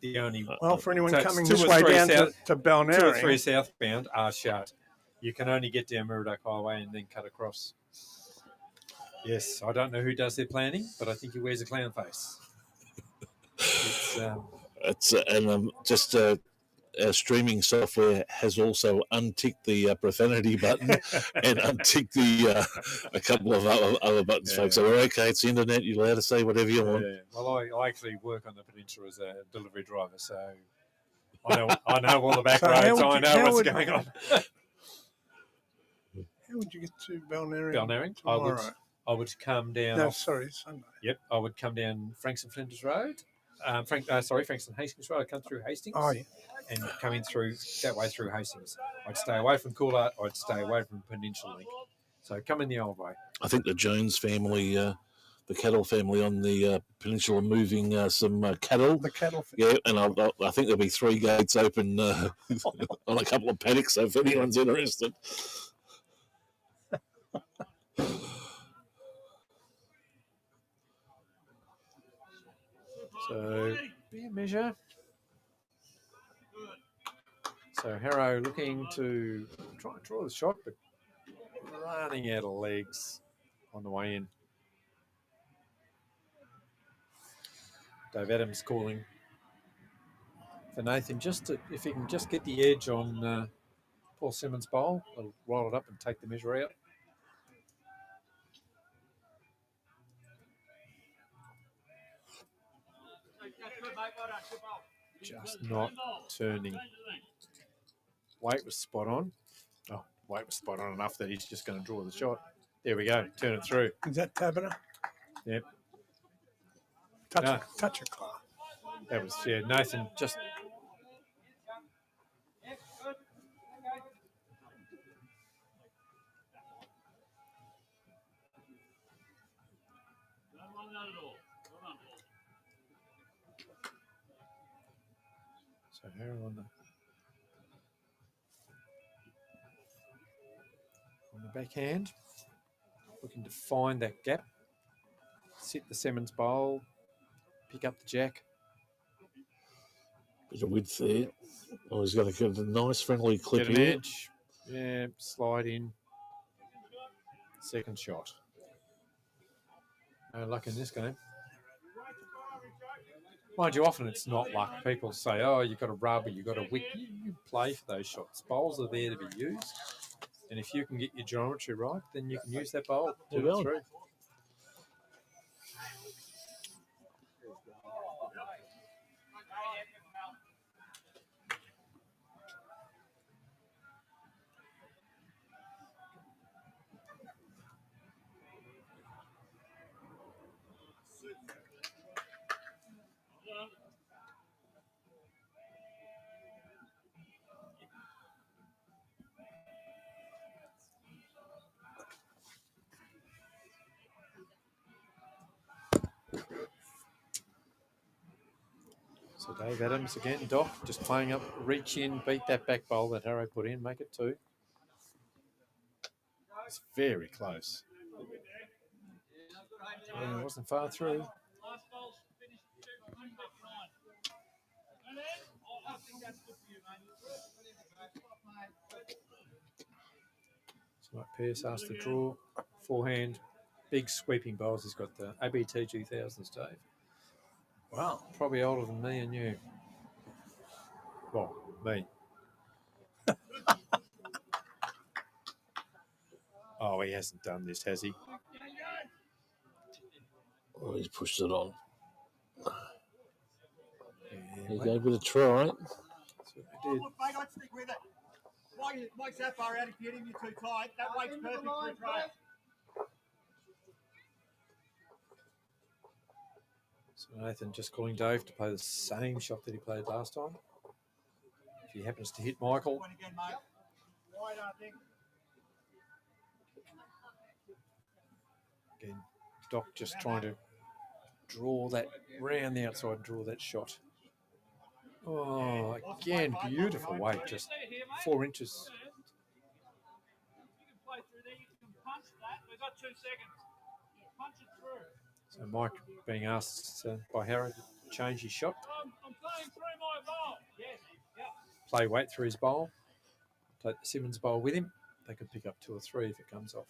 the only... Well, for anyone So coming two this or way three down south- to 2 or 3 Balnarring, southbound are shut. You can only get down Murdoch Highway and then cut across. Yes, I don't know who does their planning, but I think he wears a clown face. It's and just our streaming software has also unticked the profanity button and unticked the a couple of other buttons, folks. So we're okay. It's the internet. You're allowed to say whatever you want. Well, I actually work on the Peninsula as a delivery driver, so I know all the back roads. I know what's going on. how would you get to Balnarring? Balnarring, I would come down. No, sorry, Sunday. Yep, I would come down Frankston Flinders Road. Frankston Hastings Road. I'd come through Hastings. Oh, yeah. And come in through that way through Hastings. I'd stay away from Coolart. I'd stay away from Peninsula Link. So come in the old way. I think the Jones family, the cattle family on the peninsula, moving some cattle. The cattle. Yeah, and I think there'll be 3 gates open on a couple of paddocks. So if anyone's interested. So be a measure. So Harrow looking to try and draw the shot, but running out of legs on the way in. Dave Adams calling for Nathan if he can just get the edge on Paul Simmons' bowl, he'll roll it up and take the measure out. Just not turning. Weight was spot on. Oh, weight was spot on enough that he's just going to draw the shot. There we go. Turn it through. Is that Tabata? Yep. Touch of class. That was, Nathan just... So here on the backhand, looking to find that gap, sit the Simmons bowl, pick up the jack. Bit of width there. Oh, he's going to get a nice friendly clip Get an here. edge. Yeah, slide in. Second shot. No luck in this game. Mind you, often it's not luck. People say, oh, you've got a rub or you've got a wick. You play for those shots. Bowls are there to be used. And if you can get your geometry right, then you can use that bowl. Turn it through. So Dave Adams again, Doc, just playing up, reach in, beat that back bowl that Harrow put in, make it 2. It's very close. Yeah, it wasn't far through. So like Pierce asked to draw, forehand, big sweeping bowls. He's got the ABT 2000s, Dave. Wow. Probably older than me and you. Well, me. Oh, he hasn't done this, has he? Oh, he's pushed it on. Yeah, He gave it a try. That's what he did. Look, mate, I'd stick with it. Mike's that far out, if you hit him, you're too tight. That weight's perfect for a try. So Nathan just calling Dave to play the same shot that he played last time. if he happens to hit Michael. Again, Doc just trying to draw that round the outside and draw that shot. Oh, again, beautiful weight, just 4 inches. We've got 2 seconds. Punch it through. So Mike being asked by Harry to change his shot. I'm playing through my ball. Yes. Yep. Play weight through his bowl. Take the Simmons bowl with him. They can pick up 2 or 3 if it comes off.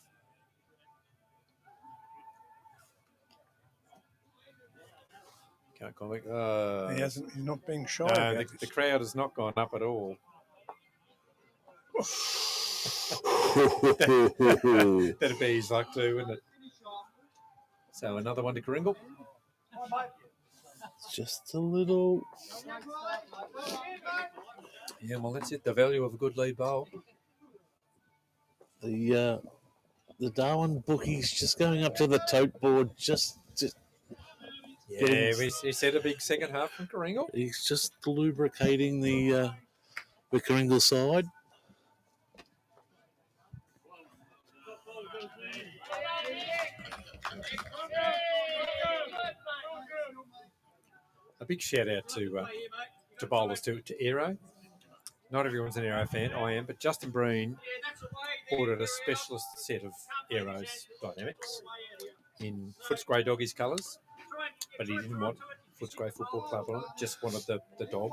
Can't go back. He's not being shy. No, the crowd has not gone up at all. That'd be his luck too, wouldn't it? So another one to KARINGAL. Just a little. Yeah, well, that's it. The value of a good lead bowl. The Darwin bookies just going up to the tote board. Yeah, he said a big second half from KARINGAL. He's just lubricating the KARINGAL side. A big shout out to bowlers to Aero. Not everyone's an Aero fan. I am, but Justin Breen ordered a specialist set of Aero's Dynamics in Footscray Doggies colours, but he didn't want Footscray Football Club on it. Just wanted the dog.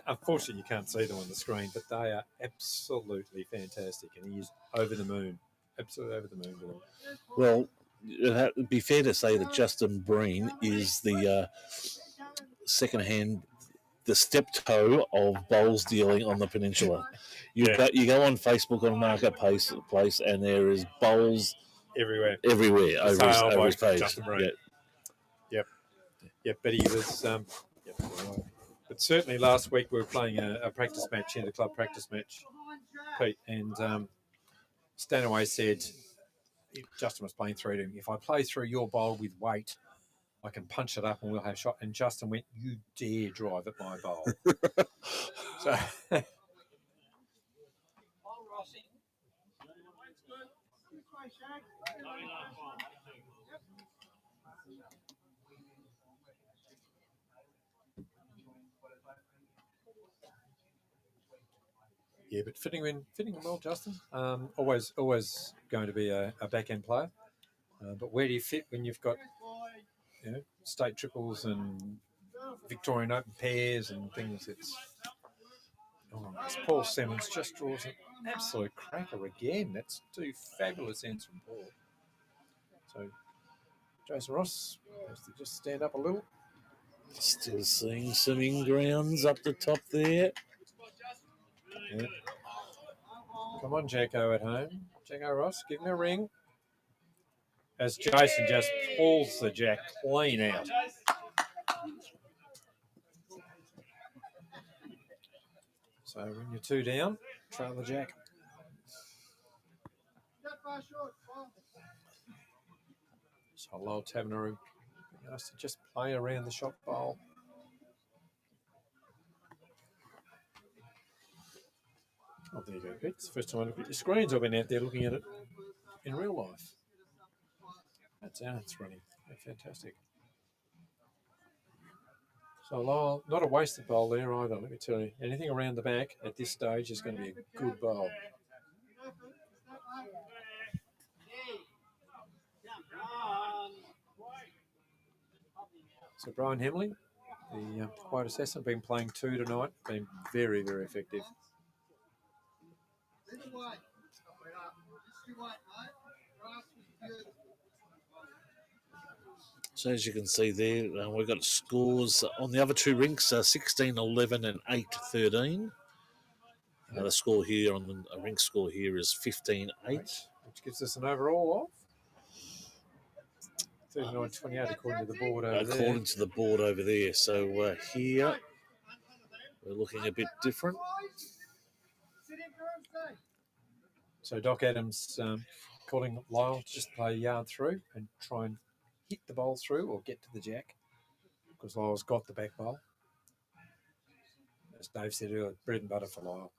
Unfortunately, you can't see them on the screen, but they are absolutely fantastic, and he is over the moon. Absolutely over the moon with them. Well, it'd be fair to say that Justin Breen is the second-hand, the step-toe of bowls dealing on the peninsula. You go on Facebook on Marketplace, and there is bowls everywhere over his page. Justin Breen. Yep. But he was. But certainly last week we were playing a practice match, inter-club practice match, Pete, and Stanaway said, Justin was playing through to him, if I play through your bowl with weight, I can punch it up and we'll have a shot. And Justin went, you dare drive at my bowl. So yeah, but fitting him well, Justin. Always going to be a back-end player. But where do you fit when you've got state triples and Victorian Open pairs and things? It's Paul Simmons just draws an absolute cracker again. That's 2 fabulous ends from Paul. So Jason Ross has to just stand up a little. Still seeing some in-grounds up the top there. Yeah. Come on, Jacko at home. Jacko Ross, give him a ring. As Jason just pulls the jack clean out. So when you're 2 down, trail the jack. So Lyle Taverneau asked to just play around the shot bowl. Oh, there you go, Pete. It's the first time I look at your screens. I've been out there looking at it in real life. That's how it's running. Fantastic. So Lyle, not a wasted bowl there either, let me tell you. Anything around the back at this stage is going to be a good bowl. So Brian Hemley, the quiet assassin, been playing 2 tonight, been very, very effective. So as you can see there, we've got scores on the other 2 rinks, 16-11 and 8-13. The score here on the rink score here is 15-8. Which gives us an overall of 39-28 according to the board over there. According to the board over there. So here we're looking a bit different. So Doc Adams calling Lyle to just play a yard through and try and hit the bowl through or get to the jack, because Lyle's got the back bowl. as Dave said earlier, bread and butter for Lyle.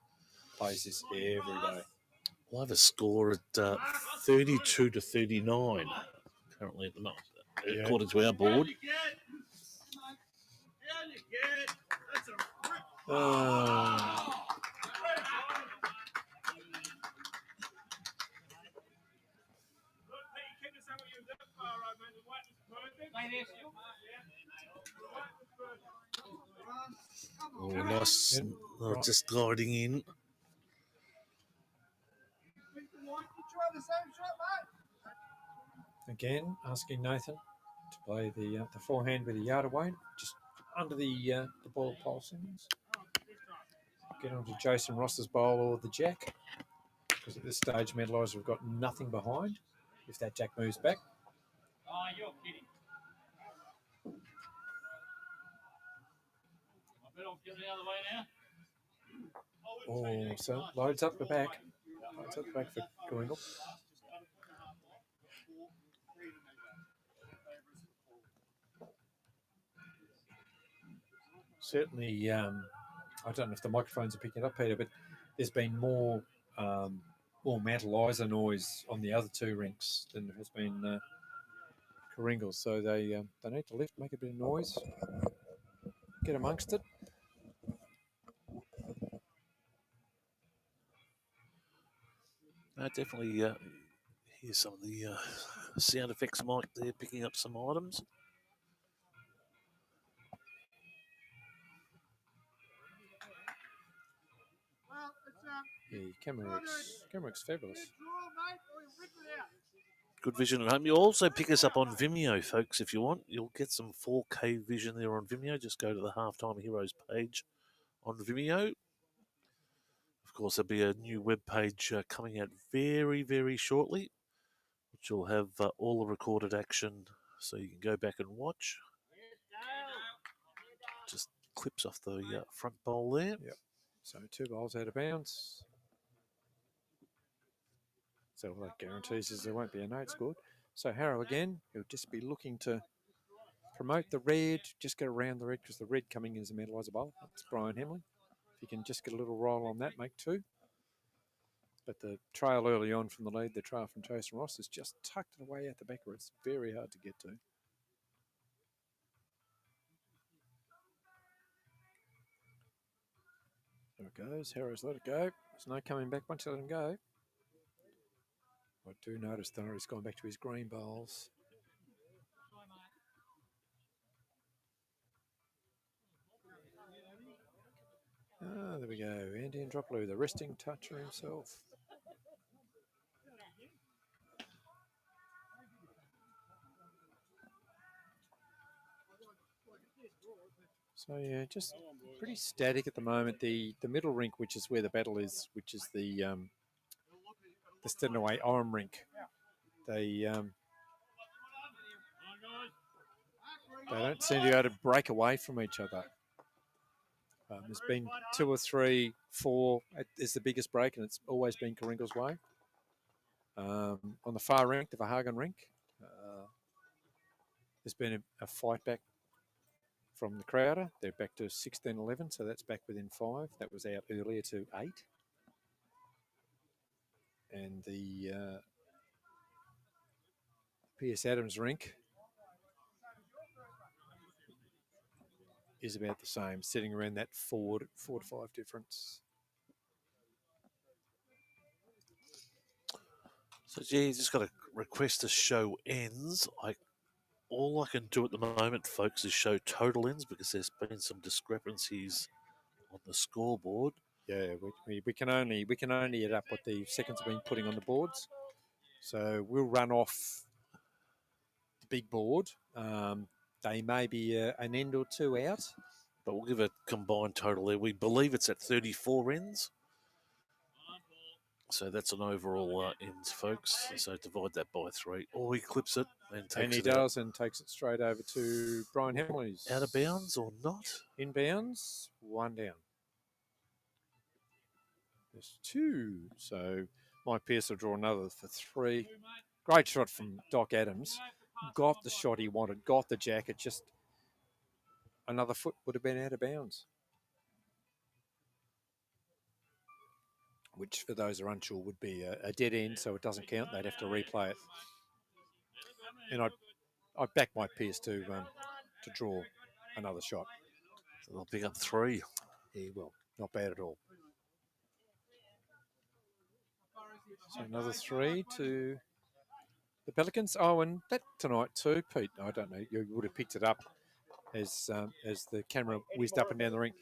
Plays this every day. We'll have a score at 32 to 39 currently at the moment, according to our board. Oh, nice. Right. Just gliding in. Again, asking Nathan to play the forehand with a yard away, just under the ball pulsings. Get onto Jason Ross's bowl or the jack, because at this stage, Metalizer have got nothing behind if that jack moves back. Oh, you're kidding. I bet I'll get it out of the way now. Oh, so loads up the back. Loads up the back for Karingal. Certainly, I don't know if the microphones are picking it up, Peter, but there's been more Mantalizer noise on the other two rinks than there has been Karingal. So they need to lift, make a bit of noise, get amongst it. Definitely hear some of the sound effects mic there, picking up some items. Yeah, camera works fabulous. Good vision at home. You'll also pick us up on Vimeo, folks, if you want. You'll get some 4K vision there on Vimeo. Just go to the Halftime Heroes page on Vimeo. Of course, there'll be a new web page coming out very, very shortly, which will have all the recorded action so you can go back and watch. Just clips off the front bowl there. Yep. So 2 bowls out of bounds. So all that guarantees is there won't be a note scored. So Harrow again, he'll just be looking to promote the red, just get around the red because the red coming in is a Metalizer bowl. That's Brian Hemley. If you can just get a little roll on that, make 2. But the trail early on from the lead, the trail from Jason Ross is just tucked it away out the back where it's very hard to get to. There it goes. Harrow's let it go. There's no coming back once you let him go. I do notice though he's gone back to his green bowls. Ah, there we go. Andy and Droplu, the resting toucher himself. So yeah, just pretty static at the moment. The middle rink, which is where the battle is, which is the Stenaway Orem rink. They don't seem to be able to break away from each other. There's been 2 or 3, 4 is the biggest break, and it's always been Karingal's way. On the far rink, the Verhagen rink, there's been a fight back from the Crowder. They're back to 16-11, so that's back within 5. That was out earlier to 8. And the P.S. Adams rink is about the same, sitting around that 4 to 5 difference. So, yeah, you just got to request a show ends. All I can do at the moment, folks, is show total ends because there's been some discrepancies on the scoreboard. Yeah, we can only add up what the seconds have been putting on the boards. So we'll run off the big board. They may be an end or 2 out. But we'll give a combined total there. We believe it's at 34 ends. So that's an overall ends, folks. So divide that by 3. Or he clips it and takes it And he does and takes it straight over to Brian Hemley's. out of bounds or not? In bounds, 1 down. There's 2. So Mike Pearce will draw another for 3. Great shot from Doc Adams. Got the shot he wanted, got the jacket, just another foot would have been out of bounds. which for those who are unsure would be a dead end, so it doesn't count. They'd have to replay it. And I'd back my peers to draw another shot. So they'll pick up 3. Yeah, well, not bad at all. So another 3 to the Pelicans. Oh, and that tonight too, Pete. I don't know. You would have picked it up as the camera whizzed up and down the rink.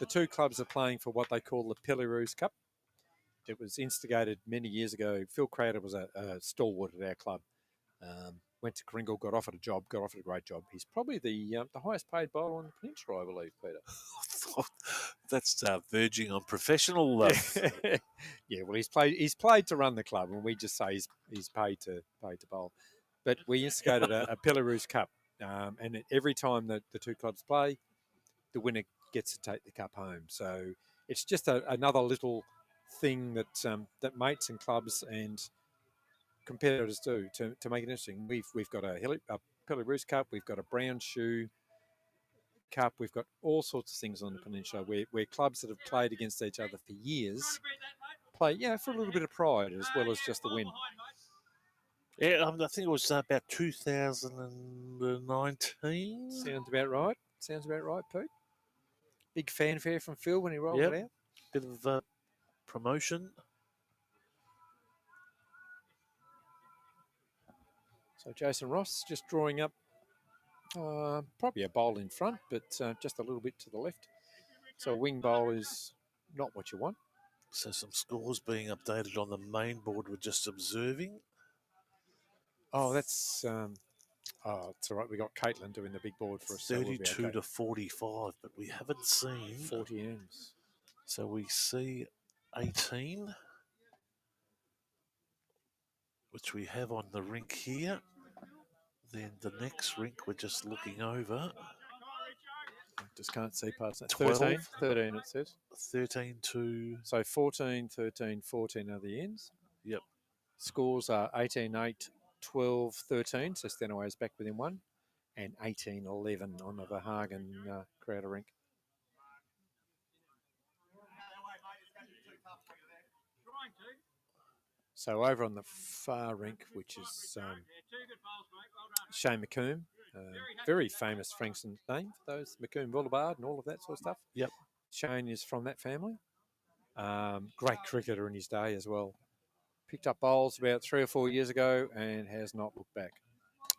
The two clubs are playing for what they call the Pillaroos Cup. It was instigated many years ago. Phil Crowder was a stalwart at our club. Went to KARINGAL, got offered a great job. He's probably the highest paid bowler on the peninsula, I believe, Peter. That's verging on professional. Yeah, well, he's played to run the club, and we just say he's paid to bowl. But we instigated a Pillaroos Cup, and every time that the two clubs play, the winner gets to take the cup home. So it's just another little thing that mates and clubs and competitors do to make it interesting. We've got a Pillaroos Cup, we've got a Brown Shoe Cup, we've got all sorts of things on the peninsula where clubs that have played against each other for years play, for a little bit of pride as well as just the win. Yeah, I think it was about 2019. Sounds about right, Pete. Big fanfare from Phil when he rolled it out. Bit of promotion. So Jason Ross just drawing up probably a bowl in front, but just a little bit to the left. So a wing bowl is not what you want. So some scores being updated on the main board. We're just observing. Oh, that's it's all right. We got Caitlin doing the big board for us. 32 so we'll to 45, but we haven't seen 40 ends. So we see 18, which we have on the rink here. Then the next rink we're just looking over. I just can't see past that. 12. 13 it says. 13 to... So 14, 13, 14 are the ends. Yep. Scores are 18, 8, 12, 13. So Stenaway is back within 1. And 18, 11 on the Verhagen Crowder rink. So over on the far rink, which is Shane McComb, very famous Frankston name for those, McComb Boulevard and all of that sort of stuff. Yep. Shane is from that family. Great cricketer in his day as well. Picked up bowls about 3 or 4 years ago and has not looked back.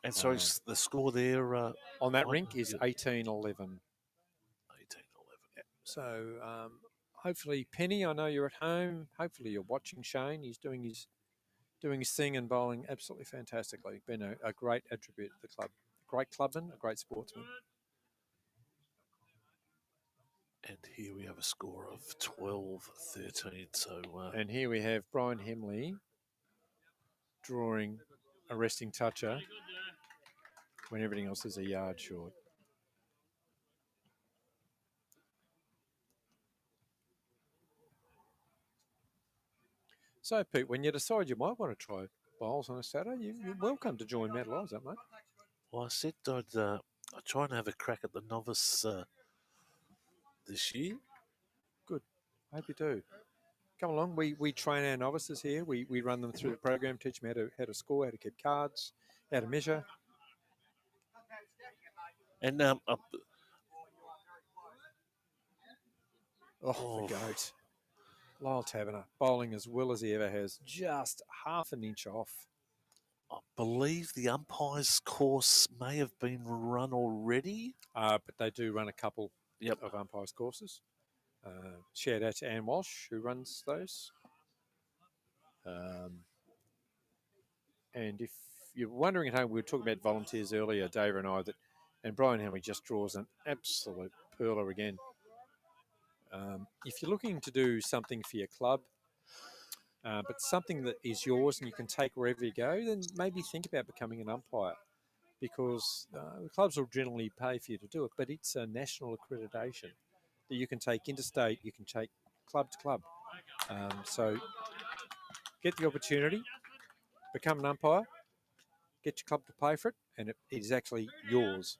And sorry, the score there... on that rink is 18-11. 18-11. Yep. So hopefully, Penny, I know you're at home. Hopefully you're watching Shane. He's doing his thing and bowling absolutely fantastically. Been a great attribute of the club. Great clubman, a great sportsman. And here we have a score of 12-13. So, and here we have Brian Hemley drawing a resting toucher when everything else is a yard short. So, Pete, when you decide you might want to try bowls on a Saturday, you're welcome to join Mad Eliza, mate. Well, I said I'd try and have a crack at the novice this year. Good. I hope you do. Come along. We train our novices here. We run them through the program, teach them how to score, how to keep cards, how to measure. And the goat. Lyle Taverner, bowling as well as he ever has, just half an inch off. I believe the umpire's course may have been run already. But they do run a couple of umpires' courses. Shout out to Anne Walsh, who runs those. And if you're wondering at home, we were talking about volunteers earlier, Dave and I, and Brian Henry just draws an absolute pearler again. If you're looking to do something for your club, but something that is yours and you can take wherever you go, then maybe think about becoming an umpire, because the clubs will generally pay for you to do it, but it's a national accreditation that you can take interstate, you can take club to club. So get the opportunity, become an umpire, get your club to pay for it, and it is actually yours.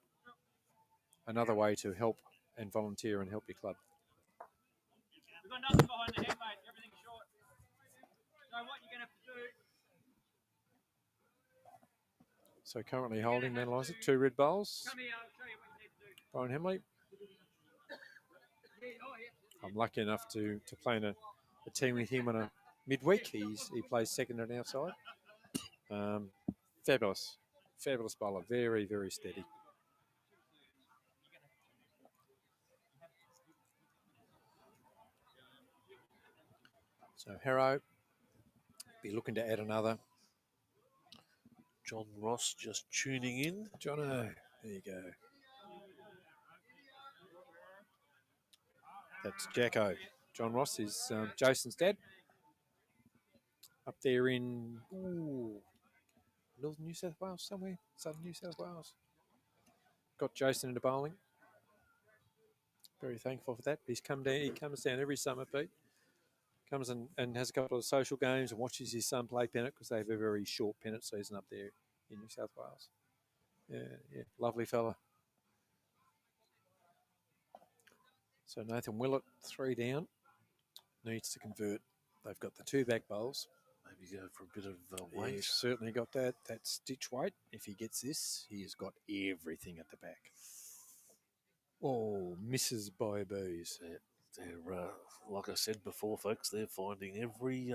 Another way to help and volunteer and help your club. We've got nothing behind the head, mate. Everything's what you're going to have to do. So currently holding Eliza, 2 red bowls. Come here, I'll show you what you need to do. Brian Hemley. Yeah, oh, yeah. I'm lucky enough to play in a team with him on a midweek. He plays second at our side. Fabulous bowler, very, very steady. So Harrow be looking to add another. John Ross just tuning in. Jono, there you go. That's Jacko. John Ross is Jason's dad. Up there in northern New South Wales somewhere, southern New South Wales. Got Jason into bowling. Very thankful for that. He's come down. He comes down every summer, Pete. Comes and has a couple of social games and watches his son play pennant because they have a very short pennant season up there in New South Wales. Yeah, lovely fella. So Nathan Willett, 3 down, needs to convert. They've got the 2 back bowls. Maybe go for a bit of Yeah, weight. he's certainly got that stitch weight. If he gets this, he has got everything at the back. Oh, misses by a bees. They're like I said before, folks, they're finding every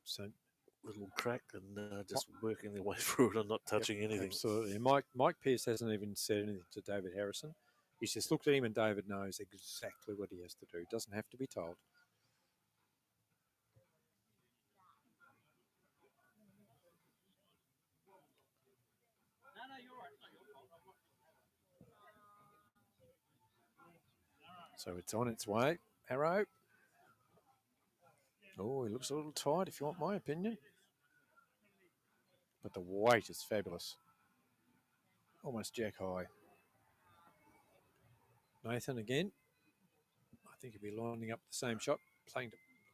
So little crack and just working their way through it and not touching anything. absolutely. And Mike Pearce hasn't even said anything to David Harrison. He's just looked at him and David knows exactly what he has to do. Doesn't have to be told. No, you're right. It's not your fault. So it's on its way. Harrow. Oh, he looks a little tight, if you want my opinion. But the weight is fabulous. Almost jack high. Nathan again. I think he'll be lining up the same shot, looking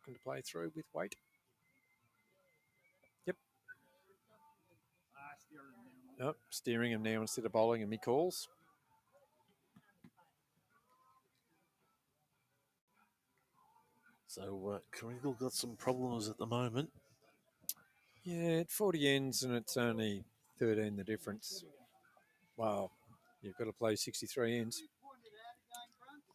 to play through with weight. Yep. Nope, steering him now instead of bowling him, he calls. So KARINGAL got some problems at the moment. Yeah, at 40 ends and it's only 13 the difference. Wow, you've got to play 63 ends.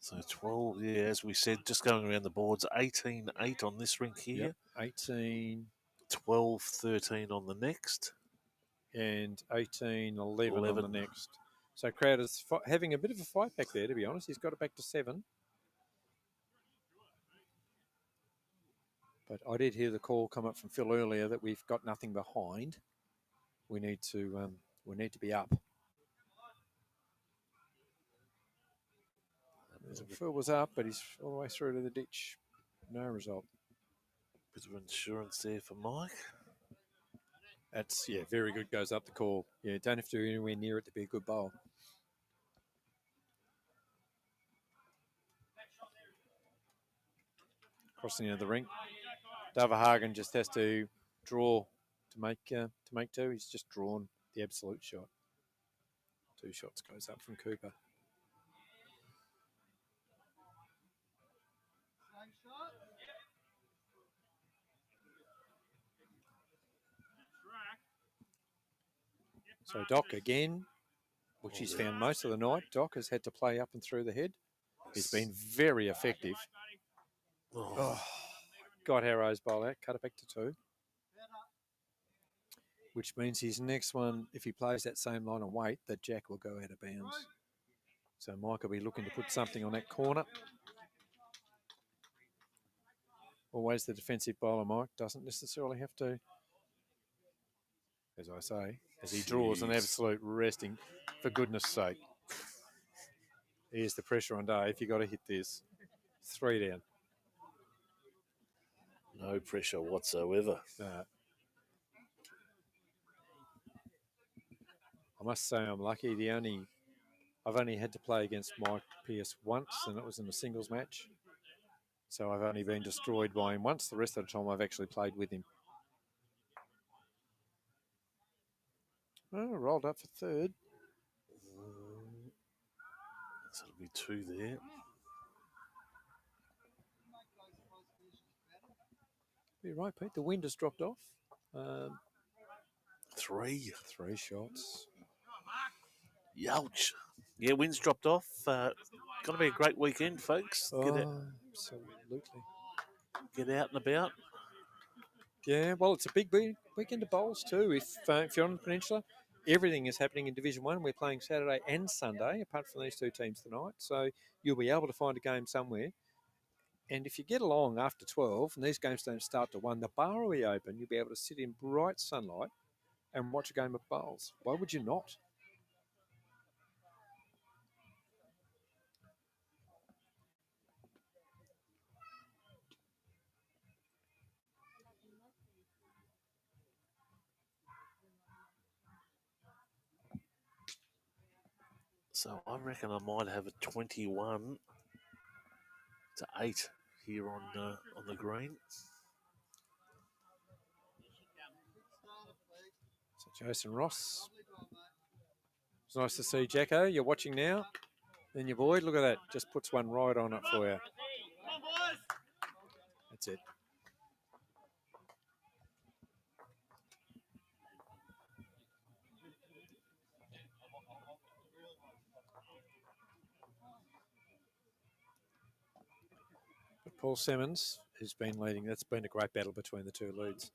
So 12, yeah, as we said, just going around the boards, 18-8 on this rink here. Yep, 18. 12-13 on the next. And 18-11 on the next. So Crowder's having a bit of a fight back there, to be honest. He's got it back to 7. But I did hear the call come up from Phil earlier that we've got nothing behind. We need to be up. Phil was up, but he's all the way through to the ditch. No result. Bit of insurance there for Mike. That's, very good. Goes up the call. Yeah, don't have to do anywhere near it to be a good bowl. Crossing into the rink. Davahagen just has to draw to make 2. He's just drawn the absolute shot. 2 shots goes up from Cooper. So Doc again, which he's found most of the night. Doc has had to play up and through the head. He's been very effective. Got Harrow's bowl out, cut it back to 2. Which means his next one, if he plays that same line of weight, that Jack will go out of bounds. So Mike will be looking to put something on that corner. Always the defensive bowler, Mike. Doesn't necessarily have to, as I say, as he draws an absolute resting, for goodness sake. Here's the pressure on Dave. You got to hit this. 3 down. No pressure whatsoever. I must say I'm lucky. I've only had to play against Mike Pearce once, and it was in a singles match. So I've only been destroyed by him once. The rest of the time I've actually played with him. Oh, rolled up for 3rd. So it'll be 2 there. You're right, Pete. The wind has dropped off. Three. 3 shots. Youch. Yeah, wind's dropped off. Going to be a great weekend, folks. Absolutely. Get out and about. Yeah, well, it's a big weekend of bowls too. If you're on the peninsula, everything is happening in Division 1. We're playing Saturday and Sunday, apart from these two teams tonight. So you'll be able to find a game somewhere. And if you get along after 12, and these games don't start till 1, the bar will be open. You'll be able to sit in bright sunlight and watch a game of bowls. Why would you not? So I reckon I might have a 21 to 8 here on the green. So Jason Ross. It's nice to see Jacko. You're watching now. Then your boy, look at that. Just puts one right on it for you. That's it. But Paul Simmons has been leading. That's been a great battle between the two leads.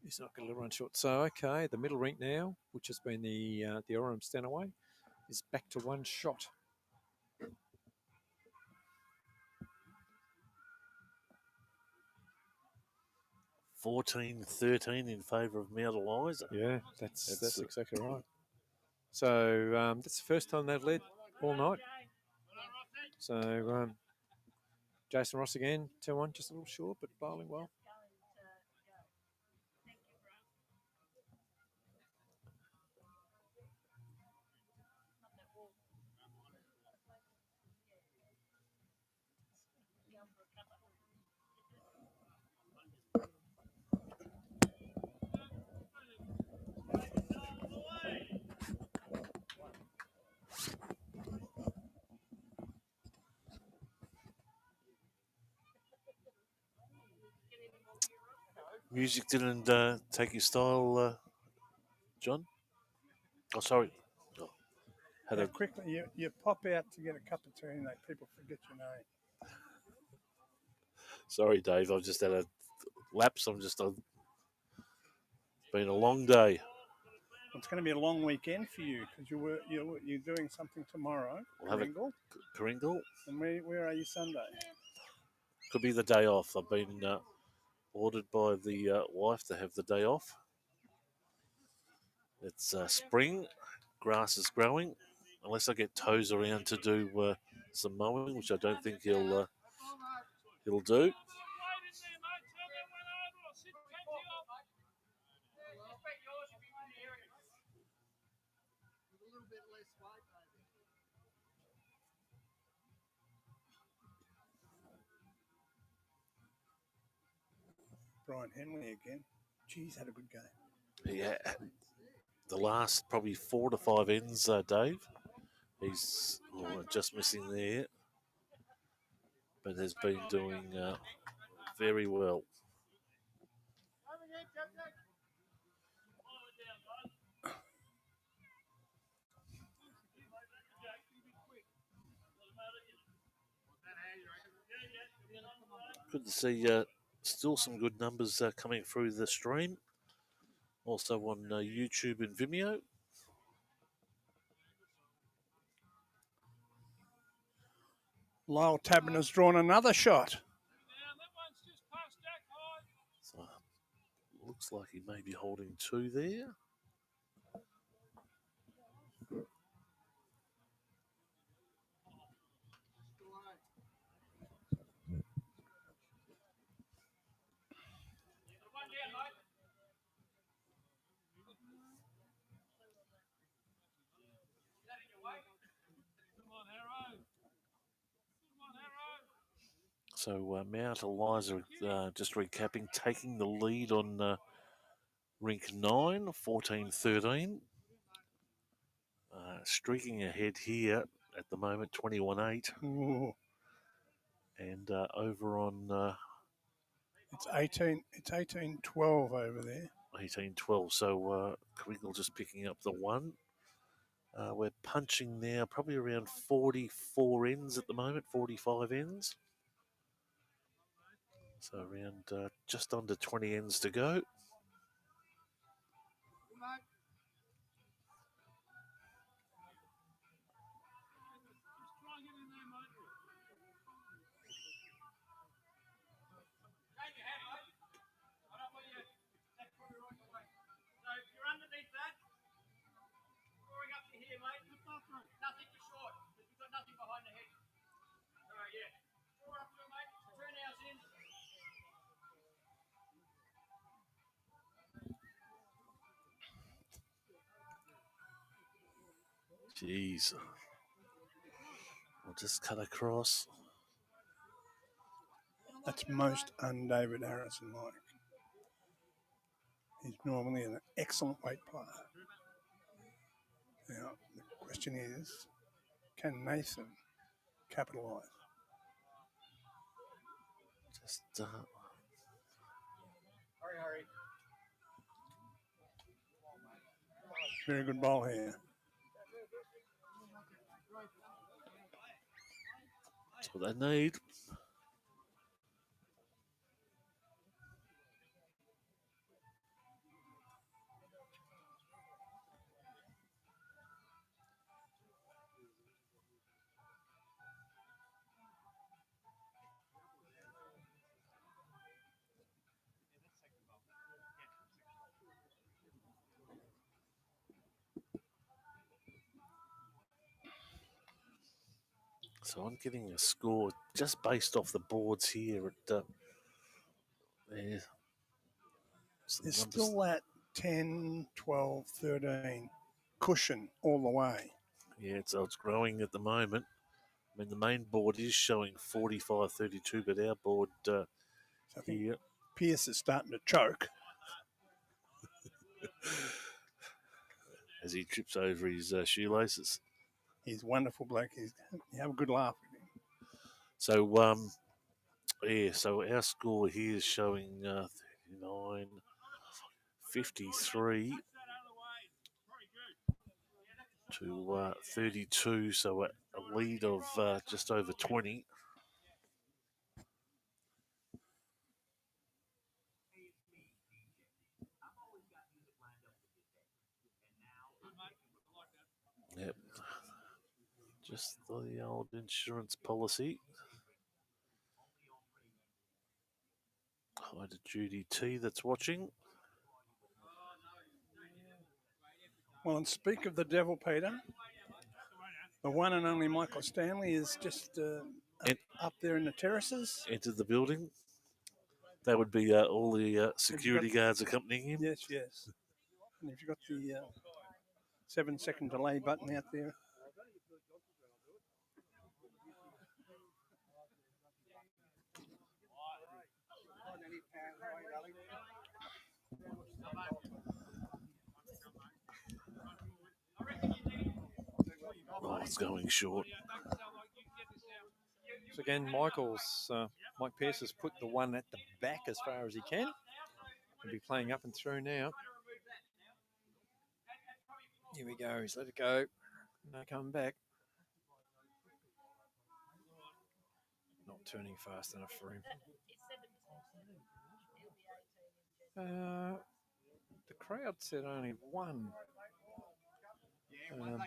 He's not going to run short. So, okay, the middle rink now, which has been the Orem Stanaway, is back to 1 shot. (14-13) in favour of Mount Eliza. Yeah, that's exactly right. So that's the first time they've led all night. So Jason Ross again, 2-1, just a little short, but bowling well. Music didn't take your style, John? Oh, sorry. Oh, How quickly you pop out to get a cup of tea and people forget your name. Sorry, Dave. I've just had a lapse. It's been a long day. It's going to be a long weekend for you because you're doing something tomorrow. We'll have Karingal. And where are you Sunday? Could be the day off. I've been ordered by the wife to have the day off. It's spring. Grass is growing. Unless I get Toes around to do some mowing, which I don't think he'll do. Brian Henley again. Geez, had a good game. Yeah, the last probably 4 to 5 ends, Dave. He's just missing there, but has been doing very well. Good to see still some good numbers coming through the stream. Also on YouTube and Vimeo. Lyle Tabman has drawn another shot. So, looks like he may be holding 2 there. So Mount Eliza, just recapping, taking the lead on Rink 9, 14-13. Streaking ahead here at the moment, 21-8. Ooh. And over on It's 18. It's 18-12 over there. 18-12. So KARINGAL just picking up the one. We're punching now probably around 44 ends at the moment, 45 ends. So around just under 20 ends to go. Nothing too short, because we've got nothing behind the head. All right, yeah. Four up to it, mate. Turn ours in. Jeez. I'll just cut across. That's most un-David Harrison like. He's normally an excellent weight player. Now, the question is, can Nathan capitalise? Just Hurry. Very good ball here. that's what they need. So I'm getting a score just based off the boards here at there. There's still that 10, 12, 13 cushion all the way. Yeah, it's growing at the moment. I mean, the main board is showing 45-32, but our board So I think here, Pierce is starting to choke. as he trips over his shoelaces. He's wonderful, bloke. You have a good laugh with him. So, so our score here is showing 39, 53 to 32, so a lead of just over 20. Yep. Just the old insurance policy. Hi to Judy T that's watching. Well, and speak of the devil, Peter, the one and only Michael Stanley is just up there in the terraces. Entered the building. That would be all the security guards accompanying him. Yes. And if you've got the 7-second delay button out there. Oh, it's going short. So again, Mike Pearce has put the one at the back as far as he can. He'll be playing up and through now. Here we go. He's let it go. No coming back. Not turning fast enough for him. The crowd said only one.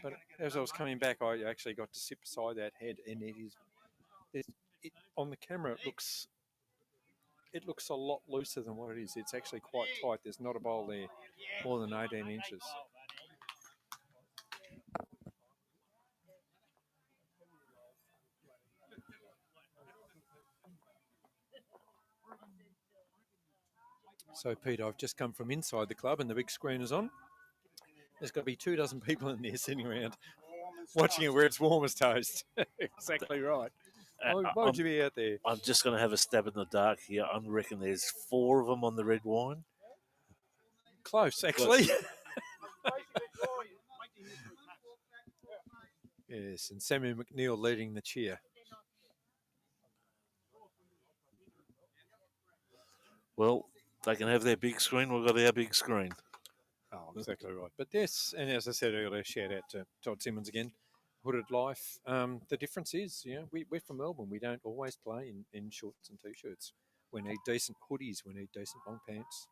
But as I was coming back, I actually got to sit beside that head, and on the camera it looks a lot looser than what it is. It's actually quite tight. There's not a bowl there more than 18 inches. So, Pete, I've just come from inside the club and the big screen is on. There's got to be 24 people in there sitting around watching it where it's warm as toast. Exactly right. Why would you be out there? I'm just going to have a stab in the dark here. I reckon there's 4 of them on the red wine. Close, actually. Yes, and Samuel McNeil leading the cheer. Well, they can have their big screen. We've got our big screen. Oh, exactly right. But yes, and as I said earlier, shout out to Todd Simmons again. Hooded Life. The difference is, we're from Melbourne. We don't always play in shorts and t-shirts. We need decent hoodies. We need decent long pants.